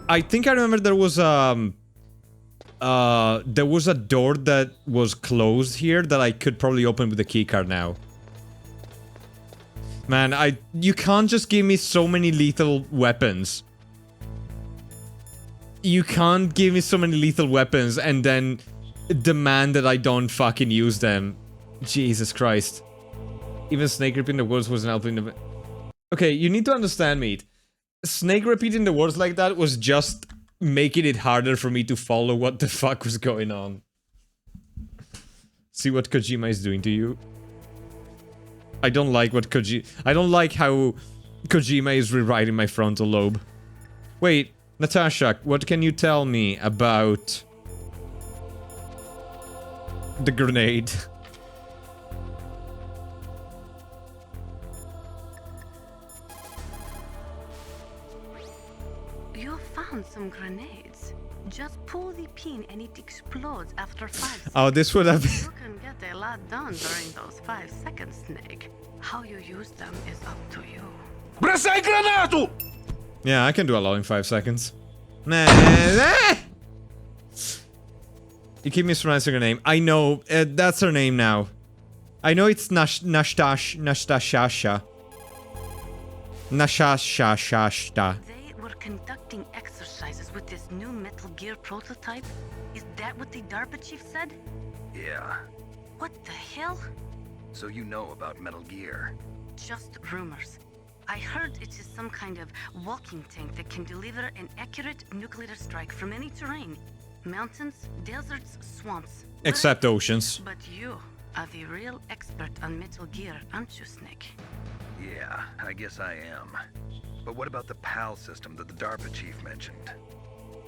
I think I remember there was a door that was closed here that I could probably open with a keycard now. Man, you can't just give me so many lethal weapons. You can't give me so many lethal weapons and then demand that I don't fucking use them. Jesus Christ. Even snake repeating the words wasn't helping the... Okay, you need to understand me. Snake repeating the words like that was just making it harder for me to follow what the fuck was going on. See what Kojima is doing to you. I don't like what I don't like how Kojima is rewriting my frontal lobe. Wait, Natasha, what can you tell me about the grenade? You found some grenades. Just pull the pin and it explodes after 5 seconds. Oh, this would have been... You can get a lot done during those 5 seconds, Snake. How you use them is up to you. Бросай гранату! Yeah, I can do a lot in 5 seconds. Nah. You keep mispronouncing her name. I know, that's her name now. I know it's Nastasha. Nashashashashta. They were conducting exercises with this new Metal Gear prototype? Is that what the DARPA chief said? Yeah. What the hell? So you know about Metal Gear? Just rumors. I heard it is some kind of walking tank that can deliver an accurate nuclear strike from any terrain. Mountains, deserts, swamps. Except oceans. But you are the real expert on Metal Gear, aren't you, Snake? Yeah, I guess I am. But what about the PAL system that the DARPA chief mentioned?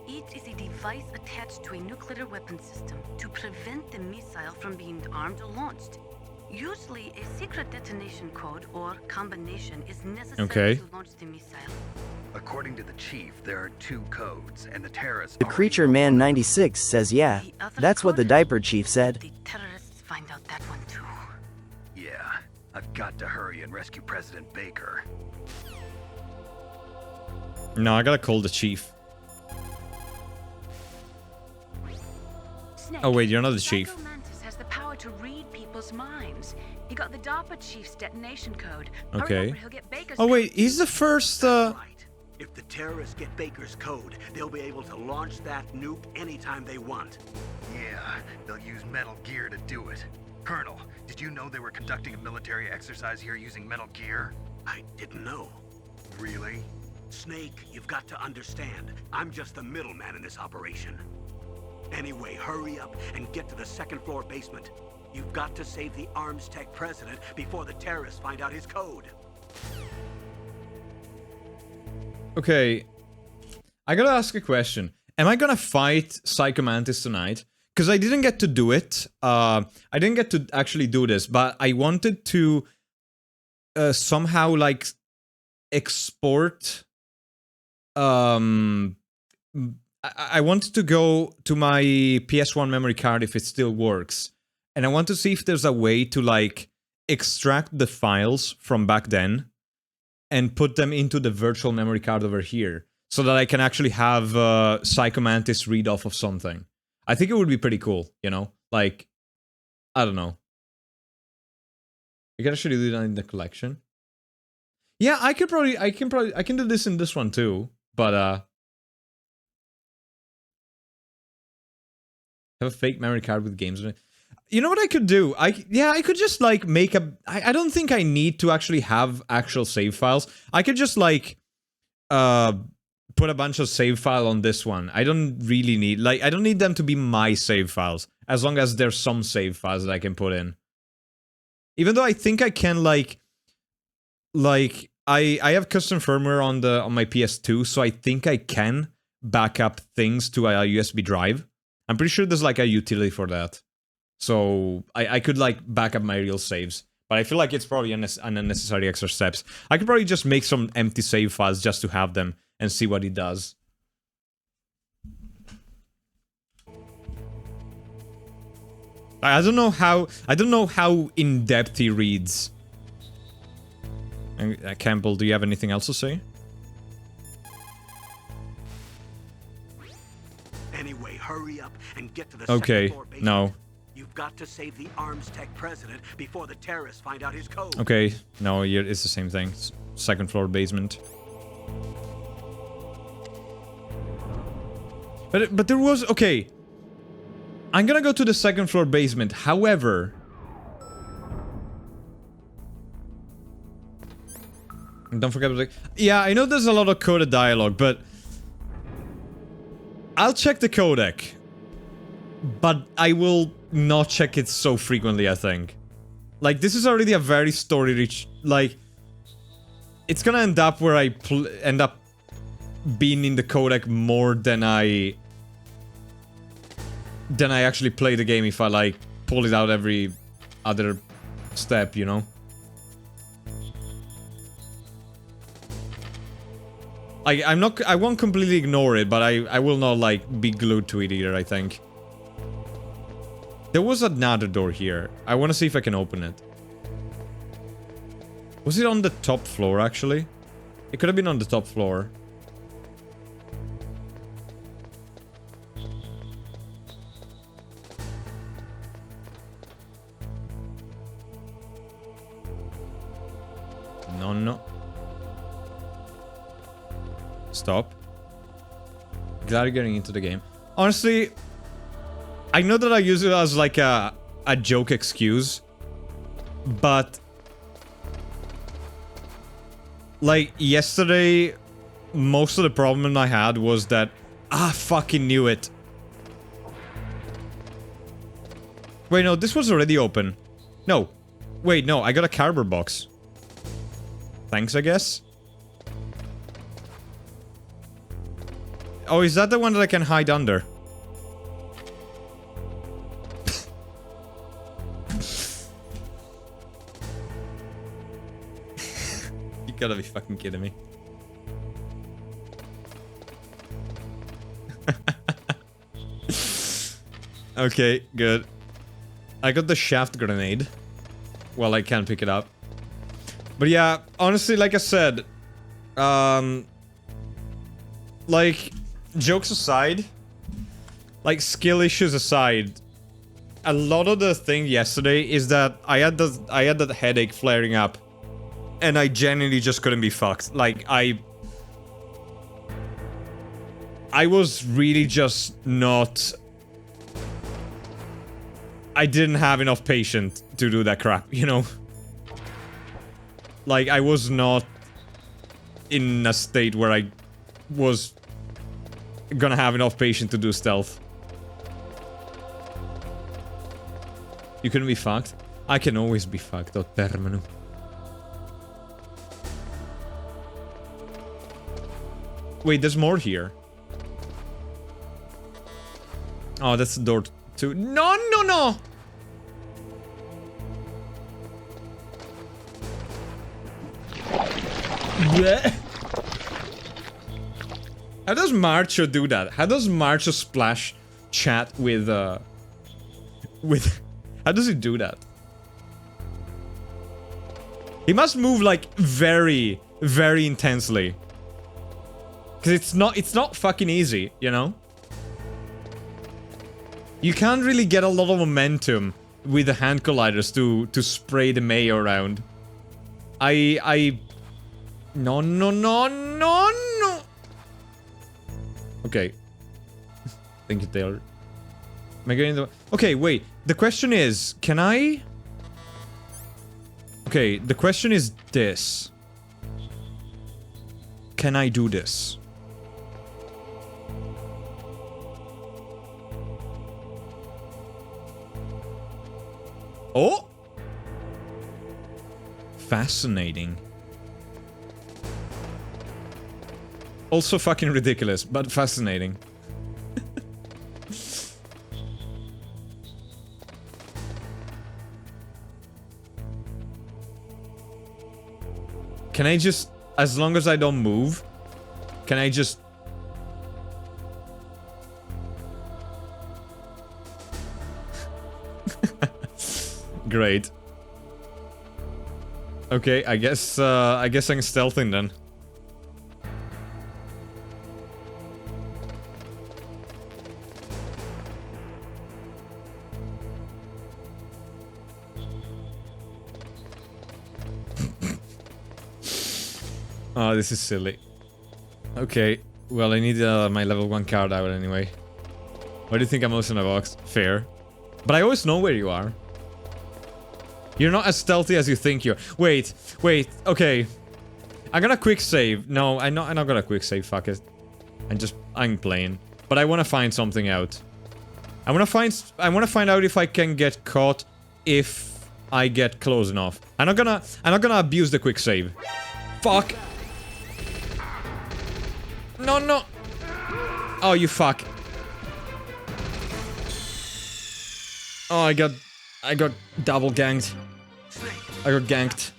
It is a device attached to a nuclear weapon system to prevent the missile from being armed or launched. Usually, a secret detonation code or combination is necessary to launch the missile. According to the chief, there are 2 codes, and the terrorists... The Creature Man 96 says yeah. That's what the Diaper Chief said. The terrorists find out that one too. Yeah, I've got to hurry and rescue President Baker. No, I gotta call the chief. Snake, Oh wait, you're not the chief. Psycho Mantis has the power to read people's minds. He got the DARPA chief's detonation code. Hurry Okay. up or he'll get Baker's Oh wait, he's the first. If the terrorists get Baker's code, they'll be able to launch that nuke anytime they want. Yeah, they'll use Metal Gear to do it. Colonel, did you know they were conducting a military exercise here using Metal Gear? I didn't know. Really? Snake, you've got to understand. I'm just the middleman in this operation. Anyway, hurry up and get to the second floor basement. You've got to save the Arms Tech president before the terrorists find out his code. Okay, I gotta ask a question. Am I gonna fight Psycho Mantis tonight? Because I didn't get to do it. I didn't get to actually do this, but I wanted to somehow like export. I wanted to go to my PS1 memory card if it still works, and I want to see if there's a way to like extract the files from back then and put them into the virtual memory card over here, so that I can actually have Psycho Mantis read off of something. I think it would be pretty cool, you know? Like, I don't know. You can actually do that in the collection. Yeah, I can do this in this one too, but have a fake memory card with games on it. You know what I could do? I could just like make a... I don't think I need to actually have actual save files. I could just like put a bunch of save file on this one. I don't really need... Like, I don't need them to be my save files, as long as there's some save files that I can put in. Even though I think I can like I have custom firmware on my PS2, so I think I can back up things to a USB drive. I'm pretty sure there's like a utility for that. So I could like back up my real saves, but I feel like it's probably an unnecessary extra steps. I could probably just make some empty save files just to have them and see what it does. I don't know how in depth he reads. Campbell, do you have anything else to say? Anyway, hurry up and get to the Okay, second floor basement. no. You've got to save the Arms Tech president before the terrorists find out his code. Okay, no, it's the same thing. Second floor basement. But there was... Okay. I'm gonna go to the second floor basement. However... Don't forget... Like, yeah, I know there's a lot of coded dialogue, but... I'll check the codec. But I will not check it so frequently, I think. Like, this is already a very story-rich... Like... It's gonna end up where I end up being in the codec more than I actually play the game if I, like, pull it out every other step, you know? I won't completely ignore it, but I will not, like, be glued to it either, I think. There was another door here. I want to see if I can open it. Was it on the top floor, actually? It could have been on the top floor. No. Stop. Glad you're getting into the game. Honestly, I know that I use it as like a joke excuse, but like yesterday, most of the problem I had was that I fucking knew it. Wait, no, this was already open. No. Wait, no, I got a cardboard box. Thanks, I guess. Oh, is that the one that I can hide under? You gotta be fucking kidding me. Okay, good. I got the shaft grenade. Well, I can't pick it up. But yeah, honestly, like I said, like, jokes aside, like, skill issues aside, a lot of the thing yesterday is that I had that headache flaring up, and I genuinely just couldn't be fucked. Like, I was really just not... I didn't have enough patience to do that crap, you know? Like, I was not in a state where I was gonna have enough patience to do stealth. You couldn't be fucked? I can always be fucked, o terminu. Wait, there's more here. Oh, that's the door to... No, no, no! Blech. How does Marcho do that? How does Marcho splash chat with... How does he do that? He must move, like, very, very intensely. Because it's not fucking easy, you know? You can't really get a lot of momentum with the hand colliders to spray the mayo around. No, no, no, no, no! Okay. Thank you, Taylor. Am I getting the... Okay, wait. The question is, can I... Okay, the question is this. Can I do this? Oh! Fascinating. Also fucking ridiculous, but fascinating. Can I just... As long as I don't move, can I just... Great. Okay, I guess I'm stealthing then. Oh, this is silly. Okay, well, I need my level 1 card out anyway. Why do you think I'm also in a box? Fair. But I always know where you are. You're not as stealthy as you think you are. Wait, okay. I'm gonna quick save. No, I'm not gonna quick save, fuck it. I'm playing. But I wanna find something out. I wanna find out if I can get caught if I get close enough. I'm not gonna abuse the quick save. Fuck. No. Oh, you fuck. Oh, I got double ganked. I got ganked.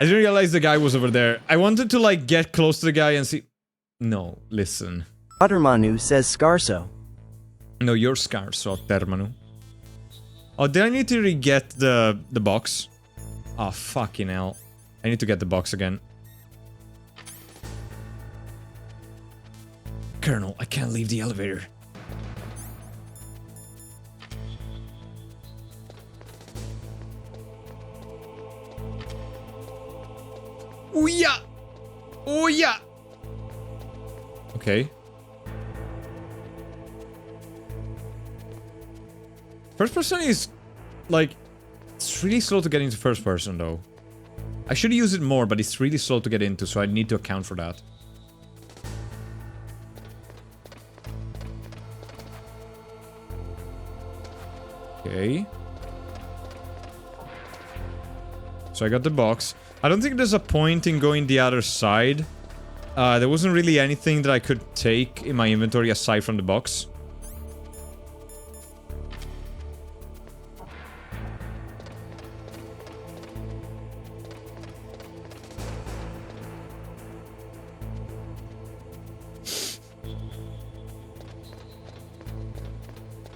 I didn't realize the guy was over there. I wanted to, like, get close to the guy and see... No, listen. Ottermanu says Scarso. No, you're Scarso, Termanu. Oh, did I need to re-get the box? Oh, fucking hell. I need to get the box again. Colonel, I can't leave the elevator. Oh yeah! Oh yeah! Okay. First person is, like, it's really slow to get into first person though. I should use it more, but it's really slow to get into, so I need to account for that. Okay. So I got the box. I don't think there's a point in going the other side. There wasn't really anything that I could take in my inventory aside from the box.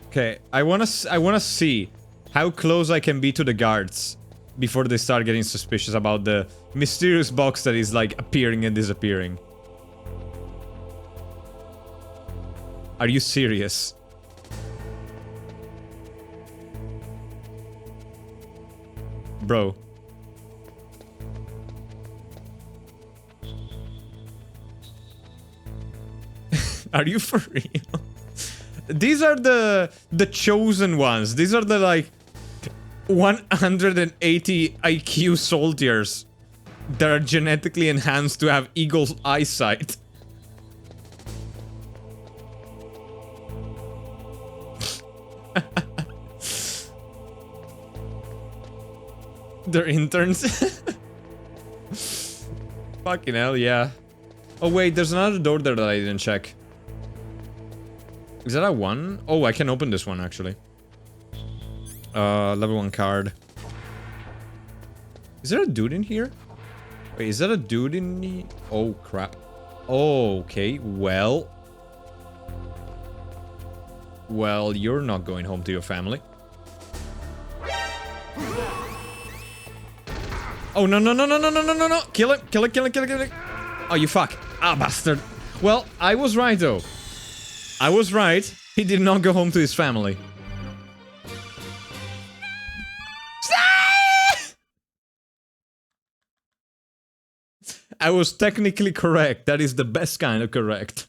Okay, I wanna see how close I can be to the guards before they start getting suspicious about the mysterious box that is, like, appearing and disappearing. Are you serious? Bro. Are you for real? These are the chosen ones. These are the like 180 IQ soldiers that are genetically enhanced to have eagle's eyesight. They're interns. Fucking hell, yeah. Oh wait, there's another door there that I didn't check. Is that a 1? Oh, I can open this one actually. Level 1 card. Is there a dude in here? Wait, is that a dude in the... Oh crap. Oh, okay, well... Well, you're not going home to your family. Oh, no, no, no, no, no, no, no, no, no! Kill it, kill it, kill it, kill it, kill it! Oh, you fuck. Ah, bastard. Well, I was right, though. I was right. He did not go home to his family. I was technically correct. That is the best kind of correct.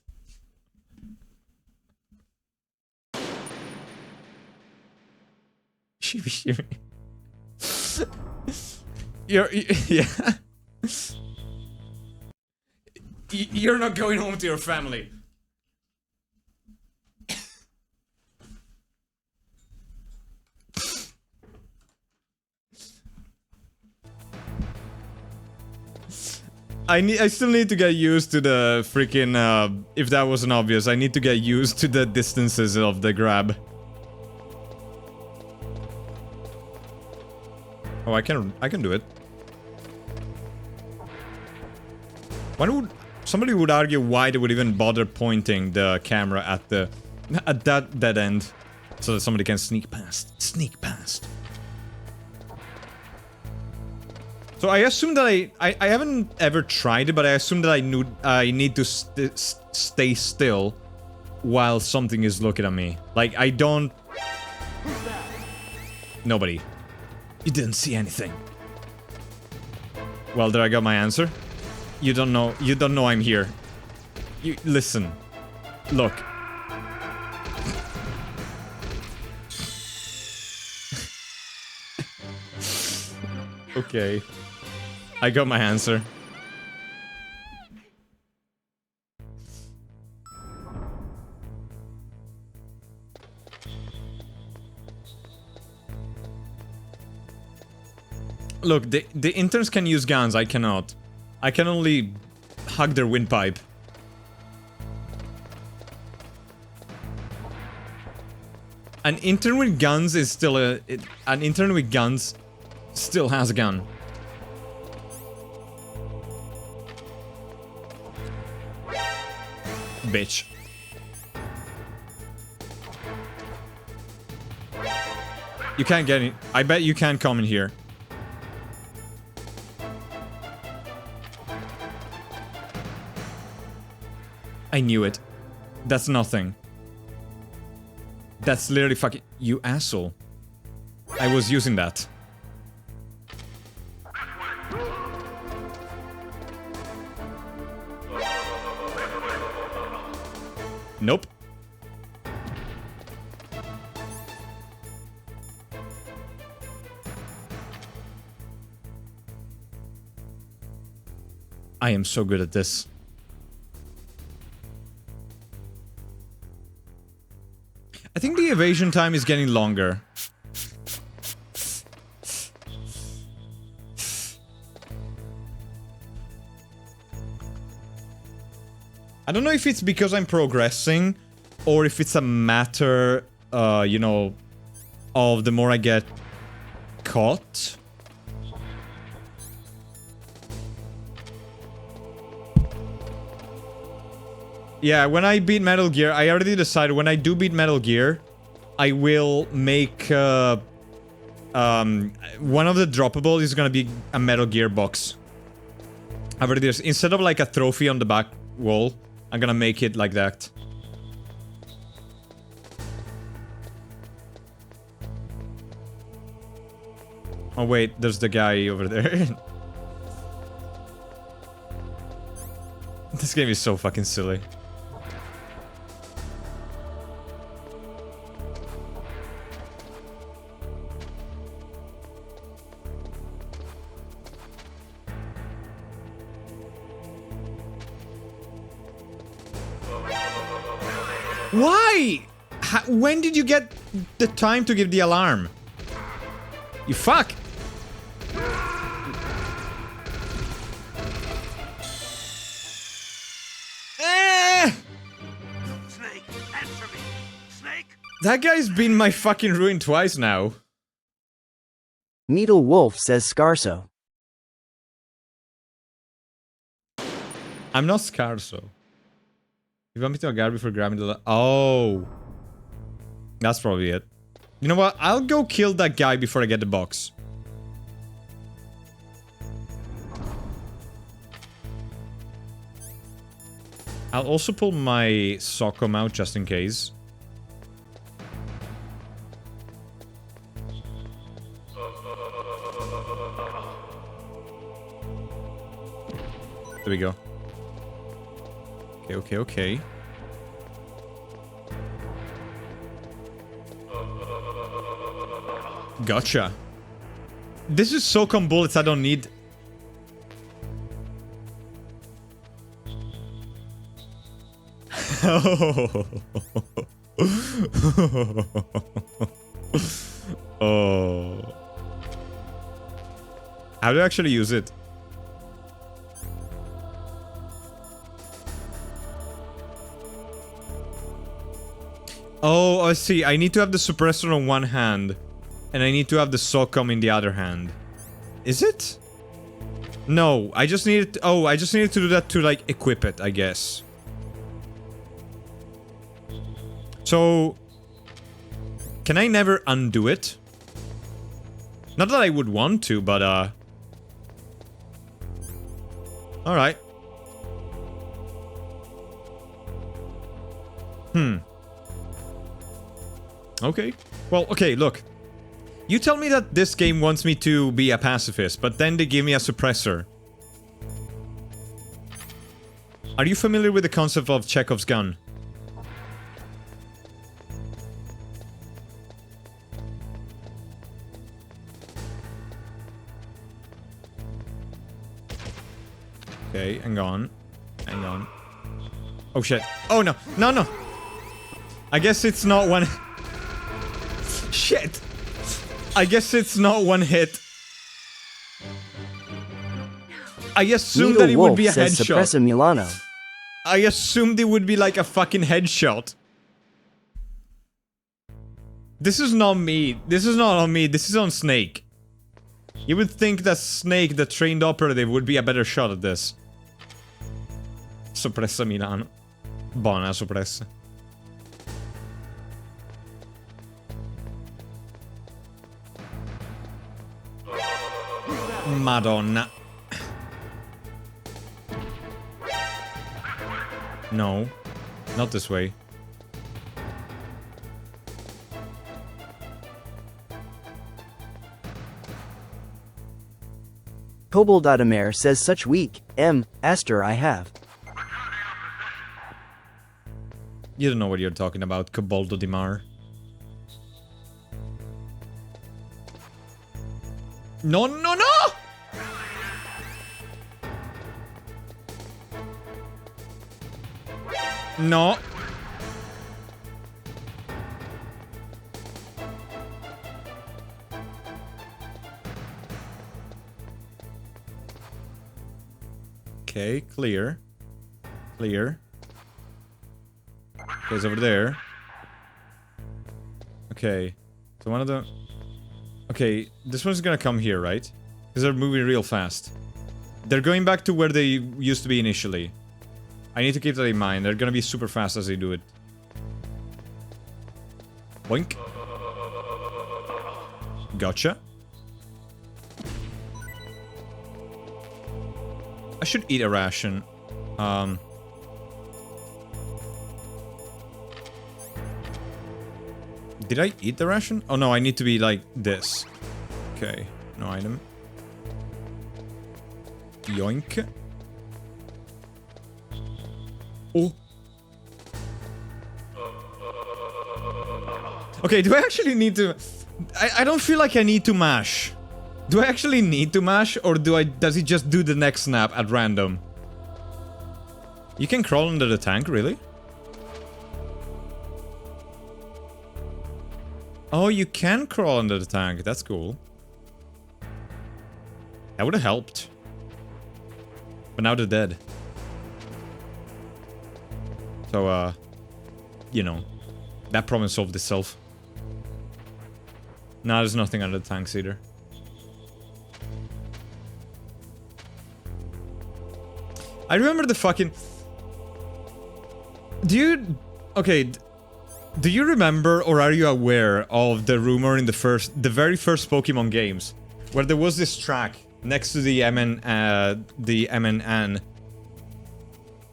Yeah. You're not going home to your family. I still need to get used to the freaking, if that wasn't obvious, I need to get used to the distances of the grab. Oh, I can do it. Why would somebody would argue why they would even bother pointing the camera at that dead end so that somebody can sneak past. Sneak past. So I assume that I haven't ever tried it, but I assume that I need to stay still while something is looking at me. Like I don't. Nobody. You didn't see anything. Well, there I got my answer. You don't know I'm here. You listen. Look. Okay. I got my answer. Look, the interns can use guns, I cannot. I can only hug their windpipe. An intern with guns is still an intern with guns still has a gun. Bitch. You can't get it. I bet you can't come in here. I knew it. That's nothing. That's literally fucking... You asshole. I was using that. Nope. I am so good at this. I think the evasion time is getting longer. I don't know if it's because I'm progressing or if it's a matter, you know, of the more I get caught. Yeah, when I beat Metal Gear, I already decided when I do beat Metal Gear, I will make, one of the droppable is gonna be a Metal Gear box. I've already, instead of like a trophy on the back wall, I'm gonna make it like that. Oh wait, there's the guy over there. This game is so fucking silly. Why? When did you get the time to give the alarm? You fuck! Snake, answer me! Snake! That guy's been my fucking ruin twice now. Needle Wolf says Scarso. I'm not Scarso. You want me to guard before grabbing the... Oh. That's probably it. You know what? I'll go kill that guy before I get the box. I'll also pull my Socom out just in case. There we go. Okay. Gotcha. This is SOCOM bullets I don't need. Oh. How do I actually use it? Oh, I see. I need to have the suppressor on one hand. And I need to have the SOCOM in the other hand. Is it? No, I just needed to, oh, I just needed to do that to, like, equip it, I guess. So... Can I never undo it? Not that I would want to, but, Alright. Okay. Well, okay, look. You tell me that this game wants me to be a pacifist, but then they give me a suppressor. Are you familiar with the concept of Chekhov's gun? Okay, hang on. Hang on. Oh shit. Oh no. No. I guess it's not one... Shit! I guess it's not one hit. I assumed Needle that it Wolf would be a says headshot. Suppressa Milano. I assumed it would be like a fucking headshot. This is not me. This is not on me. This is on Snake. You would think that Snake, the trained operative, would be a better shot at this. Suppressa Milano. Buona suppressa. Madonna. No. Not this way. Kobold.Amer says such weak, Aster I have. You don't know what you're talking about, Cobaldo Di Mar. No! No. Okay, clear. Clear. Okay, it's over there. Okay. So one of the... Okay, this one's gonna come here, right? Because they're moving real fast. They're going back to where they used to be initially. I need to keep that in mind. They're gonna be super fast as they do it. Boink. Gotcha. I should eat a ration. Did I eat the ration? Oh no, I need to be like this. Okay. No item. Yoink. Oh. Okay, do I actually need to... I don't feel like I need to mash. Do I actually need to mash, or does he just do the next snap at random? You can crawl under the tank, really? Oh, you can crawl under the tank. That's cool. That would have helped. But now they're dead. So, you know, that problem solved itself. Nah, there's nothing under the tanks either. I remember the fucking... Do you... Okay, do you remember or are you aware of the rumor in the very first Pokemon games? Where there was this track next to the MNN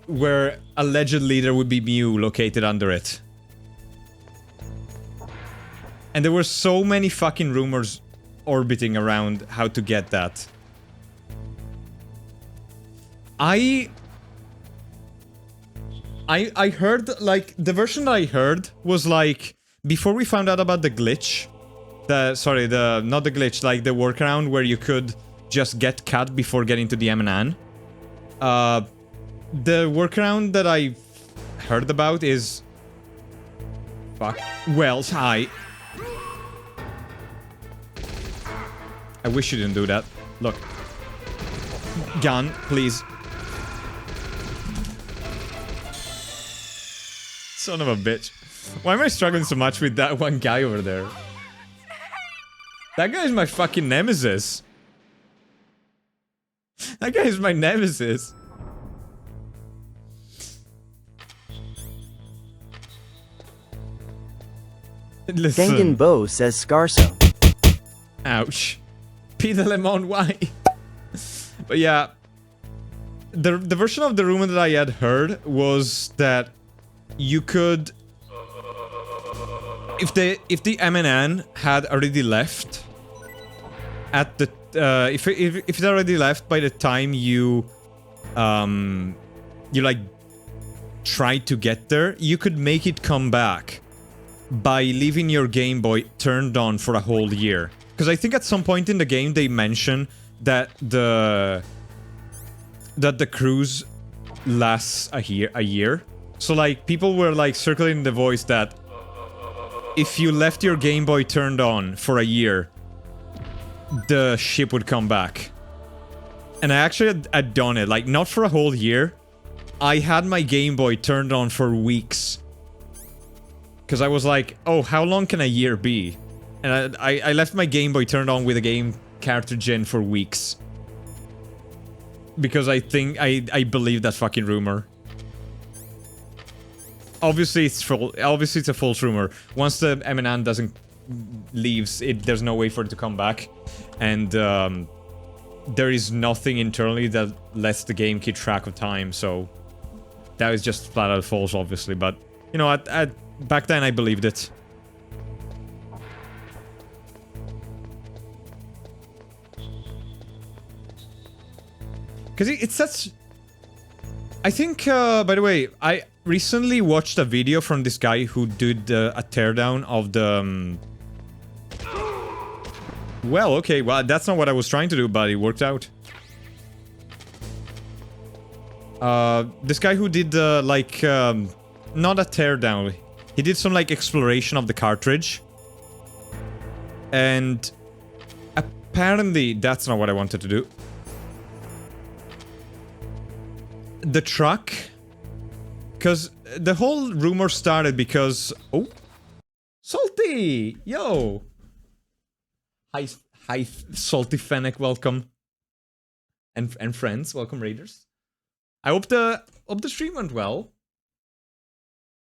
where allegedly there would be Mew located under it. And there were so many fucking rumors orbiting around how to get that. I heard, like, the version that I heard was like, before we found out about the glitch, not the glitch, like the workaround where you could just get cut before getting to the MNN. The workaround that I heard about is... Fuck. Wells, hi. I wish you didn't do that. Look. Gun, please. Son of a bitch. Why am I struggling so much with that one guy over there? That guy is my fucking nemesis. That guy is my nemesis. Listen. Gangan Bo says Scarso. Ouch. Peter Lemon, why? But yeah, the version of the rumor that I had heard was that you could, if the MNN had already left at the if it already left by the time you like tried to get there, you could make it come back by leaving your Game Boy turned on for a whole year. Because I think at some point in the game they mention that the cruise lasts a year. So like people were like circling the voice that if you left your Game Boy turned on for a year, the ship would come back. And I actually had done it, like not for a whole year. I had my Game Boy turned on for weeks. Because I was like, oh, how long can a year be? And I left my Game Boy turned on with a game cartridge in for weeks. Because I think, I believe that fucking rumor. Obviously it's a false rumor. Once the MNN doesn't leaves, there's no way for it to come back. And there is nothing internally that lets the game keep track of time, so that is just flat out false, obviously. But, you know, back then I believed it. Because it's such... I think, by the way, I recently watched a video from this guy who did a teardown of the... Well, okay, well, that's not what I was trying to do, but it worked out. This guy who did, like, not a teardown. He did some, like, exploration of the cartridge. And apparently, that's not what I wanted to do. The truck, because the whole rumor started because... Oh! Salty! Yo! Hi, Salty Fennec, welcome. And friends, welcome Raiders. I hope the stream went well.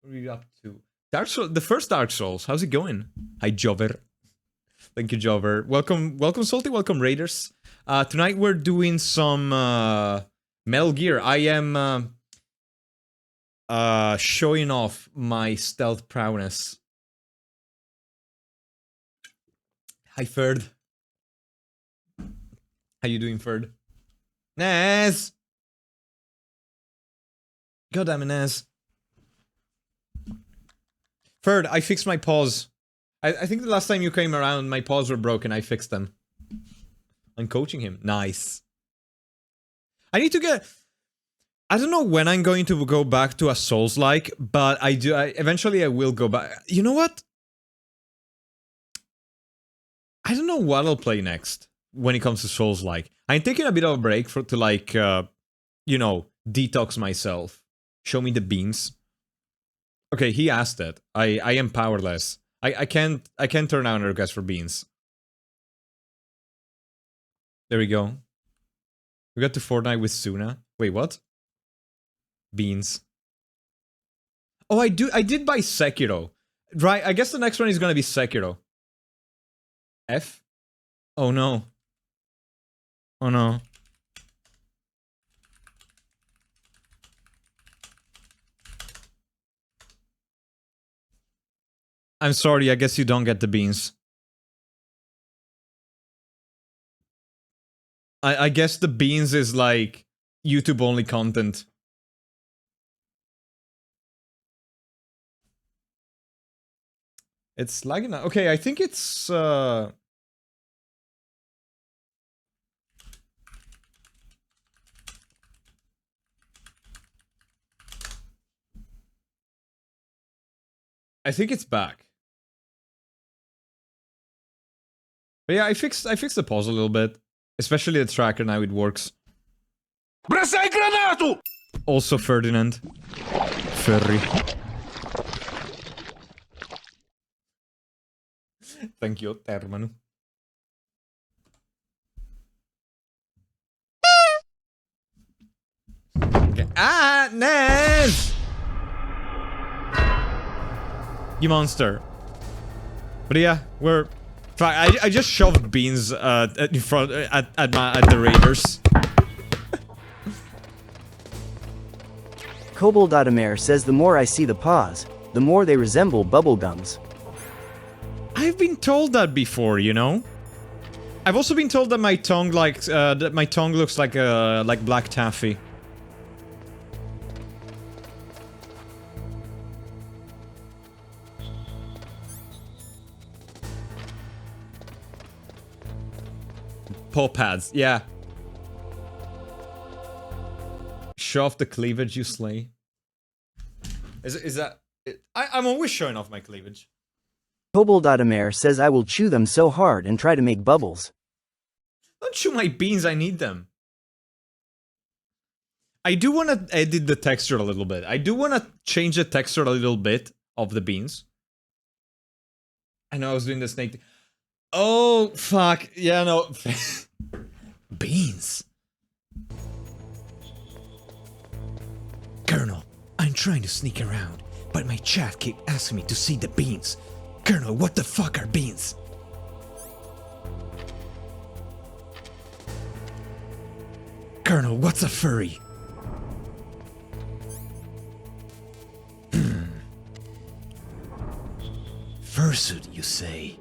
What are you up to? Dark Souls, the first Dark Souls, how's it going? Hi, Jover. Thank you, Jover. Welcome Salty, welcome Raiders. Tonight we're doing some... Metal Gear. I am showing off my stealth prowess. Hi, Ferd. How you doing, Ferd? Naz! God damn it, Naz. Ferd, I fixed my paws. I think the last time you came around, my paws were broken. I fixed them. I'm coaching him. Nice. I need to get... I don't know when I'm going to go back to a Souls-like, but eventually I will go back. You know what? I don't know what I'll play next when it comes to Souls-like. I'm taking a bit of a break to like, you know, detox myself. Show me the beans. Okay, he asked it. I am powerless. I can't turn down a request for beans. There we go. We got to Fortnite with Suna. Wait, what? Beans. Oh, I did buy Sekiro. Right, I guess the next one is gonna be Sekiro. F? Oh no. Oh no. I'm sorry, I guess you don't get the beans. I guess the beans is like YouTube only content. It's lagging now. Okay, I think it's I think it's back. But yeah, I fixed the pause a little bit. Especially the tracker, now it works. Also Ferdinand. Ferry. Thank you, Termanu. Okay. Ah, Nez! You monster. But yeah, we're... I just shoved beans in front at the Raiders. Kobold.Amer says the more I see the paws, the more they resemble bubblegums. I've been told that before, you know. I've also been told that my tongue looks like black taffy. Paw pads, yeah. Show off the cleavage you slay. Is that... I'm always showing off my cleavage. Kobold.Amer says I will chew them so hard and try to make bubbles. Don't chew my beans, I need them. I do want to edit the texture a little bit. I do want to change the texture a little bit of the beans. I know I was doing the snake thing. Oh, fuck. Yeah, no. Beans. Colonel, I'm trying to sneak around, but my chat keep asking me to see the beans. Colonel, what the fuck are beans? Colonel, what's a furry? Fursuit, you say?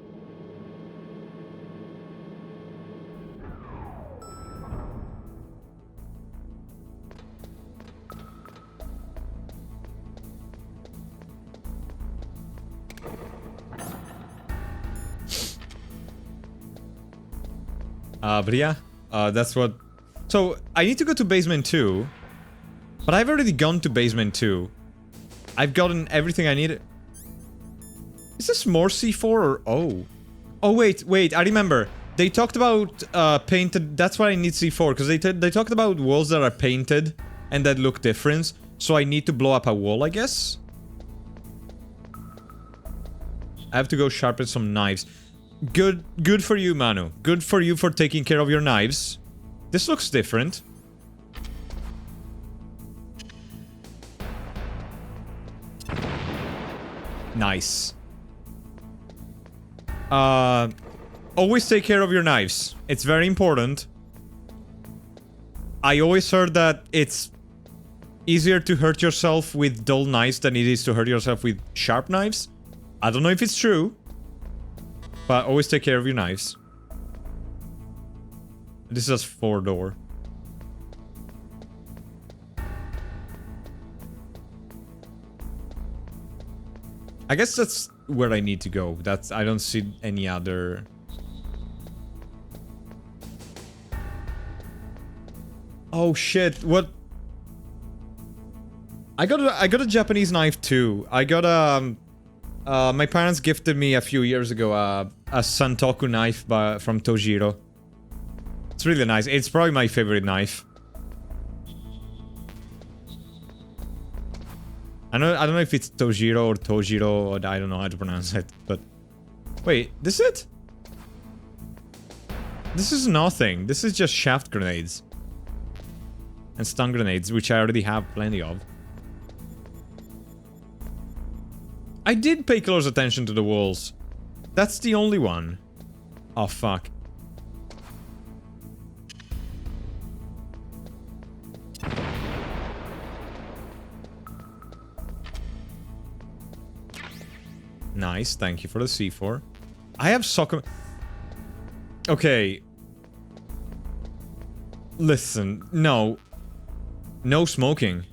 But yeah, that's what... So, I need to go to basement 2. But I've already gone to basement 2. I've gotten everything I need. Is this more C4 or... Oh. Oh, wait, I remember. They talked about painted... That's why I need C4, because they talked about walls that are painted and that look different. So I need to blow up a wall, I guess? I have to go sharpen some knives. Good for you, Manu. Good for you for taking care of your knives. This looks different. Nice. Always take care of your knives. It's very important. I always heard that it's easier to hurt yourself with dull knives than it is to hurt yourself with sharp knives. I don't know if it's true, but always take care of your knives. This is 4-door. I guess that's where I need to go. I don't see any other... Oh shit, what? I got a Japanese knife too. I got my parents gifted me a few years ago a Santoku knife from Tojiro. It's really nice. It's probably my favorite knife. I don't know if it's Tojiro or Tojiro, or I don't know how to pronounce it, but... Wait, this is it? This is nothing. This is just shaft grenades. And stun grenades, which I already have plenty of. I did pay close attention to the walls. That's the only one. Oh, fuck. Nice, thank you for the C4. I have soccer... Okay. Listen, no. No smoking.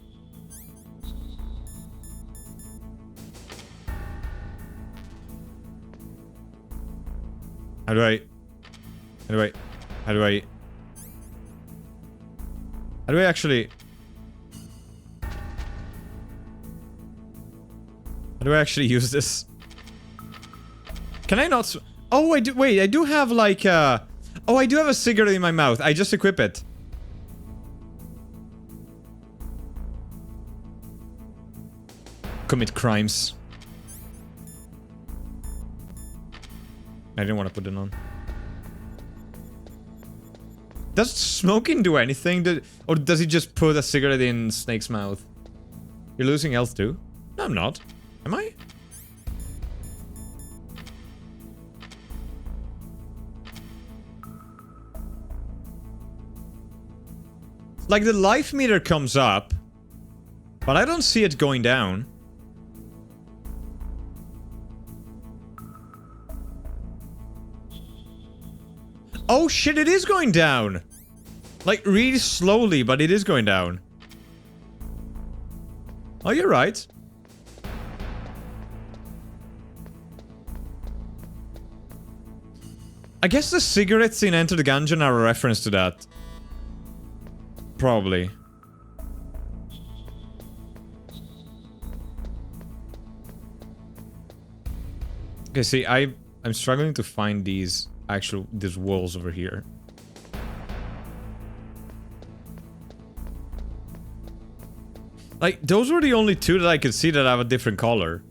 How do I actually... How do I actually use this? Can I not... Oh, I do... Wait, I do have like Oh, I do have a cigarette in my mouth. I just equip it. Commit crimes. I didn't want to put it on. Does smoking do anything? Or does he just put a cigarette in Snake's mouth? You're losing health too? No, I'm not. Am I? Like, the life meter comes up, but I don't see it going down. Oh shit, it is going down! Like, really slowly, but it is going down. Oh, you're right. I guess the cigarettes in Enter the Gungeon are a reference to that. Probably. Okay, see, I'm struggling to find these walls over here. Like, those were the only two that I could see that have a different color.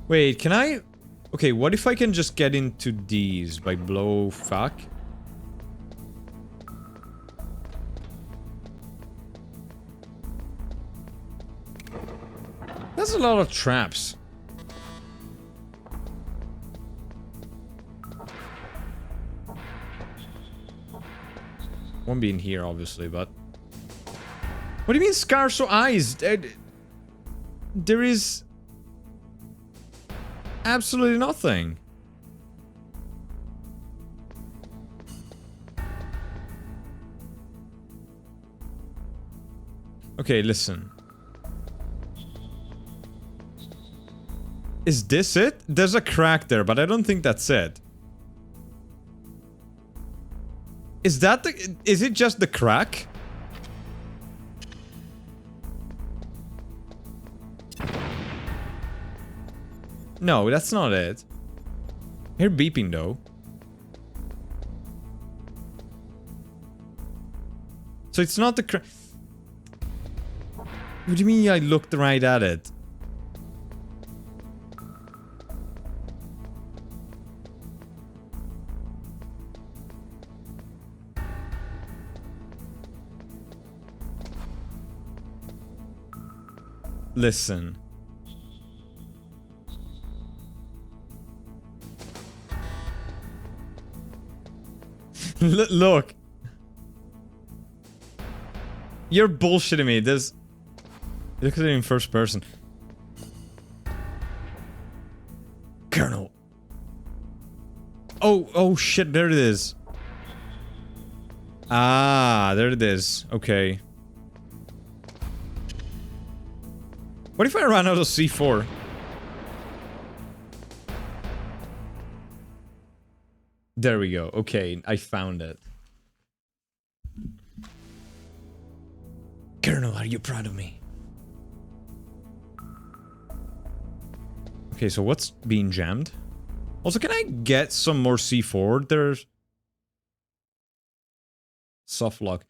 Wait, can I... Okay, what if I can just get into these by blow fuck? That's a lot of traps. Won't be in here, obviously, but... What do you mean scars or eyes? There is... absolutely nothing. Okay, listen. Is this it? There's a crack there, but I don't think that's it. Is that the... Is it just the crack? No, that's not it. I hear beeping though. So it's not the crack. What do you mean I looked right at it? Listen. Look. You're bullshitting me. Look at it in first person. Oh shit, there it is. Ah, there it is. Okay. What if I run out of C4? There we go. Okay, I found it. Colonel, are you proud of me? Okay, so what's being jammed? Also, can I get some more C4? There's... Soft lock.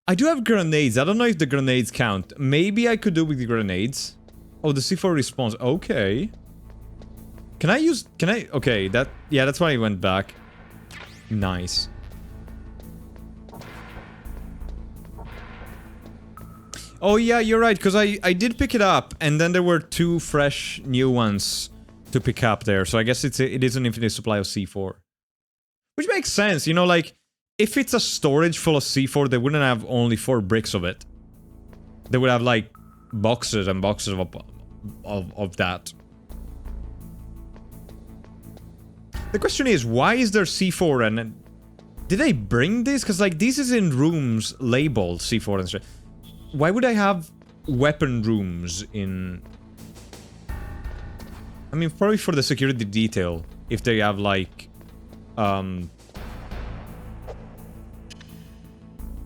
I do have grenades. I don't know if the grenades count. Maybe I could do with the grenades. Oh, the C4 response. Okay. Can I use... Can I... Okay, that... Yeah, that's why I went back. Nice. Oh, yeah, you're right, because I did pick it up, and then there were 2 fresh new ones to pick up there, so I guess it is an infinite supply of C4. Which makes sense, you know, like, if it's a storage full of C4, they wouldn't have only 4 bricks of it. They would have, like, boxes and boxes of that. The question is, why is there C4 and... Did they bring this? Because, like, this is in rooms labeled C4 and stuff. Why would I have weapon rooms in... I mean, probably for the security detail. If they have, like...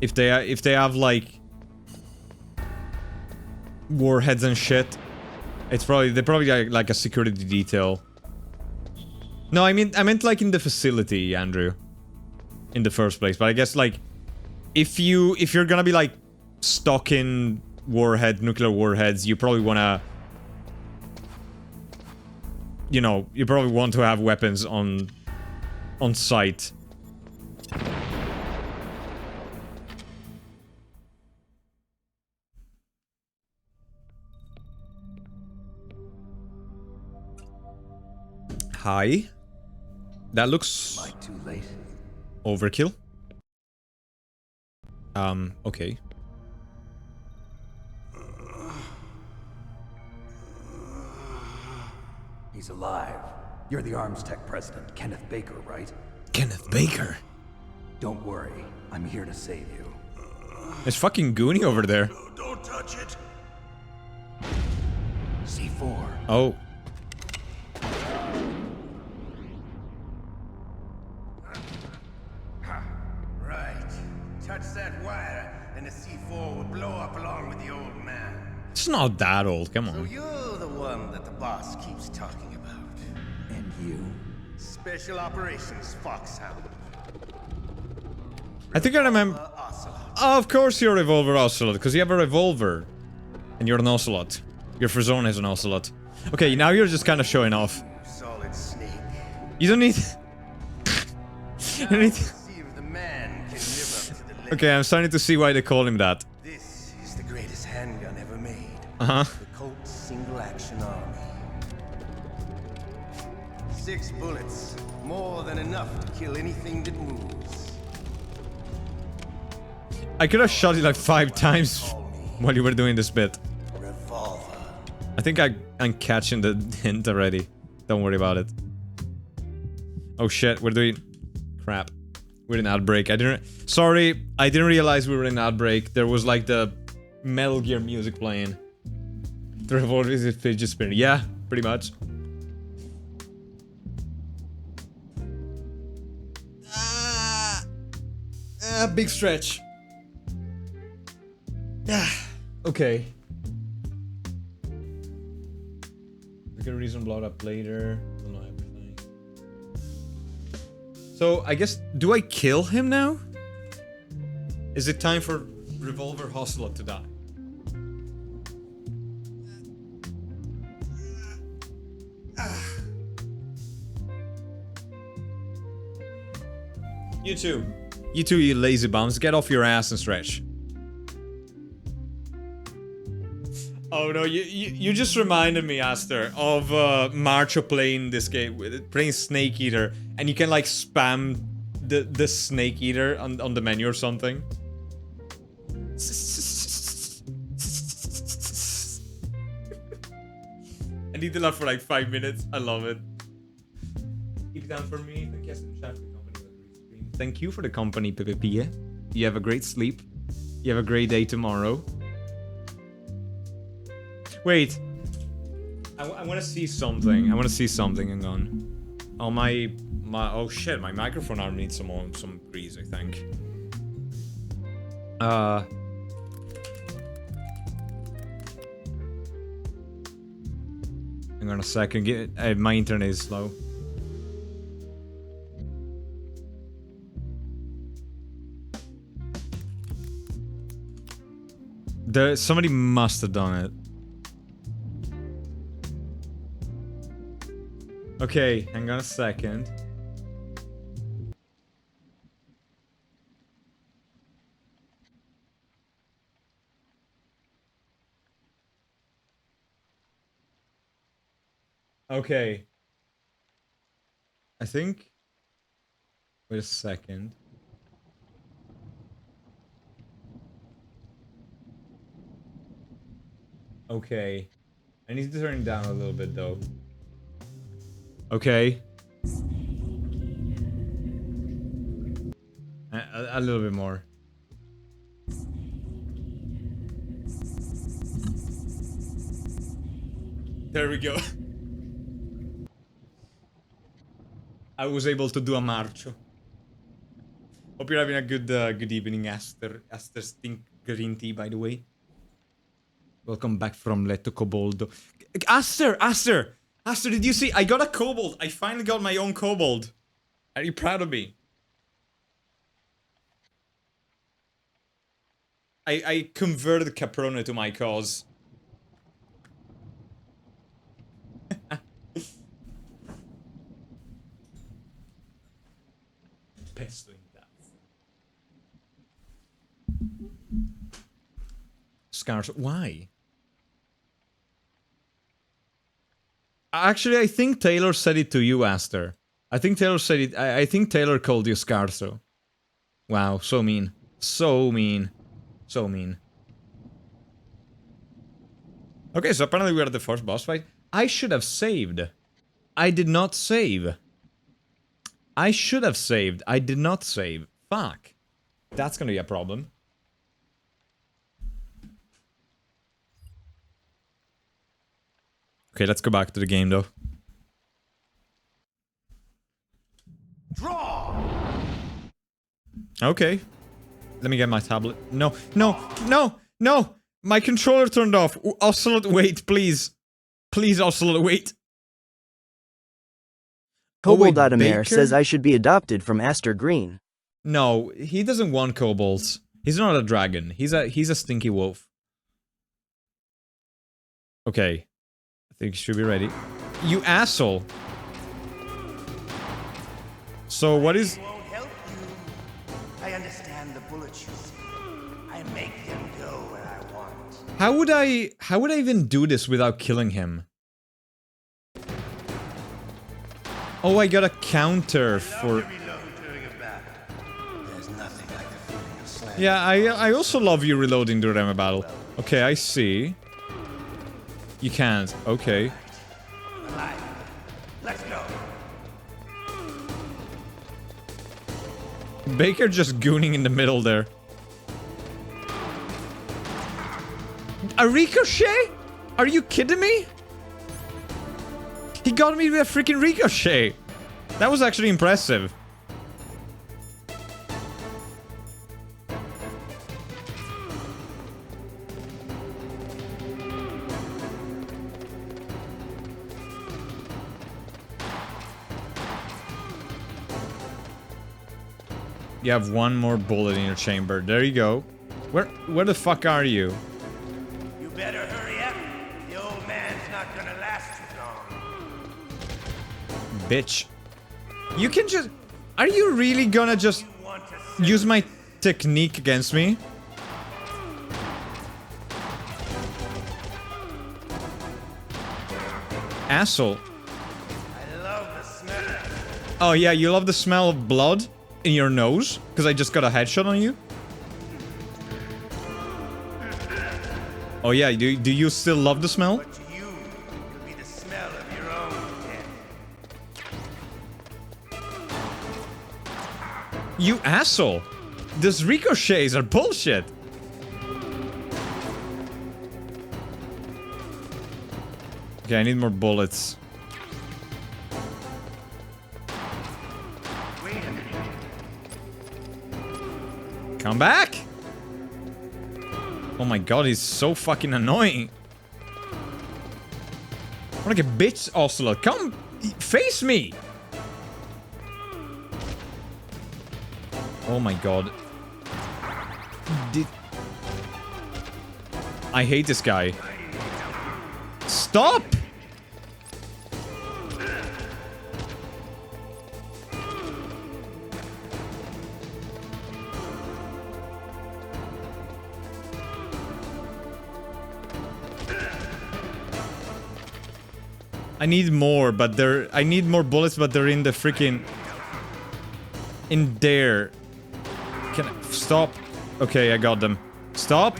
If they have, like... warheads and shit. It's probably... They're probably like a security detail. No, I meant like in the facility, Andrew. In the first place. But I guess, like... If you're gonna be, like... stocking nuclear warheads, you probably wanna... You know, you probably want to have weapons on site. Hi. That looks... Am I too late? Overkill. Okay. He's alive. You're the Arms Tech president, Kenneth Baker, right? Kenneth Baker? Don't worry. I'm here to save you. There's fucking Goonie over there. Don't touch it. C4. Oh. Right. Touch that wire, and the C4 will blow up along with the old man. It's not that old, come So on. you're the one that the boss keeps talking about. And you? Special Operations Foxhound. I think I remember... Oh, of course you're a Revolver Ocelot, because you have a revolver. And you're an Ocelot. Your Frazone is an Ocelot. Okay, now you're just kind of showing off. Solid snake. You don't need... you don't need... See if the man can live up to the legend. Okay, I'm starting to see why they call him that. This is the greatest handgun ever made. Uh-huh. The Colt Single Action Army. 6 bullets, more than enough to kill anything that moves. I could have shot you like 5 times while you were doing this bit. Revolver. I think I'm catching the hint already. Don't worry about it. Oh shit, we're doing... Crap. We're in Outbreak. Sorry, I didn't realize we were in Outbreak. There was like the Metal Gear music playing. The revolver is a fidget spinner. Yeah, pretty much. Big stretch. Okay. We got a reason blow it up later. Don't know everything. So I guess, do I kill him now? Is it time for Revolver Ocelot to die? You too. You two, you lazy bums. Get off your ass and stretch. Oh no, you just reminded me, Aster, of Marcho playing this game, playing Snake Eater, and you can like spam the Snake Eater on the menu or something. I need to laugh for like 5 minutes. I love it. down for me. Thank you, Chef, for the company. Thank you for the company, PPP. You have a great sleep. You have a great day tomorrow. Wait. I want to see something. Hang on. Oh, oh shit, my microphone arm needs some grease, I think. Hang on a second. My internet is slow. Somebody must have done it. Okay, hang on a second. Okay. I think... Wait a second. Okay. I need to turn it down a little bit, though. Okay. A little bit more. There we go. I was able to do a marcho. Hope you're having a good evening, Aster. Aster stink green tea, by the way. Welcome back from Letto Coboldo. Aster, did you see? I got a kobold. I finally got my own kobold. Are you proud of me? I converted Caprone to my cause. Pesto in that. Scars. Why? Actually, I think Taylor said it to you, Aster. I think Taylor said it. I think Taylor called you Scarso. Wow, so mean. So mean. So mean. Okay, so apparently we are at the first boss fight. I should have saved. I did not save. I should have saved. I did not save. Fuck. That's gonna be a problem. Okay, let's go back to the game, though. Draw! Okay. Let me get my tablet. No. My controller turned off. Ocelot, wait, please. Please, Ocelot, wait. Kobold.Amer says I should be adopted from Aster Green. No, he doesn't want kobolds. He's not a dragon. He's a stinky wolf. Okay. I think you should be ready. You asshole. So what is... Won't help you. I understand the bullets you speak. I make them go where I want. How would I even do this without killing him? Oh, I got a counter for... Yeah, I also love you reloading during a battle. Okay, I see. You can't. Okay. Let's go. Baker just gooning in the middle there. A ricochet? Are you kidding me? He got me with a freaking ricochet. That was actually impressive. You have one more bullet in your chamber. There you go. Where the fuck are you? You better hurry up. The old man's not gonna last too long. Bitch. You can just... Are you really gonna just use my technique against me? Asshole. I love the smell. Oh yeah, you love the smell of blood in your nose? Because I just got a headshot on you? Oh yeah, do you still love the smell? But to you, it could be the smell of your own death. You asshole! Those ricochets are bullshit! Okay, I need more bullets. Come back! Oh my god, he's so fucking annoying. I'm like a bitch, Ocelot. Come, face me! Oh my god. I hate this guy. Stop! I need more, but I need more bullets, but they're in the freaking... In there. Can I... Stop. Okay, I got them. Stop.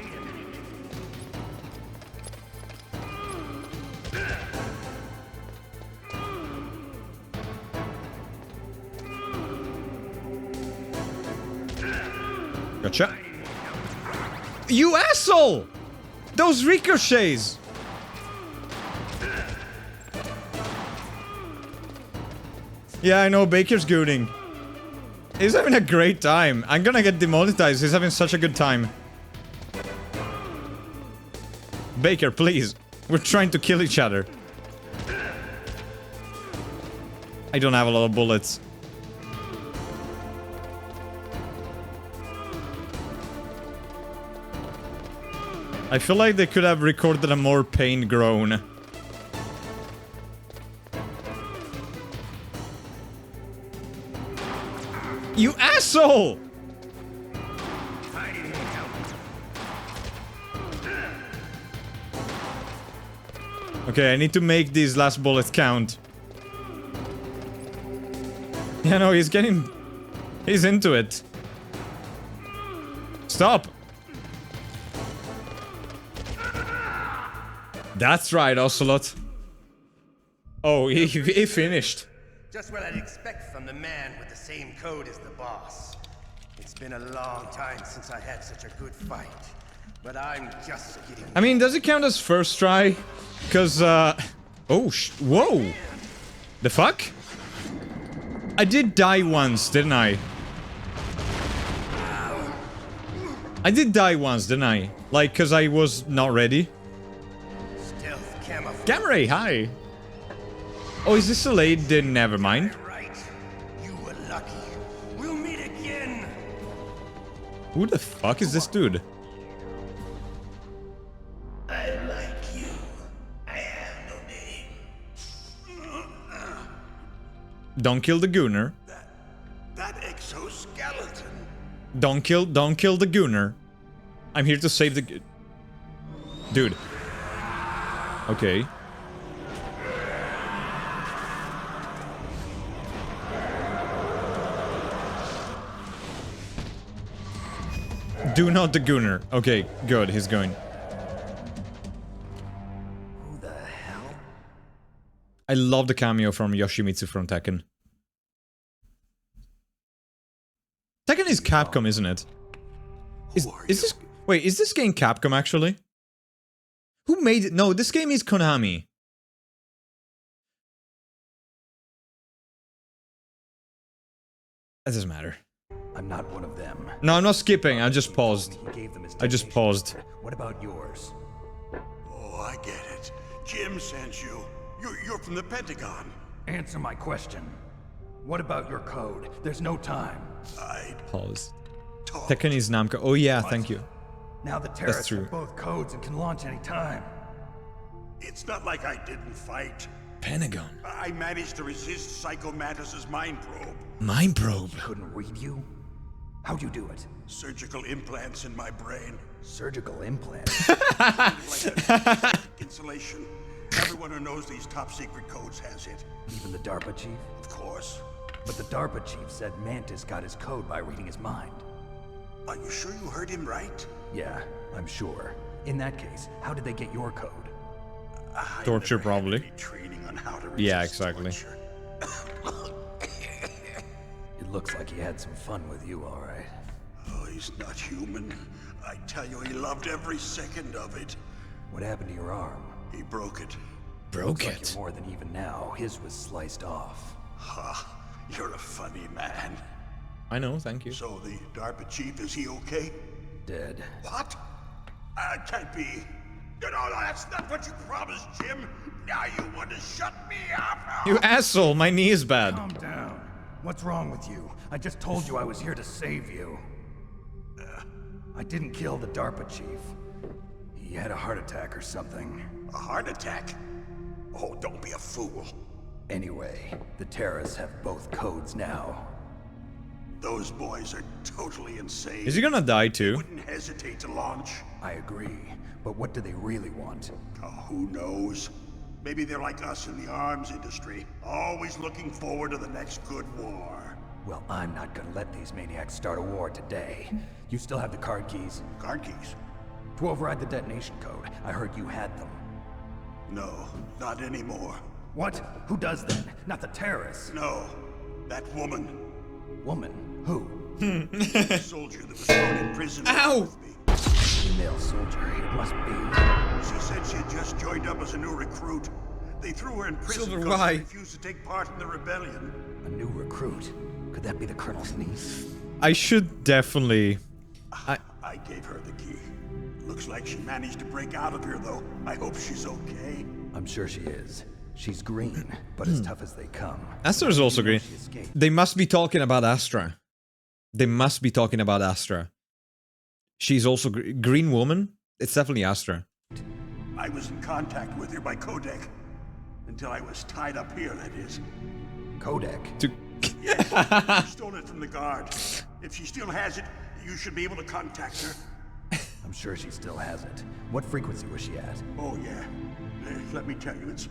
Gotcha. You asshole! Those ricochets! Yeah, I know, Baker's gooning. He's having a great time. I'm gonna get demonetized. He's having such a good time. Baker, please. We're trying to kill each other. I don't have a lot of bullets. I feel like they could have recorded a more pain groan. You asshole! Okay, I need to make these last bullets count. Yeah, no, he's getting... He's into it. Stop! That's right, Ocelot. Oh, he finished. Just what I'd expect from the man with the same code as the boss. It's been a long time since I had such a good fight, but I'm just getting... I mean, does it count as first try? Cause, oh, whoa! The fuck? I did die once, didn't I? I did die once, didn't I? Like, cause I was not ready. Gamma Ray, hi! Oh, is this a lady? Then never mind. You were lucky. We'll meet again. Who the fuck is this dude? I like you. I have no name. Don't kill the Gooner. That exoskeleton. Don't kill the Gooner. I'm here to save the... Dude. Okay. Do not the Gooner. Okay, good, he's going. Who the hell? I love the cameo from Yoshimitsu from Tekken. Tekken is Capcom, isn't it? Is this... Wait, is this game Capcom, actually? Who made it? No, this game is Konami. That doesn't matter. I'm not one of them. No, I'm not skipping. I just paused. He gave them his I just paused. What about yours? Oh, I get it. Jim sent you. You're from the Pentagon. Answer my question. What about your code? There's no time. Pause. Tekken is Namco. Oh yeah, thank you. Now the That's terrorists true. have both codes and can launch any time. It's not like I didn't fight. Pentagon. I managed to resist Psycho Mantis's mind probe. Mind probe. He couldn't read you? How'd you do it? Surgical implants in my brain. Surgical implants? Insulation. Everyone who knows these top secret codes has it. Even the DARPA chief? Of course. But the DARPA chief said Mantis got his code by reading his mind. Are you sure you heard him right? Yeah, I'm sure. In that case, how did they get your code? Torture, probably. Training on how to resist Yeah, exactly. It looks like he had some fun with you, all right. Oh, he's not human. I tell you, he loved every second of it. What happened to your arm? He broke it. Broke Looks like it. you're more than even now. His was sliced off. Ha, you're a funny man. I know, thank you. So the DARPA chief, is he okay? Dead. What? Can't be. No, that's not what you promised, Jim. Now you want to shut me up? You asshole, my knee is bad. Calm down. What's wrong with you? I just told you I was here to save you. I didn't kill the DARPA chief. He had a heart attack or something. A heart attack? Oh, don't be a fool. Anyway, the terrorists have both codes now. Those boys are totally insane. Is he gonna die too? Wouldn't hesitate to launch. I agree, but what do they really want? Oh, who knows? Maybe they're like us in the arms industry, always looking forward to the next good war. Well, I'm not gonna let these maniacs start a war today. You still have the card keys? Card keys? To override the detonation code. I heard you had them. No, not anymore. What? Who does then? Not the terrorists. No, that woman. Woman? Who? The soldier that was thrown in prison Ow! with me. Female soldier, it must be. She said she had just joined up as a new recruit. They threw her in prison Silver, because why? she refused to take part in the rebellion. A new recruit? Could that be the Colonel's niece? I should definitely... I gave her the key. Looks like she managed to break out of here, though. I hope she's okay. I'm sure she is. She's green, but as tough as they come. Aster is also green. They must be talking about Astra. They must be talking about Astra. She's also green woman. It's definitely Astra. I was in contact with her by codec. Until I was tied up here, that is. Codec? Yes, she stole it from the guard. If she still has it, you should be able to contact her. I'm sure she still has it. What frequency was she at? Oh, yeah. Let me tell you, it's...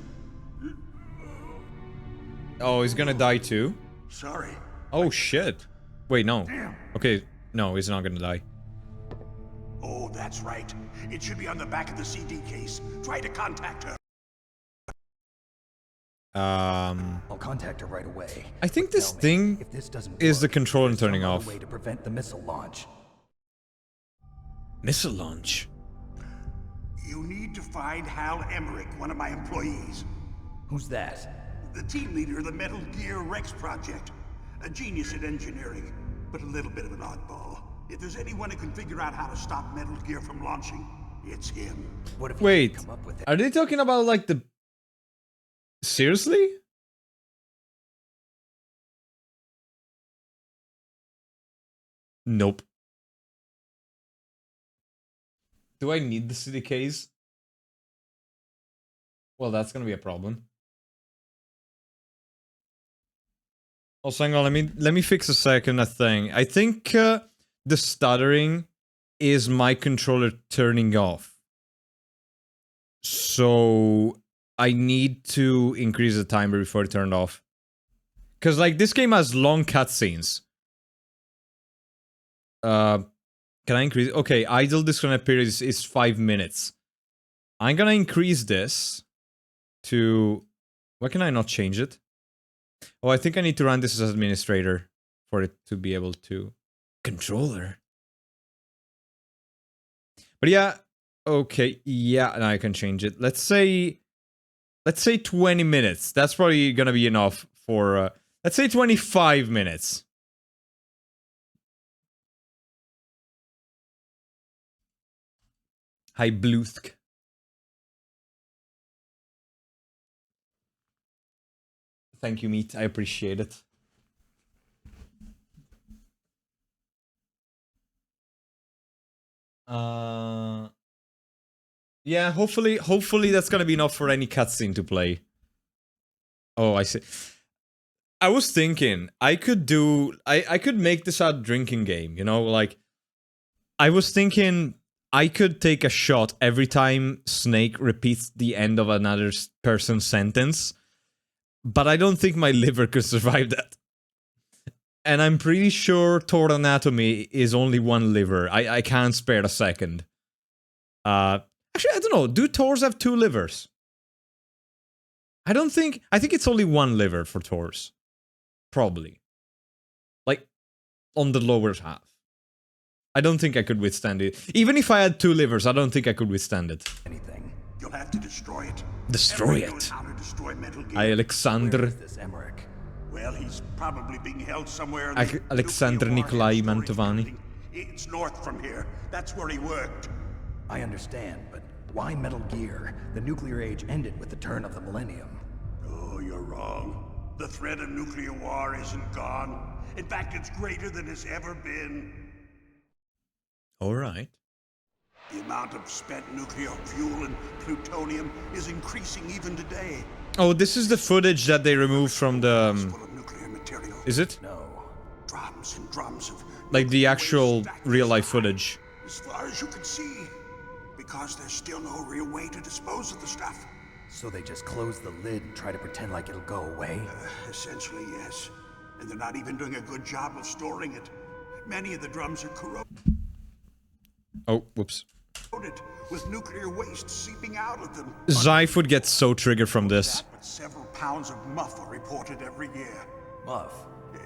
Oh, he's gonna die too? Sorry. Oh, shit. Wait, no. Damn. Okay, no, he's not gonna die. Oh, that's right. It should be on the back of the CD case. Try to contact her. I'll contact her right away. I think this thing if this doesn't is the work, controller there's turning some other off. way to prevent the missile launch. Missile launch? You need to find Hal Emmerich, one of my employees. Who's that? The team leader of the Metal Gear Rex project. A genius at engineering, but a little bit of an oddball. If there's anyone who can figure out how to stop Metal Gear from launching, it's him. What if Wait, come up with it? are they talking about like the... Seriously? Nope. Do I need the CD case? Well, that's gonna be a problem. Also, hang on, let me fix a second a thing. I think the stuttering is my controller turning off. So I need to increase the timer before it turned off. Cause like this game has long cutscenes. Can I increase? Okay, idle disconnect period is 5 minutes. I'm gonna increase this to... Why can I not change it? Oh, I think I need to run this as administrator for it to be able to... Controller? But yeah, okay, yeah, now I can change it. Let's say 20 minutes. That's probably gonna be enough for... let's say 25 minutes. Hi, Bluthk. Thank you, Meat. I appreciate it. Yeah, hopefully that's gonna be enough for any cutscene to play. Oh, I see. I was thinking I could make this a drinking game, you know, like I was thinking I could take a shot every time Snake repeats the end of another person's sentence, but I don't think my liver could survive that. And I'm pretty sure Thor Anatomy is only one liver. I can't spare a second. Actually, I don't know. Do Thors have 2 livers? I think it's only 1 liver for Thors. Probably. Like, on the lower half. I don't think I could withstand it. Even if I had 2 livers, I don't think I could withstand it. Anything. You'll have to destroy it. Destroy Everyone knows it. how to destroy Metal Gear. I, Alexander. Where is this Emmerich? Well, he's probably being held somewhere in the Alexander nuclear Nikolai warhead storage Mantovani. building. It's north from here. That's where he worked. I understand, but why Metal Gear? The nuclear age ended with the turn of the millennium. Oh, you're wrong. The threat of nuclear war isn't gone. In fact, it's greater than it's ever been. Alright. The amount of spent nuclear fuel and plutonium is increasing even today. Oh, this is the footage that they removed from the... Full of nuclear material. Is it? No. Drums and drums of Like the actual real-life footage. as far as you can see. Because there's still no real way to dispose of the stuff. So they just close the lid and try to pretend like it'll go away? Essentially, yes. And they're not even doing a good job of storing it. Many of the drums are corroded Oh, whoops. with nuclear waste seeping out of them. Zyph would get so triggered from this. But several pounds of muff are reported every year. Muff?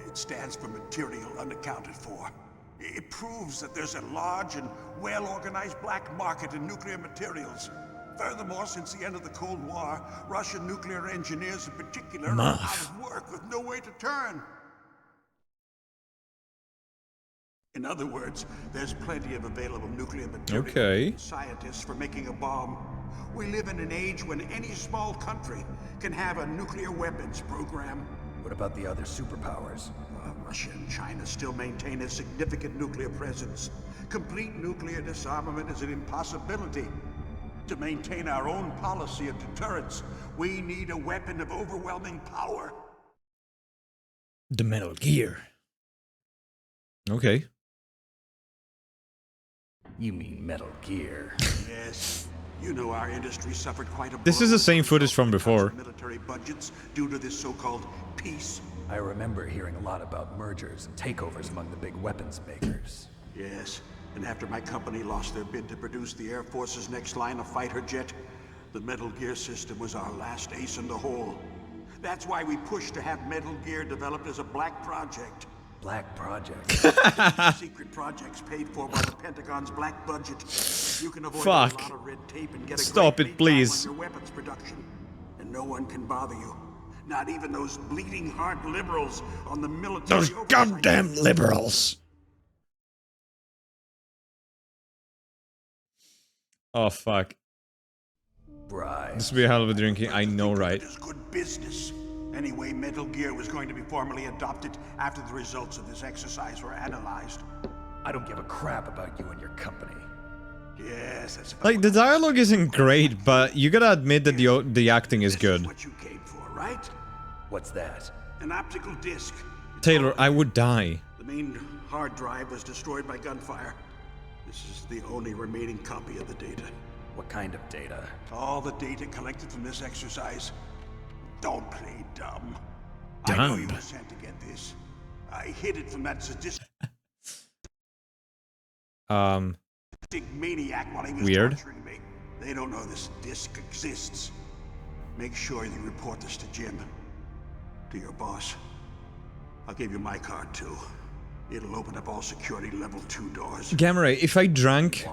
It stands for material unaccounted for. It proves that there's a large and well-organized black market in nuclear materials. Furthermore, since the end of the Cold War, Russian nuclear engineers in particular are out of work with no way to turn. In other words, there's plenty of available nuclear material. Okay. Scientists for making a bomb. We live in an age when any small country can have a nuclear weapons program. What about the other superpowers? Russia and China still maintain a significant nuclear presence. Complete nuclear disarmament is an impossibility. To maintain our own policy of deterrence, we need a weapon of overwhelming power. The Metal Gear. Okay. You mean Metal Gear? Yes. You know our industry suffered quite a This is the same footage from before. military budgets due to this so-called peace. I remember hearing a lot about mergers and takeovers among the big weapons makers. Yes, and after my company lost their bid to produce the Air Force's next line of fighter jet, the Metal Gear system was our last ace in the hole. That's why we pushed to have Metal Gear developed as a black project. Black project? Secret projects paid for by the Pentagon's black budget. You can avoid Fuck. a lot of red tape and get a Stop great it, lead please. time on your weapons production. And no one can bother you. Not even those bleeding heart liberals on the military Those oversight. goddamn liberals. Oh, fuck. Right. This will be a hell of a drinking, I know, right? It is good business. Anyway, Metal Gear was going to be formally adopted after the results of this exercise were analyzed. I don't give a crap about you and your company. Yes, that's about Like, the dialogue isn't great, but you gotta admit that the acting is good. what you came for, right? What's that? An optical disc. Taylor, I would die. The main hard drive was destroyed by gunfire. This is the only remaining copy of the data. What kind of data? All the data collected from this exercise. Don't play dumb. I know you were sent to get this. I hid it from that sadistic maniac while he was Weird. torturing me. They don't know this disc exists. Make sure you report this to Jim. To your boss. I'll give you my card too. It'll open up all security level 2 doors. Gamma Ray, if I drank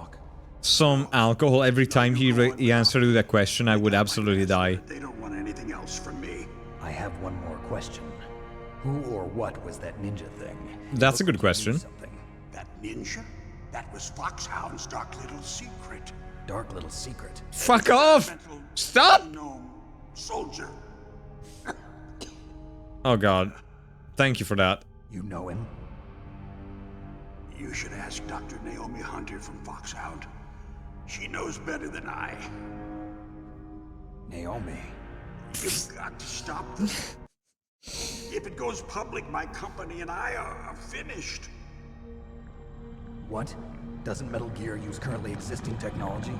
some alcohol every time he answered to that question, I would absolutely die. They don't want anything else from me. I have one more question. Who or what was that ninja thing? That's a good question. That ninja? That was Foxhound's dark little secret. Dark little secret? Fuck off! Stop! Gnome soldier. Oh god. Thank you for that. You know him? You should ask Dr. Naomi Hunter from Foxhound. She knows better than I. Naomi? You've got to stop this. If it goes public, my company and I are finished. What? Doesn't Metal Gear use currently existing technology?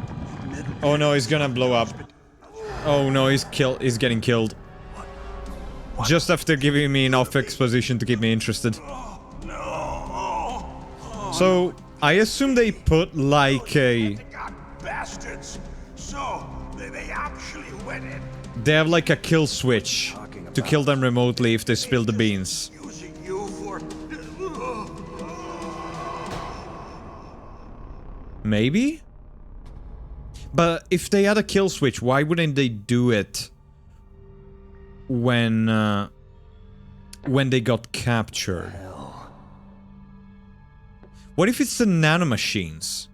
Oh no, he's gonna blow up. Oh no, he's getting killed. Just after giving me enough exposition to keep me interested. So, I assume they put like a... Bastards. So, they actually went in. They have like a kill switch to kill them remotely if they spill the beans. Using you for... Maybe? But if they had a kill switch, why wouldn't they do it when they got captured? What if it's the nanomachines?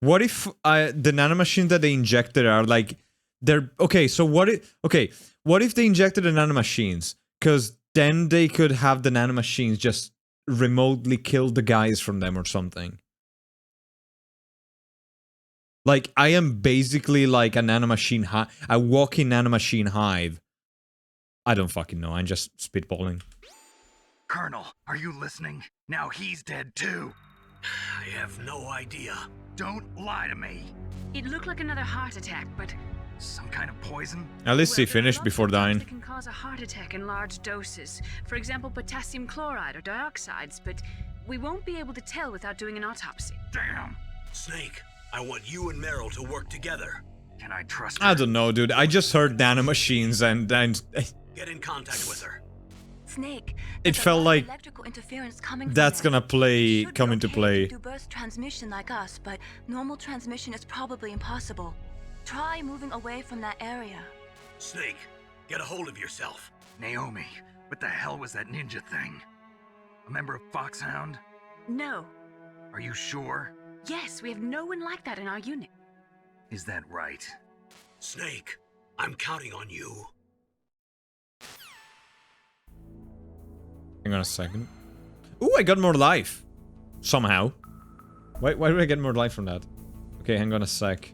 What if the nanomachines that they injected are like they're okay? So what if they injected the nanomachines? Because then they could have the nanomachines just remotely kill the guys from them or something. Like, I am basically like a nanomachine a walking nanomachine hive. I don't fucking know, I'm just spitballing. Colonel, are you listening? Now he's dead too. I have no idea. Don't lie to me. It looked like another heart attack, but... Some kind of poison? At least he finished before dying. It can cause a heart attack in large doses. For example, potassium chloride or dioxides, but we won't be able to tell without doing an autopsy. Damn. Snake, I want you and Meryl to work together. Can I trust her? I don't know, dude. I just heard nanomachines and Get in contact with her. Snake, it felt like electrical interference coming that's from gonna come into play. do burst transmission like us, but normal transmission is probably impossible. Try moving away from that area. Snake, get a hold of yourself. Naomi, what the hell was that ninja thing? A member of Foxhound? No. Are you sure? Yes, we have no one like that in our unit. Is that right? Snake, I'm counting on you. Hang on a second. Ooh, I got more life. Somehow. Why did I get more life from that? Okay, hang on a sec.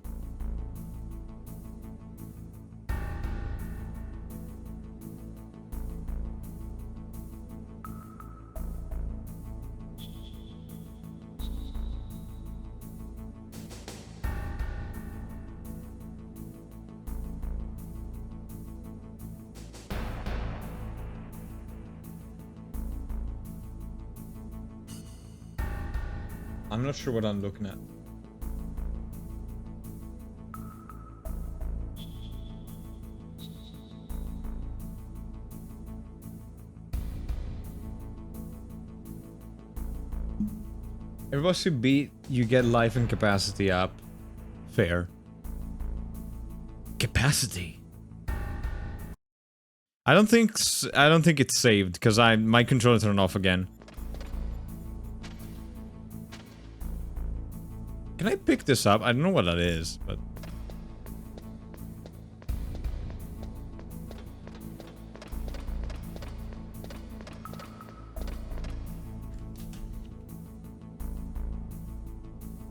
I'm not sure what I'm looking at. Every boss you beat, you get life and capacity up. Fair. Capacity. I don't think it's saved because my controller turned off again. Can I pick this up? I don't know what that is, but...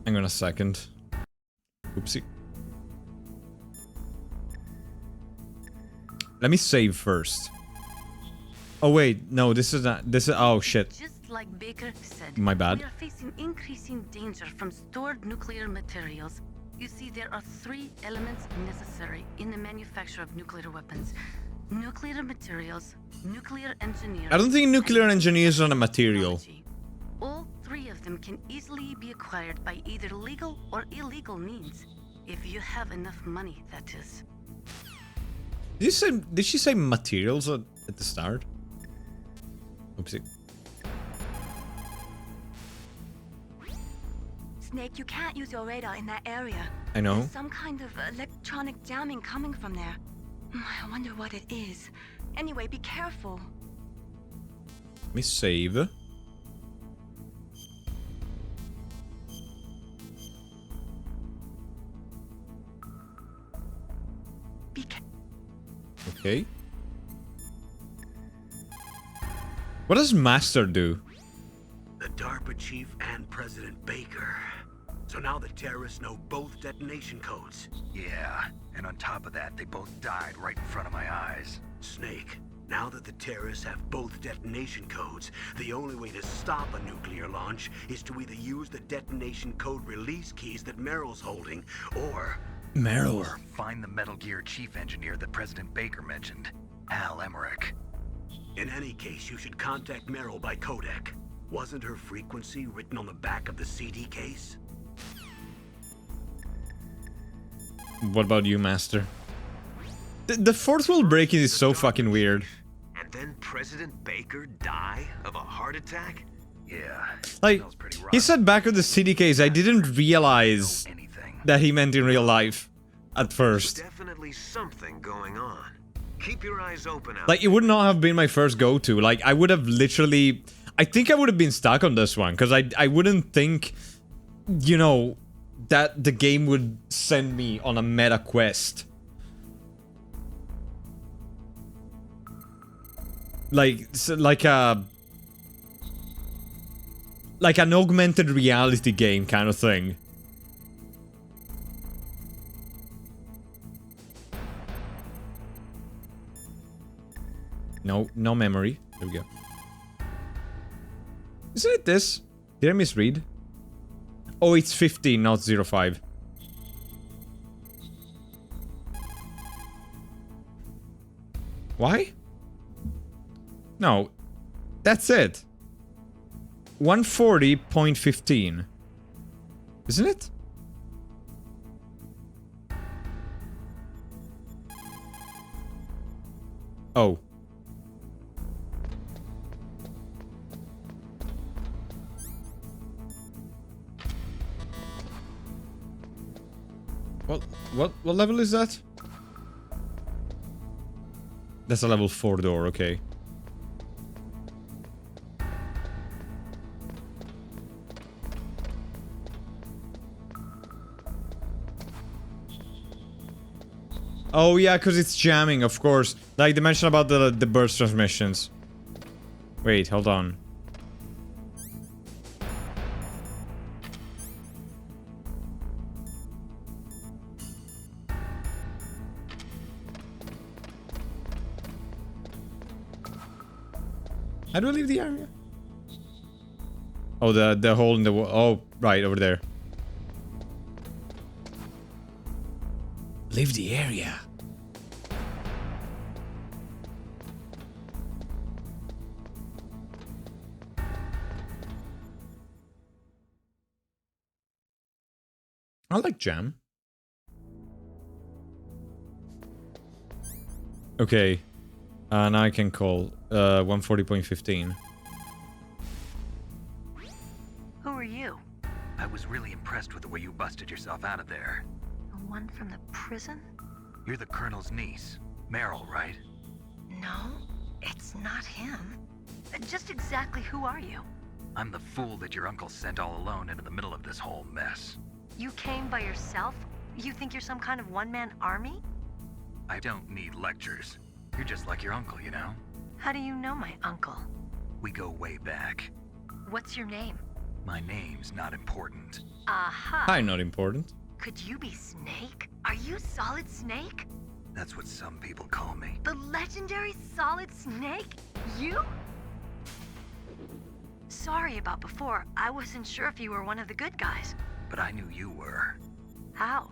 Hang on a second. Oopsie. Let me save first. Oh wait, no, this is not... This is... Oh shit. Like Baker said, my bad. We are facing increasing danger from stored nuclear materials. You see, there are 3 elements necessary in the manufacture of nuclear weapons. Nuclear materials, nuclear engineers... I don't think nuclear engineers are a material. All 3 of them can easily be acquired by either legal or illegal means. If you have enough money, that is. Did she say materials at the start? Oopsie. Snake, you can't use your radar in that area. I know. There's some kind of electronic jamming coming from there. I wonder what it is. Anyway, be careful. Let me save. Okay. What does Master do? The DARPA chief and President Baker. So now the terrorists know both detonation codes. Yeah, and on top of that, they both died right in front of my eyes. Snake, now that the terrorists have both detonation codes, the only way to stop a nuclear launch is to either use the detonation code release keys that Meryl's holding, or... Or find the Metal Gear chief engineer that President Baker mentioned, Al Emmerich. In any case, you should contact Meryl by codec. Wasn't her frequency written on the back of the CD case? What about you, Master? The fourth wall breaking is so fucking weird. And then President Baker die of a heart attack? Yeah. Like, he said back of the CD case, I didn't realize that he meant in real life at first. Definitely something going on. Keep your eyes open out. Like, it would not have been my first go-to. Like, I would have literally... I think I would have been stuck on this one, because I wouldn't think, you know, that the game would send me on a meta quest. Like an augmented reality game kind of thing. No memory. There we go. Isn't it this? Did I misread? Oh, it's 15, not 05. Why? No. That's it. 140.15. Isn't it? Oh. What level is that? That's a level 4 door, okay. Oh yeah, because it's jamming, of course. Like they mentioned about the burst transmissions. Wait, hold on. How do I leave the area? Oh, the hole in the wall. Oh, right, over there. Leave the area. I like jam. Okay. Now I can call 140.15. Who are you? I was really impressed with the way you busted yourself out of there. The one from the prison? You're the Colonel's niece, Meryl, right? No, it's not him. Just exactly who are you? I'm the fool that your uncle sent all alone into the middle of this whole mess. You came by yourself? You think you're some kind of one-man army? I don't need lectures. You're just like your uncle, you know? How do you know my uncle? We go way back. What's your name? My name's not important. Aha. Hi, not important. Could you be Snake? Are you Solid Snake? That's what some people call me. The legendary Solid Snake? You? Sorry about before. I wasn't sure if you were one of the good guys. But I knew you were. How?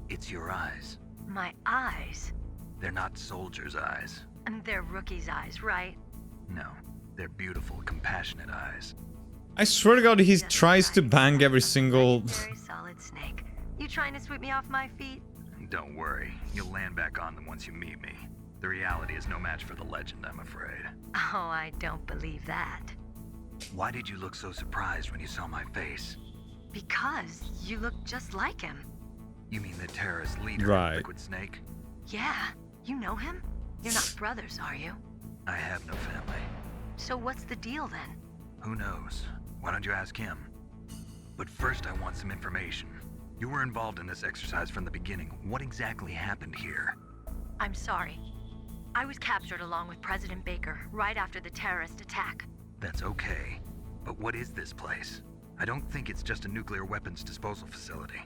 It's your eyes. My eyes? They're not soldiers' eyes. And they're rookies' eyes, right? No, they're beautiful, compassionate eyes. I swear to God, he tries to bang every single... Very Solid Snake. You trying to sweep me off my feet? Don't worry, you'll land back on them once you meet me. The reality is no match for the legend, I'm afraid. Oh, I don't believe that. Why did you look so surprised when you saw my face? Because you look just like him. You mean the terrorist leader, right. Liquid Snake? Yeah, you know him? You're not brothers, are you? I have no family. So what's the deal then? Who knows? Why don't you ask him? But first I want some information. You were involved in this exercise from the beginning. What exactly happened here? I'm sorry. I was captured along with President Baker right after the terrorist attack. That's okay. But what is this place? I don't think it's just a nuclear weapons disposal facility.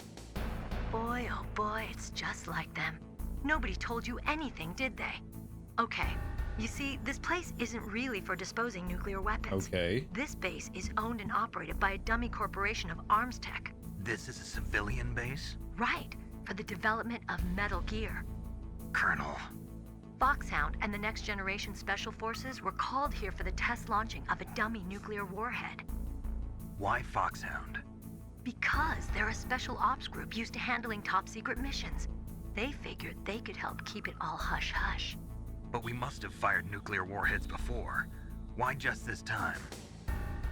Boy, oh boy, it's just like them. Nobody told you anything, did they? Okay, you see, this place isn't really for disposing nuclear weapons. Okay. This base is owned and operated by a dummy corporation of arms tech. This is a civilian base? Right, for the development of Metal Gear. Colonel. Foxhound and the Next Generation Special Forces were called here for the test launching of a dummy nuclear warhead. Why Foxhound? Because they're a special ops group used to handling top-secret missions. They figured they could help keep it all hush-hush. But we must have fired nuclear warheads before. Why just this time?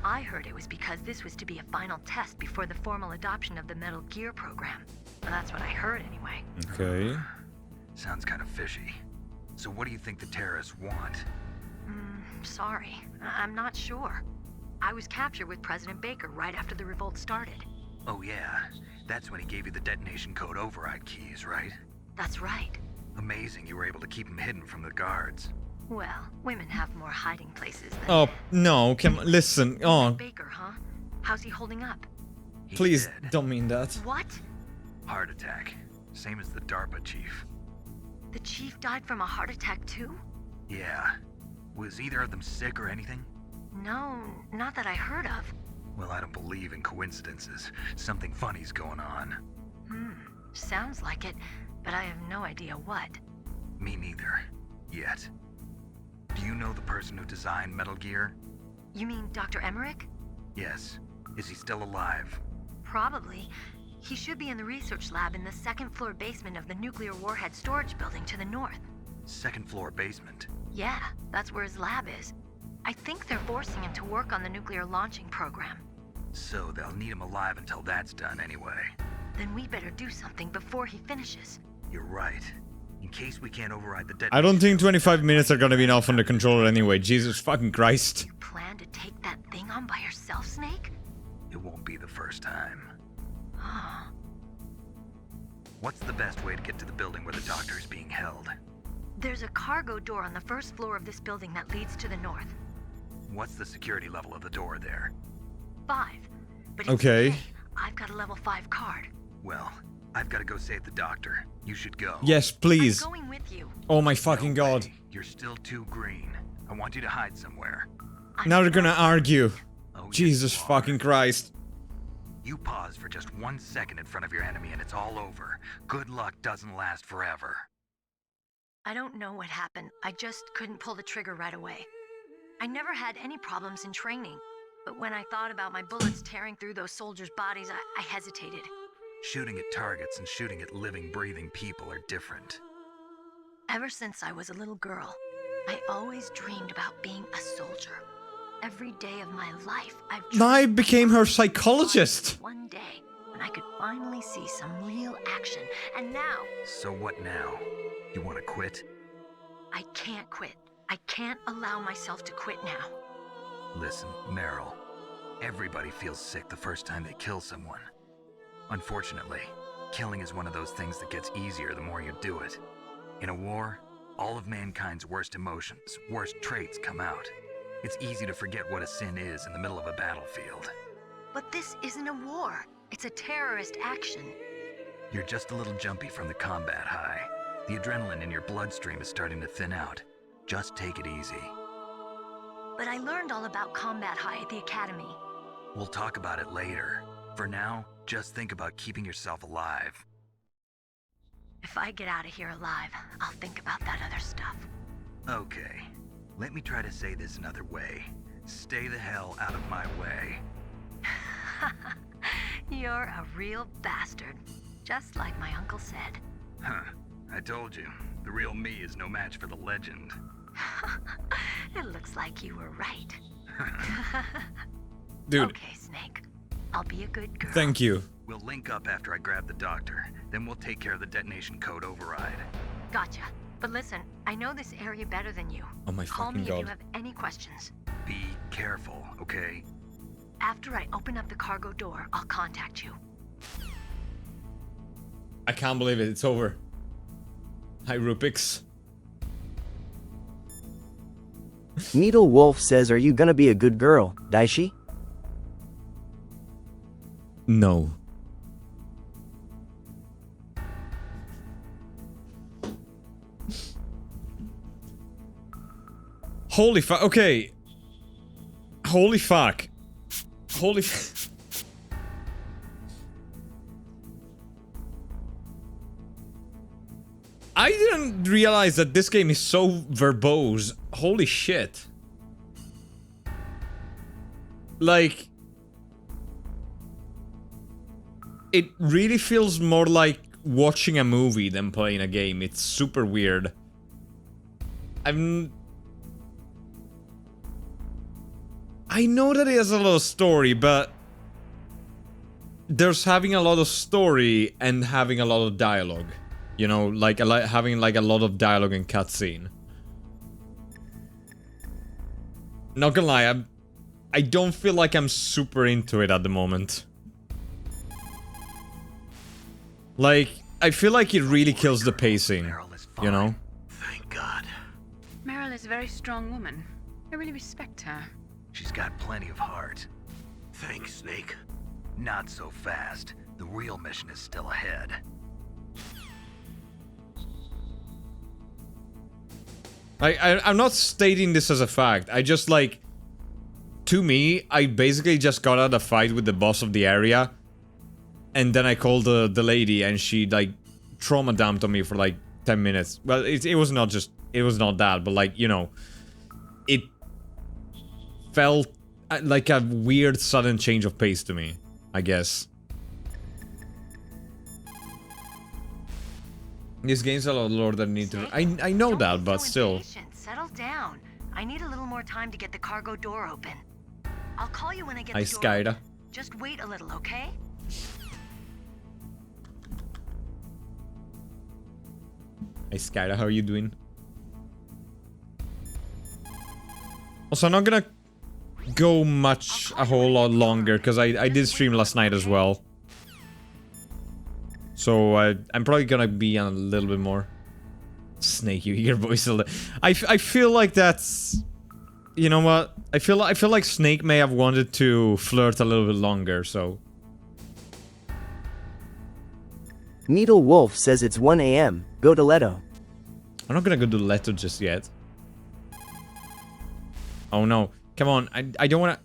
I heard it was because this was to be a final test before the formal adoption of the Metal Gear program. Well, that's what I heard anyway. Okay. Sounds kind of fishy. So what do you think the terrorists want? Sorry. I'm not sure. I was captured with President Baker right after the revolt started. Oh yeah, that's when he gave you the detonation code override keys, right? That's right. Amazing you were able to keep him hidden from the guards. Well, women have more hiding places than Oh, no, come on, listen. Oh, Baker, huh? How's he holding up? please don't mean that. What? Heart attack. Same as the DARPA chief. The chief died from a heart attack too? Yeah. Was either of them sick or anything? No, not that I heard of. Well, I don't believe in coincidences. Something funny's going on. Sounds like it, but I have no idea what. Me neither. Yet. Do you know the person who designed Metal Gear? You mean Dr. Emmerich? Yes. Is he still alive? Probably. He should be in the research lab in the second floor basement of the nuclear warhead storage building to the north. Second floor basement? Yeah, that's where his lab is. I think they're forcing him to work on the nuclear launching program. So they'll need him alive until that's done anyway. Then we better do something before he finishes. You're right. In case we can't override the detonation. I don't think 25 minutes are gonna be enough on the controller anyway. Jesus fucking Christ. You plan to take that thing on by yourself, Snake? It won't be the first time. What's the best way to get to the building where the doctor is being held? There's a cargo door on the first floor of this building that leads to the north. What's the security level of the door there? 5. But it's Okay. I've got a level 5 card. Well, I've got to go save the doctor. You should go. Yes, please. I'm going with you. Oh my fucking god. You're still too green. I want you to hide somewhere. Now they're gonna argue. Jesus fucking Christ. You pause for just 1 second in front of your enemy and it's all over. Good luck doesn't last forever. I don't know what happened. I just couldn't pull the trigger right away. I never had any problems in training. But when I thought about my bullets tearing through those soldiers' bodies, I hesitated. Shooting at targets and shooting at living, breathing people are different. Ever since I was a little girl, I always dreamed about being a soldier. Every day of my life, I've I became her psychologist. one day when I could finally see some real action. And now... So what now? You want to quit? I can't quit. I can't allow myself to quit now. Listen, Meryl. Everybody feels sick the first time they kill someone. Unfortunately, killing is one of those things that gets easier the more you do it. In a war, all of mankind's worst emotions, worst traits come out. It's easy to forget what a sin is in the middle of a battlefield. But this isn't a war. It's a terrorist action. You're just a little jumpy from the combat high. The adrenaline in your bloodstream is starting to thin out. Just take it easy. But I learned all about combat high at the academy. We'll talk about it later. For now, just think about keeping yourself alive. If I get out of here alive, I'll think about that other stuff. Okay. Let me try to say this another way. Stay the hell out of my way. You're a real bastard. Just like my uncle said. Huh. I told you. The real me is no match for the legend. It looks like you were right. Dude. Okay, Snake. I'll be a good girl. Thank you. We'll link up after I grab the doctor. Then we'll take care of the detonation code override. Gotcha. But listen, I know this area better than you. Oh my Call fucking me god. if you have any questions. Be careful, okay? After I open up the cargo door, I'll contact you. I can't believe it. It's over. Hi, Rupix. Needle Wolf says, "Are you gonna be a good girl, Daishi?" No. Holy fuck. Okay. Holy fuck. Holy f- I didn't realize that this game is so verbose. Holy shit. Like... It really feels more like watching a movie than playing a game. It's super weird. I know that it has a lot of story, but there's having a lot of story and having a lot of dialogue. You know, like having like a lot of dialogue and cutscene. Not gonna lie, I don't feel like I'm super into it at the moment. Like, I feel like it really kills the pacing, you know? Thank God. Meryl is a very strong woman. I really respect her. She's got plenty of heart. Thanks, Snake. Not so fast. The real mission is still ahead. I'm not stating this as a fact. I just like... To me, I basically just got out of a fight with the boss of the area. And then I called the lady and she like trauma dumped on me for like 10 minutes. Well, it was not just... It was not that, but like, you know... It felt like a weird sudden change of pace to me, I guess. This game's a lot lower than need to... I know that, but still. Settle down. I need a little more time to get the cargo door open. I'll call you when I get the door Skyda. open. Just wait a little, okay? Hey Skyda, how are you doing? Also, I'm not gonna go a whole lot longer, because I did stream last night as well. So, I'm probably gonna be on a little bit more. Snake, you hear voice a little... I feel like that's... You know what? I feel like Snake may have wanted to flirt a little bit longer, so... Needle Wolf says it's 1 AM. Go to Leto. I'm not gonna go to Leto just yet. Oh no. Come on. I don't wanna...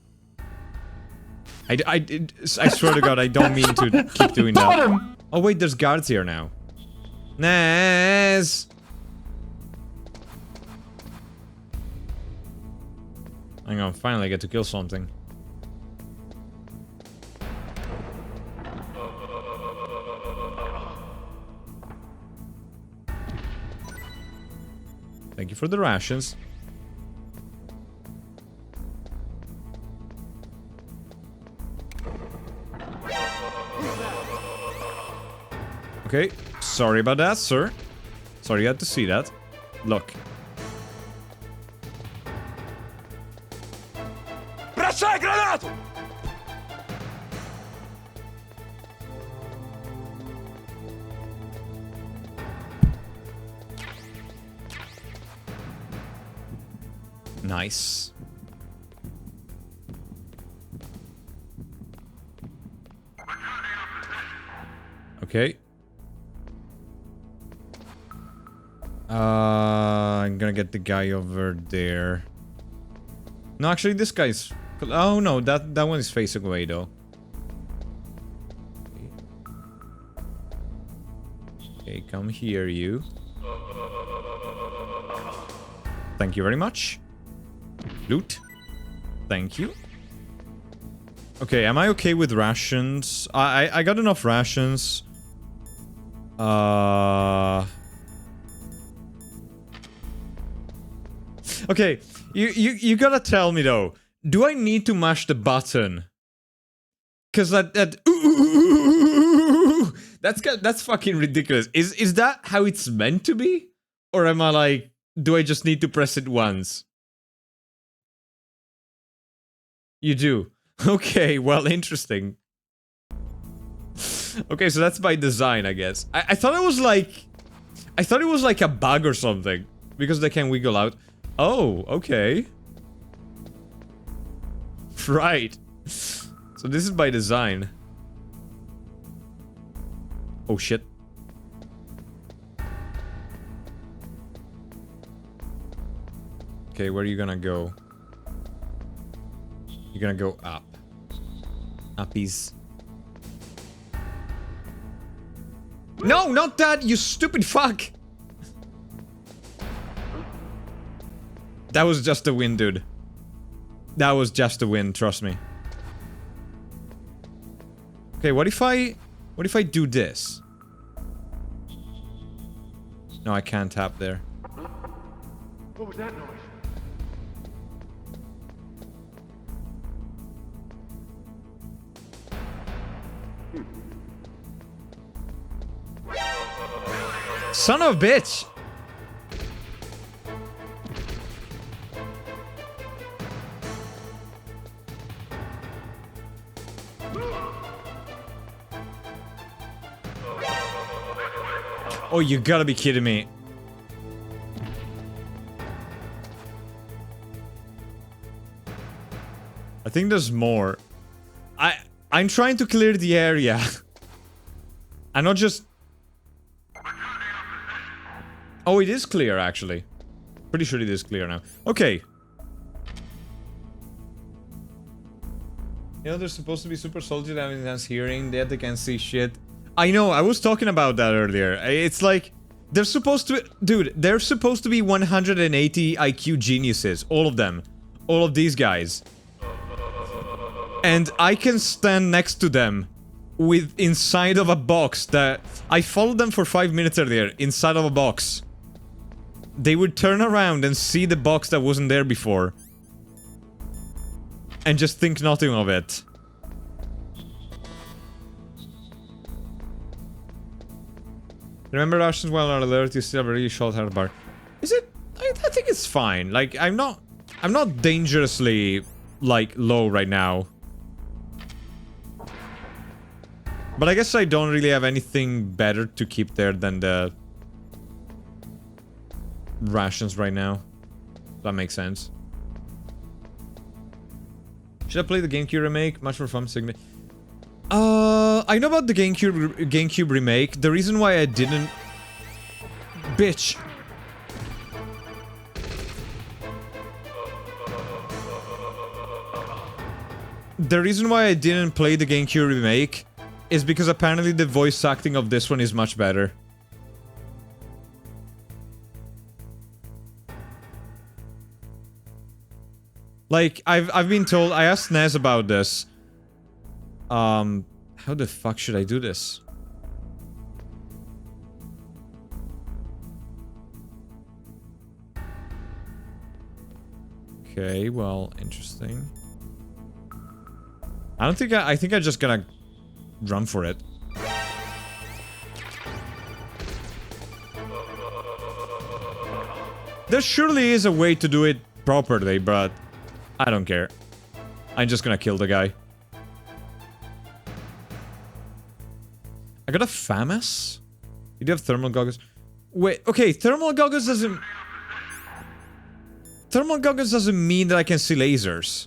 I swear to God, I don't mean to keep doing that. Oh wait, there's guards here now. Naz! Hang on, finally I get to kill something. Thank you for the rations. Okay, sorry about that, sir. Sorry you had to see that. Look. Bracciai granato! Nice. Okay. I'm gonna get the guy over there. No, actually, this guy's... Oh, no, that one is facing away, though. Okay, come here, you. Thank you very much. Loot. Thank you. Okay, am I okay with rations? I got enough rations. Okay, you gotta tell me though. Do I need to mash the button? Cause that's fucking ridiculous. Is that how it's meant to be? Or am I like, do I just need to press it once? You do. Okay, well, interesting. Okay, so that's by design, I guess. I thought it was like... I thought it was like a bug or something. Because they can wiggle out. Oh, okay. Right. So this is by design. Oh, shit. Okay, where are you gonna go? You're gonna go up. Uppies. No, not that, you stupid fuck! That was just a win, dude. That was just a win, trust me. Okay, what if I do this? No, I can't tap there. What was that noise? Son of a bitch! Oh, you gotta be kidding me. I think there's more. I'm trying to clear the area. I'm not just... Oh, it is clear, actually. Pretty sure it is clear now. Okay. You know, there's supposed to be super soldiers having intense hearing, that they can see shit. I know, I was talking about that earlier. It's like, they're supposed to... Dude, they're supposed to be 180 IQ geniuses. All of them. All of these guys. And I can stand next to them with inside of a box that... I followed them for 5 minutes earlier, inside of a box. They would turn around and see the box that wasn't there before. And just think nothing of it. Remember Russians while on alert, you still have a really short health bar. Is it? I think it's fine. Like, I'm not dangerously, like, low right now. But I guess I don't really have anything better to keep there than the rations right now. That makes sense. Should I play the GameCube remake? Much more fun, Sigma. I know about the GameCube remake. The reason why I didn't... Bitch. The reason why I didn't play the GameCube remake is because apparently the voice acting of this one is much better. Like, I've been told... I asked Nez about this. How the fuck should I do this? Okay, well, interesting. I don't think I think I just gonna run for it. There surely is a way to do it properly, but I don't care. I'm just gonna kill the guy. I got a FAMAS? You do have thermal goggles? Wait, okay, thermal goggles doesn't... Thermal goggles doesn't mean that I can see lasers.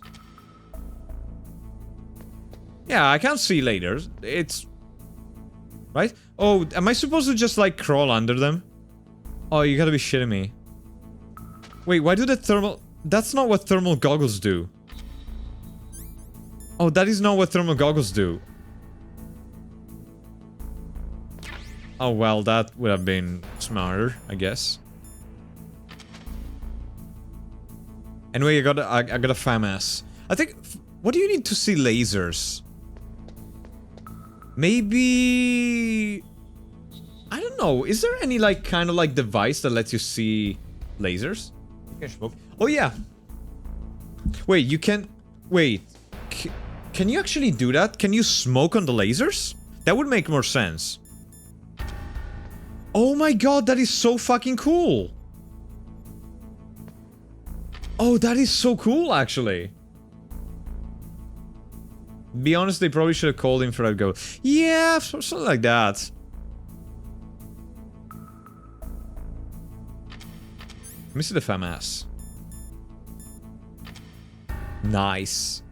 Yeah, I can't see lasers. It's... Right? Oh, am I supposed to just, like, crawl under them? Oh, you gotta be shitting me. Wait, why do the thermal... That's not what thermal goggles do. Oh, that is not what thermal goggles do. Oh, well, that would have been smarter, I guess. Anyway, I got a FAMAS. I think... What do you need to see lasers? Maybe... I don't know. Is there any, like, kind of, like, device that lets you see lasers? Oh, yeah. Wait, you can... Wait. Can you actually do that? Can you smoke on the lasers? That would make more sense. Oh my god, that is so fucking cool. Oh, that is so cool, actually. Be honest, they probably should have called him for that go. Yeah, something like that. Let me see the FAMAS. Nice.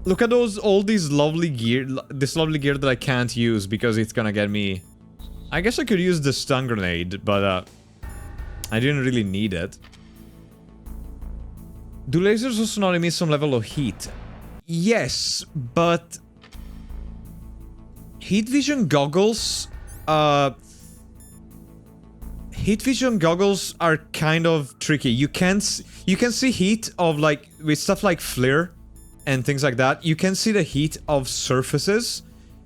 Look at all these lovely gear, this lovely gear that I can't use because it's gonna get me... I guess I could use the stun grenade, but I didn't really need it. Do lasers also not emit some level of heat? Yes, but... Heat vision goggles... Heat vision goggles are kind of tricky. You can see heat of, like, with stuff like flare and things like that. You can see the heat of surfaces,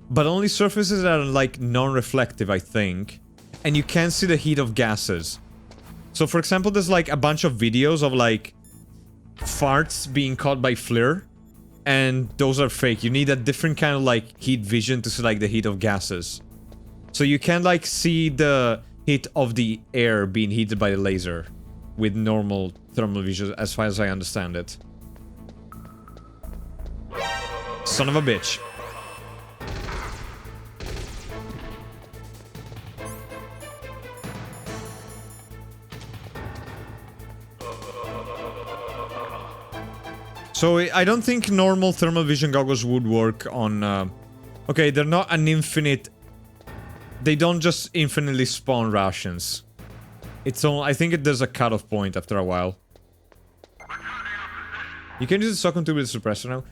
but only surfaces that are, like, non-reflective, I think. And you can see the heat of gases. So, for example, there's, like, a bunch of videos of, like, farts being caught by flare, and those are fake. You need a different kind of, like, heat vision to see, like, the heat of gases. So you can like see the hit of the air being heated by the laser with normal thermal vision, as far as I understand it. Son of a bitch. So I don't think normal thermal vision goggles would work on... okay, they're not an infinite... They don't just infinitely spawn rations. It's all... I think there's a cutoff point after a while. You can use the second tube with the suppressor now.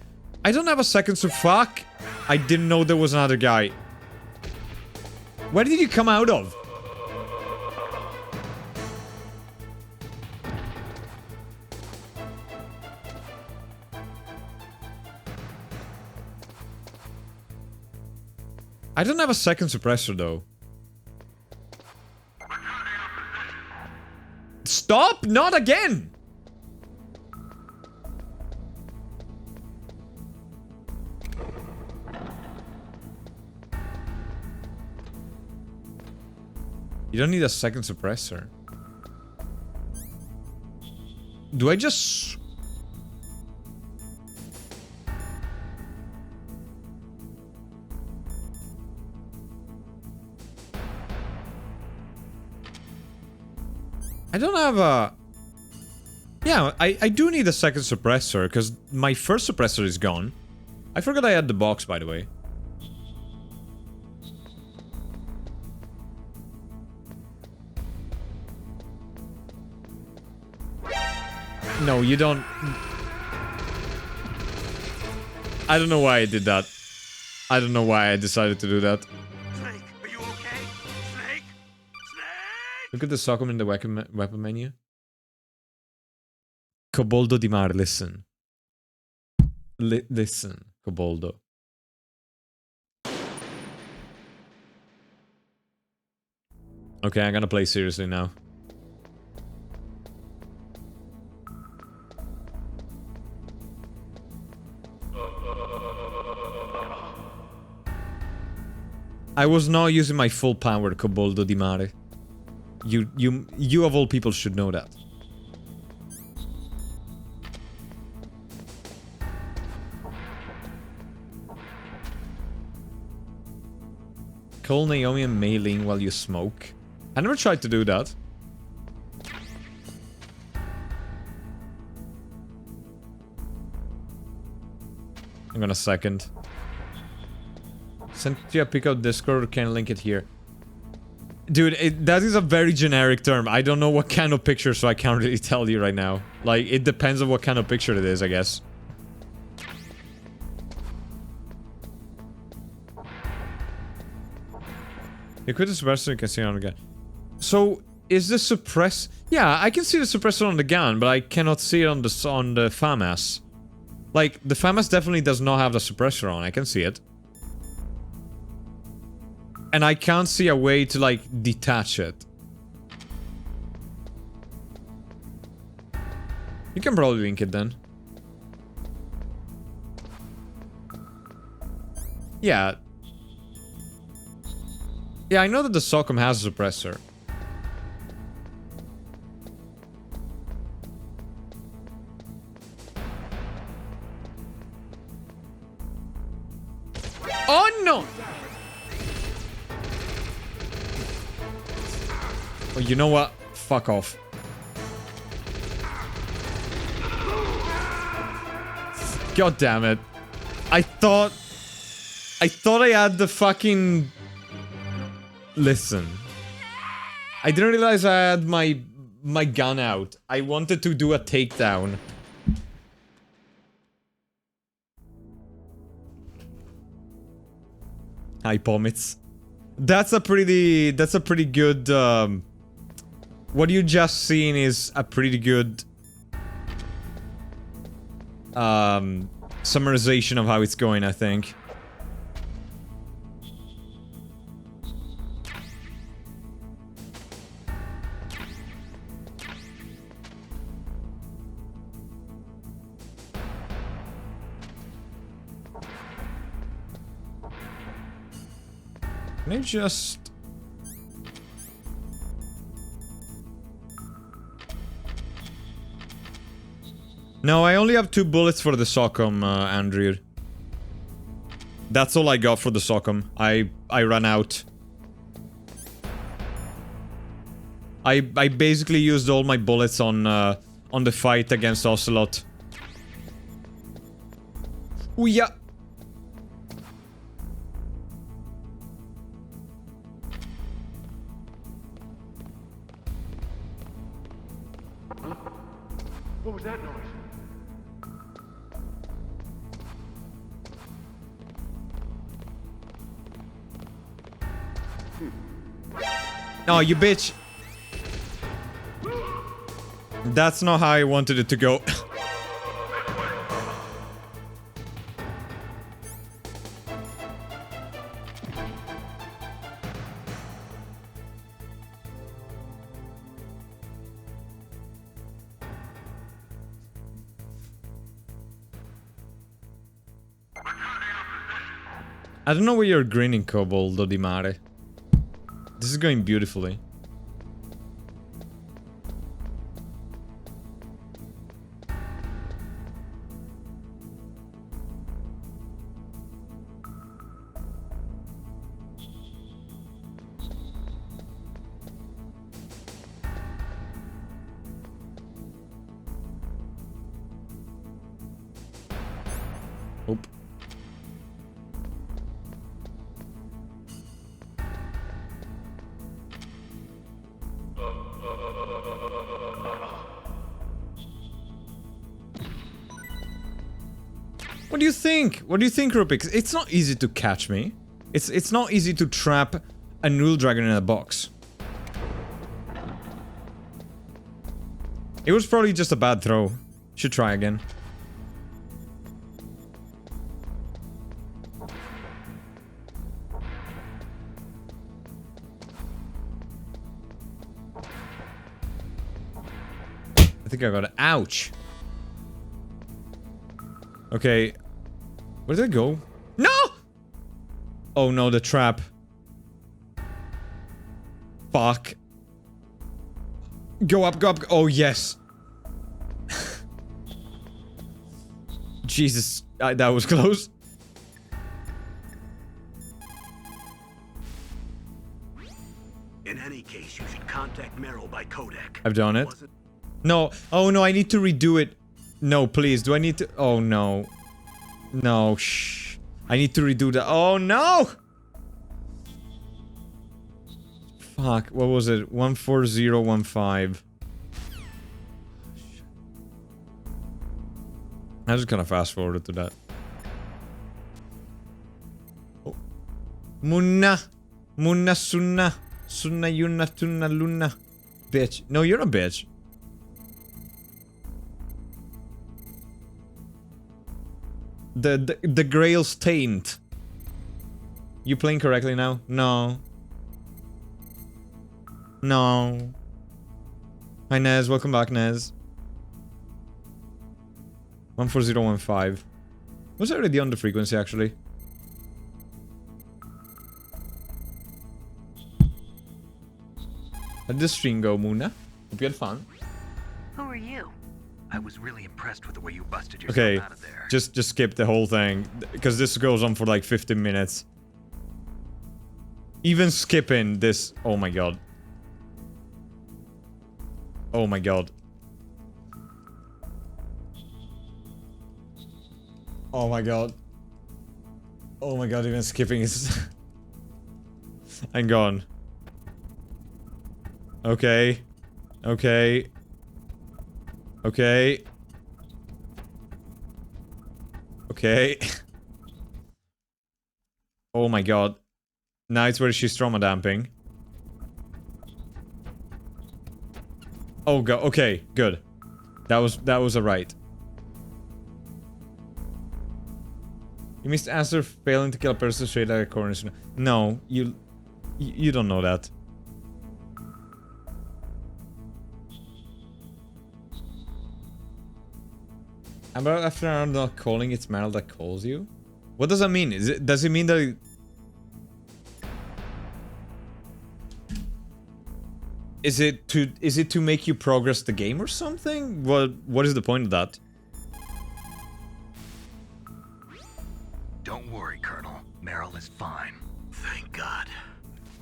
I don't have a second to fuck. I didn't know there was another guy. Where did you come out of? I don't have a second suppressor though. Stop! Not again! You don't need a second suppressor. Do I just... I don't have a... Yeah, I do need a second suppressor, because my first suppressor is gone. I forgot I had the box, by the way. No, you don't... I don't know why I did that. I don't know why I decided to do that. Snake, are you okay? Snake? Look at the sockum in the weapon menu. Coboldo di Mar, listen. Listen, Coboldo. Okay, I'm gonna play seriously now. I was not using my full power, Coboldo di Mare. You of all people should know that. Call Naomi and Mei Ling while you smoke. I never tried to do that. Hang on a second. Send you a pic of Discord or can link it here. Dude, that is a very generic term. I don't know what kind of picture, so I can't really tell you right now. Like, it depends on what kind of picture it is, I guess. You quit the suppressor, you can see it on the gun. So, is the suppress... Yeah, I can see the suppressor on the gun, but I cannot see it on the FAMAS. Like, the FAMAS definitely does not have the suppressor on, I can see it. And I can't see a way to, like, detach it. You can probably link it then. Yeah. Yeah, I know that the Socom has a suppressor. Oh no! Oh, you know what? Fuck off. God damn it. I thought I had the fucking... Listen. I didn't realize I had my gun out. I wanted to do a takedown. Hi, Pomits. That's a pretty good, what you just seen is a pretty good, summarization of how it's going, I think. Can I just... No, I only have 2 bullets for the Socom, Andrew. That's all I got for the Socom. I ran out. I basically used all my bullets on the fight against Ocelot. Ooh, yeah. What was that noise? Oh, you bitch. That's not how I wanted it to go. I don't know why you're grinning, Koboldo di Mare. This is going beautifully. Oop. What do you think? What do you think, Rupix? It's not easy to catch me. It's not easy to trap a Nul Dragon in a box. It was probably just a bad throw. Should try again. I think I got it. Ouch. Okay. Where did it go? No! Oh no, the trap. Fuck. Go up, go up. Oh, yes. Jesus. That was close. In any case, you should contact Merrill by codec. I've done it. No. Oh no, I need to redo it. No, please. Do I need to? Oh no. No, shh. I need to redo that. Oh no! Fuck, what was it? 14015. I'm just gonna fast forward to that. Oh. Munna. Munna sunna. Sunna yunna tunna lunna. Bitch. No, you're a bitch. The Grail's taint. You playing correctly now? No. No. Hi Nez, welcome back Nez. 14015. Was I already on the frequency actually? How did the stream go, Muna? Hope you had fun. Who are you? I was really impressed with the way you busted yourself Okay, out of there. just skip the whole thing, because this goes on for like 15 minutes. Even skipping this... Oh my god. Oh my god. Oh my god. Oh my god, even skipping is... I'm gone. Okay. Okay. Okay. Okay. Oh my god. Now it's where she's trauma damping. Oh god. Okay, good. That was a right. You missed Aster failing to kill a person straight like a corner. No, you don't know that. About after I'm not calling, it's Meryl that calls you? What does that mean? Does it mean that Is it to make you progress the game or something? What is the point of that? Don't worry, Colonel. Meryl is fine. Thank God.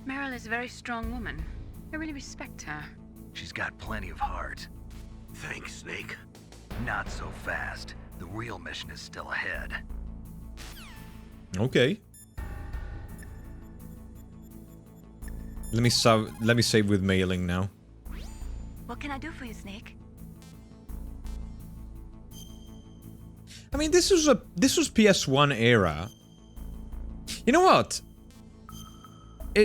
Meryl is a very strong woman. I really respect her. She's got plenty of heart. Thanks, Snake. Not so fast. The real mission is still ahead. Okay. Let me save with mailing now. What can I do for you, Snake? I mean, this was PS1 era. You know what?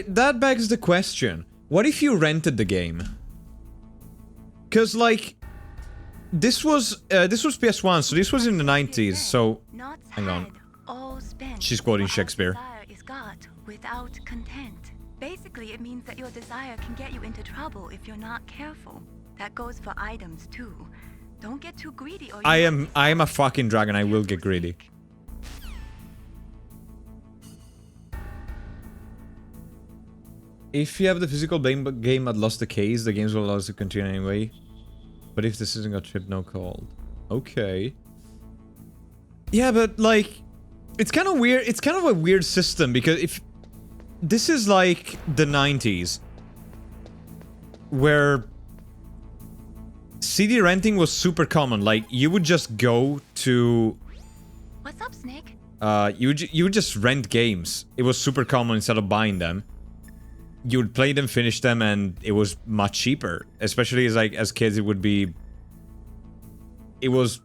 That begs the question. What if you rented the game? Cause like this was PS1, so this was in the 90s, so hang on. She's quoting Shakespeare. Is God without content. Basically, it means that your desire can get you into trouble if you're not careful. That goes for items too. Don't get too greedy or I am a fucking dragon, I will get greedy. If you have the physical game but lost the case, the games will allow us to continue anyway. But if this isn't got tripped, no call. Okay. Yeah, but like, it's kind of weird. It's kind of a weird system because if this is like the 90s, where CD renting was super common. Like, you would just go to... What's up, Snake? You would just rent games. It was super common instead of buying them. You would play them, finish them, and it was much cheaper. Especially as kids, it would be... It was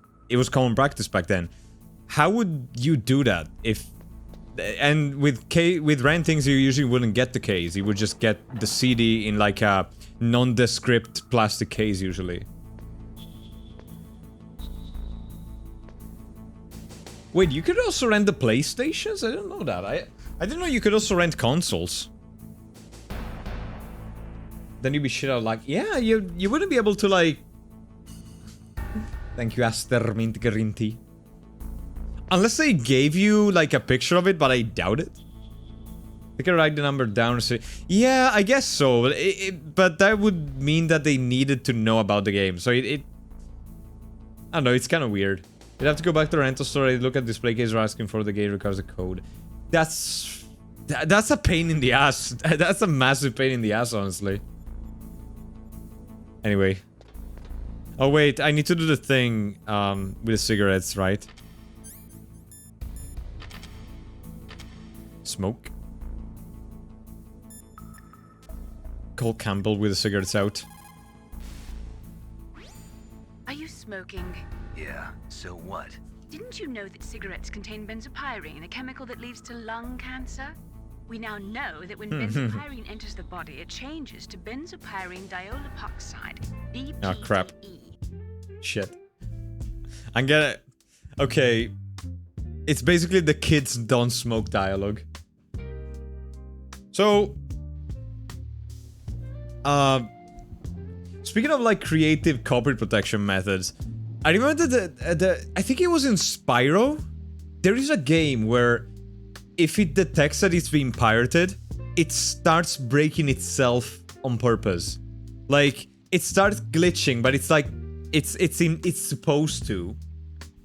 common practice back then. How would you do that if... And with rentings, you usually wouldn't get the case. You would just get the CD in like a nondescript plastic case usually. Wait, you could also rent the PlayStations? I didn't know that. I didn't know you could also rent consoles. Then you'd be shit out like, yeah, you wouldn't be able to like... Thank you, Aster Mint Green Tea. Unless they gave you like a picture of it, but I doubt it. They can write the number down and say, yeah, I guess so. But that would mean that they needed to know about the game. So I don't know, it's kind of weird. You'd have to go back to the rental store, look at display case, or asking for the game requires a code. That's a pain in the ass. That's a massive pain in the ass, honestly. Anyway. Oh wait, I need to do the thing with the cigarettes, right? Smoke. Cole Campbell with the cigarettes out. Are you smoking? Yeah, so what? Didn't you know that cigarettes contain benzopyrene, a chemical that leads to lung cancer? We now know that when benzopyrene enters the body, it changes to benzopyrene diolipoxide, BPDE. Oh crap. Shit. I'm gonna... Okay. It's basically the kids don't smoke dialogue. So... speaking of like creative copyright protection methods, I remember I think it was in Spyro. There is a game where if it detects that it's being pirated, it starts breaking itself on purpose. Like it starts glitching, but it's like it's supposed to.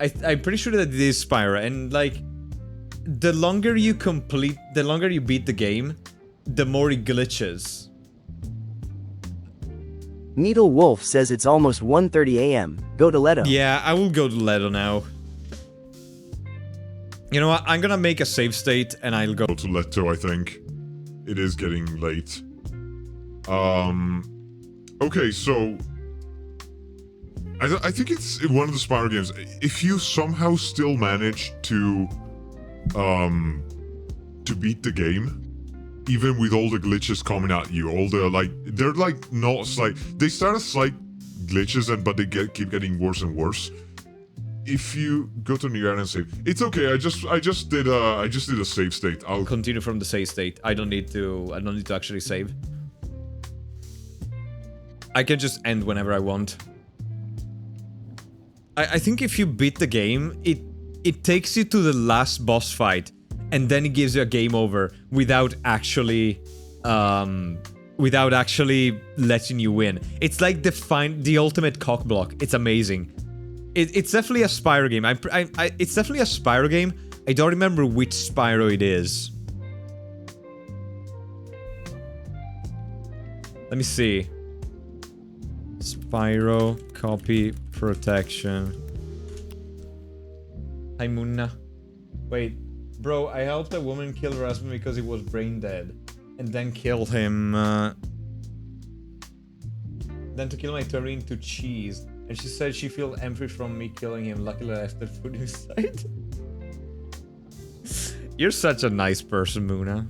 I'm pretty sure that it is Spyro, and like the longer you beat the game, the more it glitches. Needle Wolf says it's almost 1:30 a.m. Go to Leto. Yeah, I will go to Leto now. You know what? I'm gonna make a save state and I'll go to Leto, I think. It is getting late. Okay, so... I think it's one of the Spyro games. If you somehow still manage to beat the game, even with all the glitches coming at you, all the like, they're like not slight. They start as slight glitches, but they keep getting worse and worse. If you go to New Area and save, it's okay. I just did a save state. I'll continue from the save state. I don't need to actually save. I can just end whenever I want. I think if you beat the game, it takes you to the last boss fight. And then it gives you a game over without actually letting you win. It's like the ultimate cockblock. It's amazing. It's definitely a Spyro game. It's definitely a Spyro game, I don't remember which Spyro it is. Let me see. Spyro, copy, protection. Hi, Munna. Wait, bro, I helped a woman kill her husband because he was brain dead. And then killed him, Then to kill my turn into cheese. And she said she felt empty from me killing him. Luckily I left the food inside. You're such a nice person, Muna.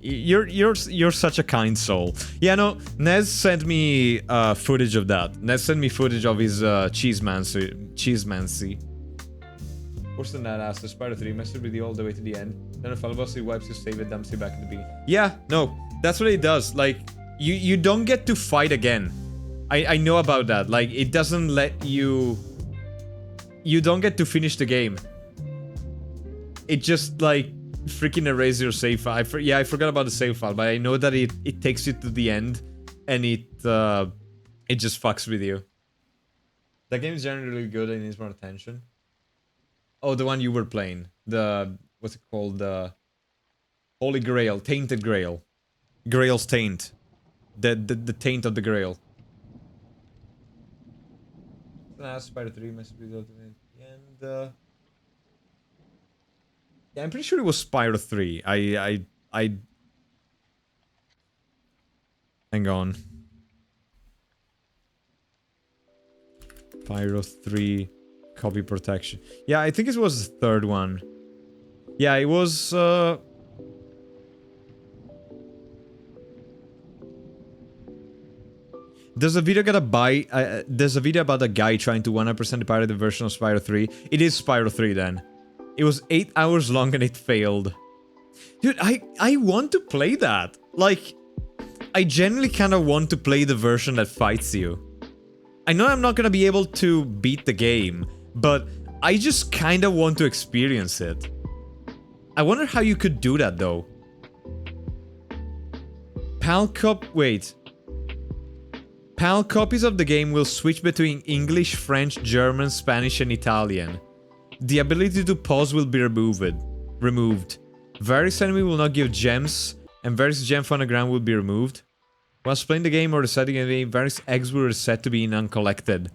You're such a kind soul. Yeah, no, Nez sent me footage of that. Nez sent me footage of his cheesemancy. Worse than that, Aster. Spyro 3 messed with you all the way to the end. Then a fellow boss, he wipes his save it, dumps you back in the beginning. Yeah, no, that's what it does. Like, you don't get to fight again. I know about that. Like, it doesn't let you... You don't get to finish the game. It just, like, freaking erases your save file. I forgot about the save file, but I know that it takes you to the end, and it just fucks with you. That game is generally really good and needs more attention. Oh, the one you were playing. The... What's it called? The... Holy Grail. Tainted Grail. Grail's Taint. The taint of the Grail. Spyro 3 must be the ultimate. And yeah, I'm pretty sure it was Spyro 3. I hang on. Spyro 3 copy protection. Yeah, I think it was the third one. Yeah, it was There's a video there's a video about a guy trying to 100% pirate the version of Spyro 3. It is Spyro 3 then. It was 8 hours long and it failed. Dude, I want to play that. Like, I genuinely kind of want to play the version that fights you. I know I'm not gonna be able to beat the game, but I just kind of want to experience it. I wonder how you could do that though. Wait. PAL copies of the game will switch between English, French, German, Spanish, and Italian. The ability to pause will be removed. Various enemies will not give gems, and various gems on the ground will be removed. Whilst playing the game or resetting a game, various eggs will reset to being uncollected.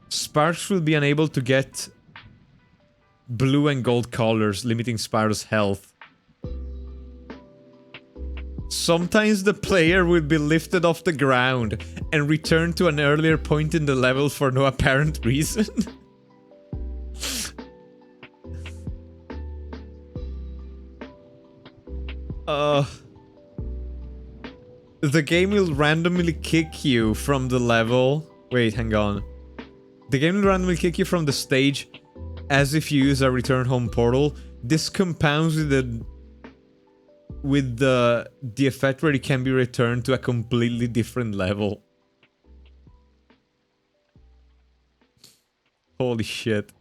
Sparks will be unable to get blue and gold colors, limiting Spyro's health. Sometimes the player will be lifted off the ground and returned to an earlier point in the level for no apparent reason. The game will randomly kick you from the level. Wait, hang on. The game will randomly kick you from the stage as if you use a return home portal. This compounds with the effect where it can be returned to a completely different level. Holy shit.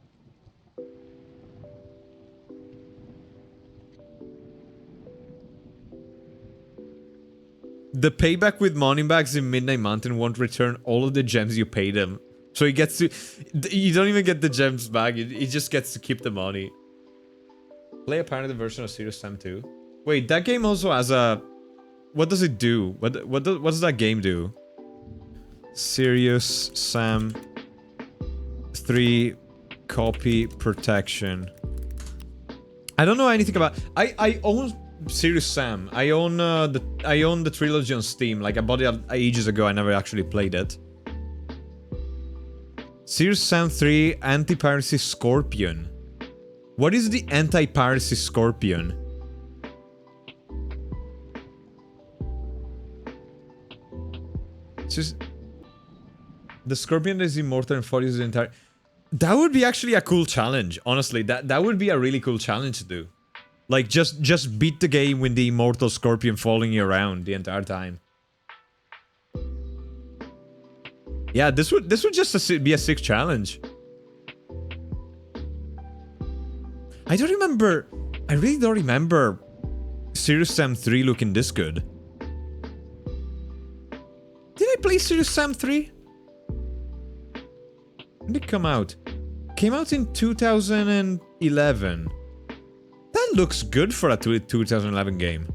The payback with money bags in Midnight Mountain won't return all of the gems you paid him. So he gets to... You don't even get the gems back, he just gets to keep the money. Play a pirated version of Serious Sam 2. Wait, that game also has a... What does it do? What does that game do? Serious Sam 3 copy protection. I don't know anything about... I own Serious Sam. I own the trilogy on Steam. Like, I bought it ages ago. I never actually played it. Serious Sam 3 Anti-Piracy Scorpion. What is the Anti-Piracy Scorpion? Just the Scorpion is immortal and follows the entire... That would be actually a cool challenge, honestly. That would be a really cool challenge to do. Like, just beat the game with the immortal Scorpion following you around the entire time. Yeah, this would just be a sick challenge. I really don't remember Serious Sam 3 looking this good. Did I play Serious Sam 3? When did it come out? Came out in 2011. even looks good for a 2011 game.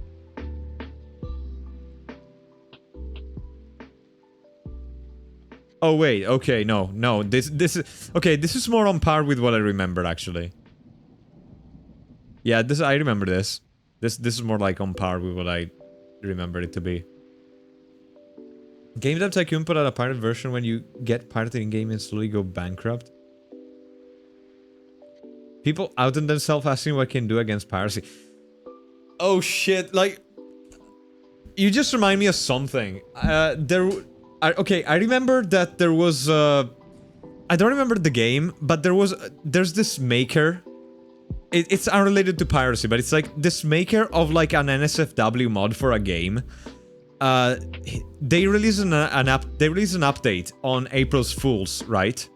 Oh wait, okay, no, this is okay. This is more on par with what I remember actually. Yeah, I remember this. This is more like on par with what I remember it to be. Game Dev Tycoon put out a pirate version when you get pirated in game and slowly go bankrupt. People outed themselves asking what can do against piracy. Oh shit, like... You just remind me of something. Okay, I remember that there was... I don't remember the game, but there's this maker. It's unrelated to piracy, but it's like this maker of like an NSFW mod for a game. They released an update on April's Fools, right?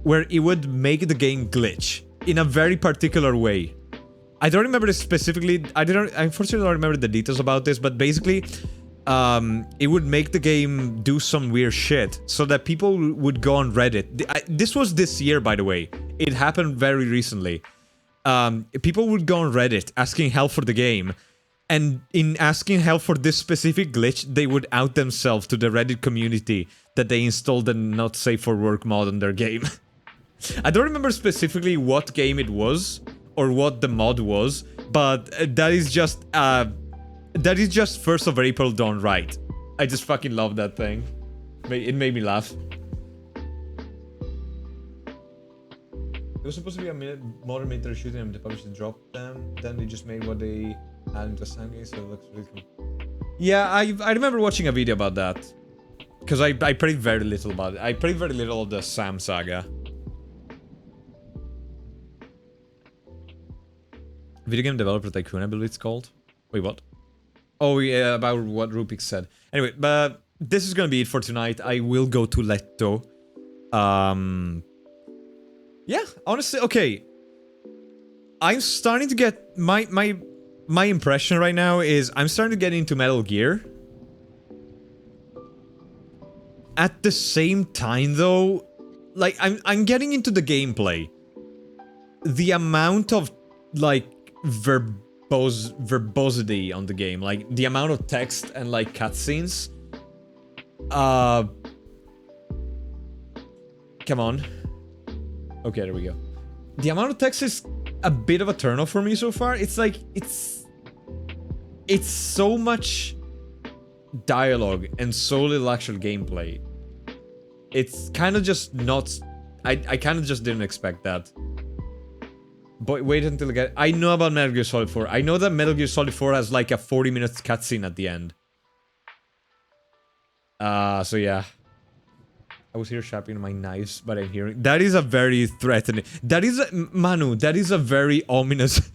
Where it would make the game glitch in a very particular way. I don't remember it specifically. I unfortunately don't remember the details about this, but basically, it would make the game do some weird shit so that people would go on Reddit. This was this year, by the way. It happened very recently. People would go on Reddit asking help for the game. And in asking help for this specific glitch, they would out themselves to the Reddit community that they installed a not safe for work mod on their game. I don't remember specifically what game it was or what the mod was, but that is just 1st of April done right. I just fucking love that thing. It made me laugh. It was supposed to be a modern military shooting and the publisher dropped them. Then they just made what they had into a sound game, so it looks really cool. Yeah, I remember watching a video about that. Because I played very little about it. I played very little of the Sam saga. Video game developer tycoon, I believe it's called. Wait, what? Oh yeah, about what Rupik said. Anyway, but this is gonna be it for tonight. I will go to Letto. Yeah, honestly, okay. I'm starting to get my impression right now is I'm starting to get into Metal Gear. At the same time, though, like I'm getting into the gameplay. The amount of like verbosity on the game, like the amount of text and like cutscenes. Come on. Okay, there we go. The amount of text is a bit of a turn-off for me so far. It's like it's so much dialogue and so little actual gameplay. It's kind of just not. I kind of just didn't expect that. But wait until I get... I know about Metal Gear Solid 4. I know that Metal Gear Solid 4 has like a 40 minutes cutscene at the end. So yeah. I was here sharpening my knives, but I'm hearing... That is a very threatening... That is a... Manu, that is a very ominous...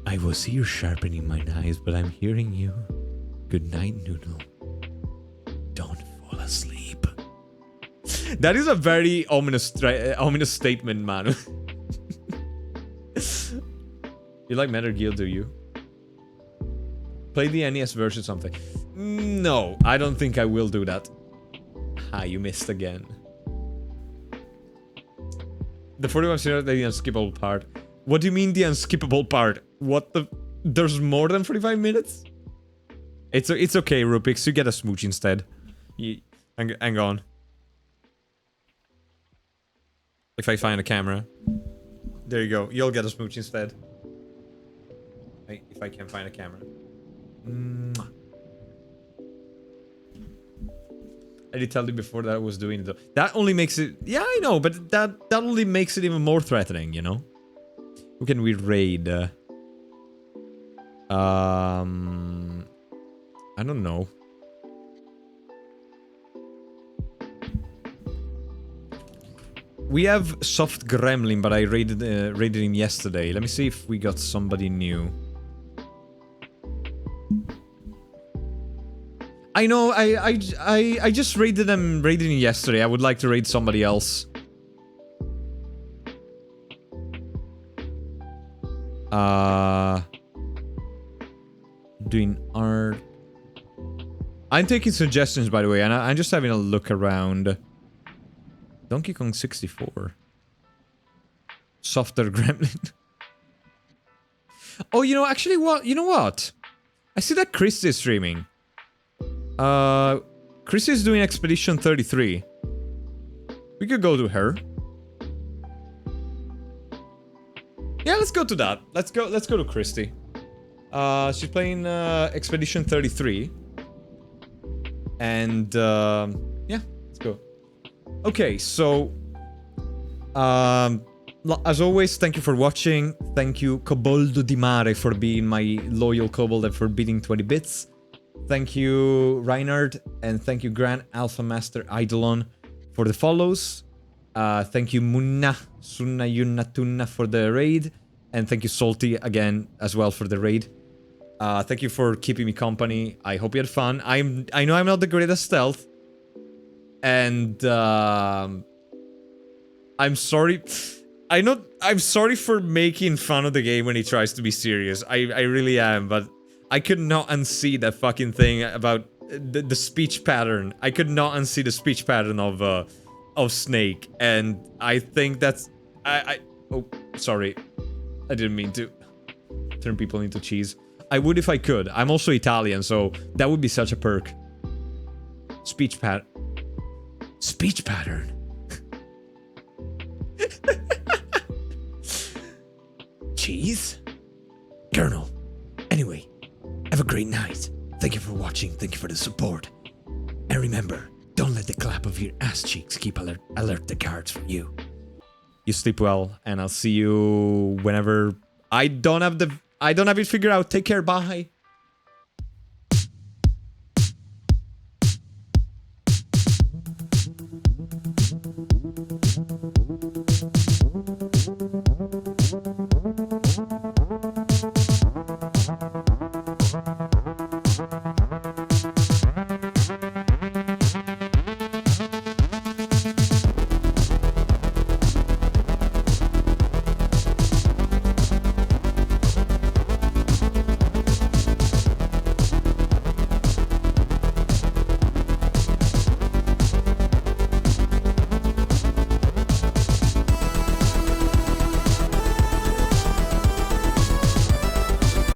I was here sharpening my knives, but I'm hearing you. Good night, Nuno. Don't fall asleep. That is a very ominous statement, Manu. You like Metal Gear, do you? Play the NES version something. No, I don't think I will do that. Ah, you missed again. The 41 series, the unskippable part. What do you mean the unskippable part? What the... There's more than 45 minutes? It's okay, Rupix. You get a smooch instead. Hang on. If I find a camera. There you go. You'll get a smooch instead. If I can find a camera. Mwah. I did tell you before that I was doing it though. That only makes it... Yeah, I know, but that only makes it even more threatening, you know? Who can we raid? I don't know. We have Soft Gremlin, but I raided him yesterday. Let me see if we got somebody new. I know, I just raided him yesterday. I would like to raid somebody else. Doing art. I'm taking suggestions, by the way, and I'm just having a look around. Donkey Kong 64. Softer Gremlin. Oh, you know, actually, what? You know what? I see that Christy is streaming. Christy is doing Expedition 33. We could go to her. Yeah, let's go to that. Let's go to Christy. She's playing Expedition 33. And yeah, let's go. Okay, so as always, thank you for watching. Thank you, Coboldo di Mare, for being my loyal kobold and for beating 20 bits. Thank you, Reinhard, and thank you, Grand Alpha Master Eidolon, for the follows. Thank you, Munna Sunna Yunna Tunna, for the raid, and thank you, Salty, again as well for the raid. Thank you for keeping me company. I hope you had fun. I know I'm not the greatest stealth, and I'm sorry. I'm sorry for making fun of the game when he tries to be serious. I really am, but I could not unsee that fucking thing about the speech pattern. I could not unsee the speech pattern of Snake, and I think that's oh, sorry. I didn't mean to turn people into cheese. I would if I could. I'm also Italian, so that would be such a perk. Speech pattern. Speech pattern. Cheese? Colonel. Anyway, have a great night. Thank you for watching. Thank you for the support. And remember, don't let the clap of your ass cheeks keep alert the guards from you. You sleep well, and I'll see you whenever I don't have it figured out. Take care. Bye.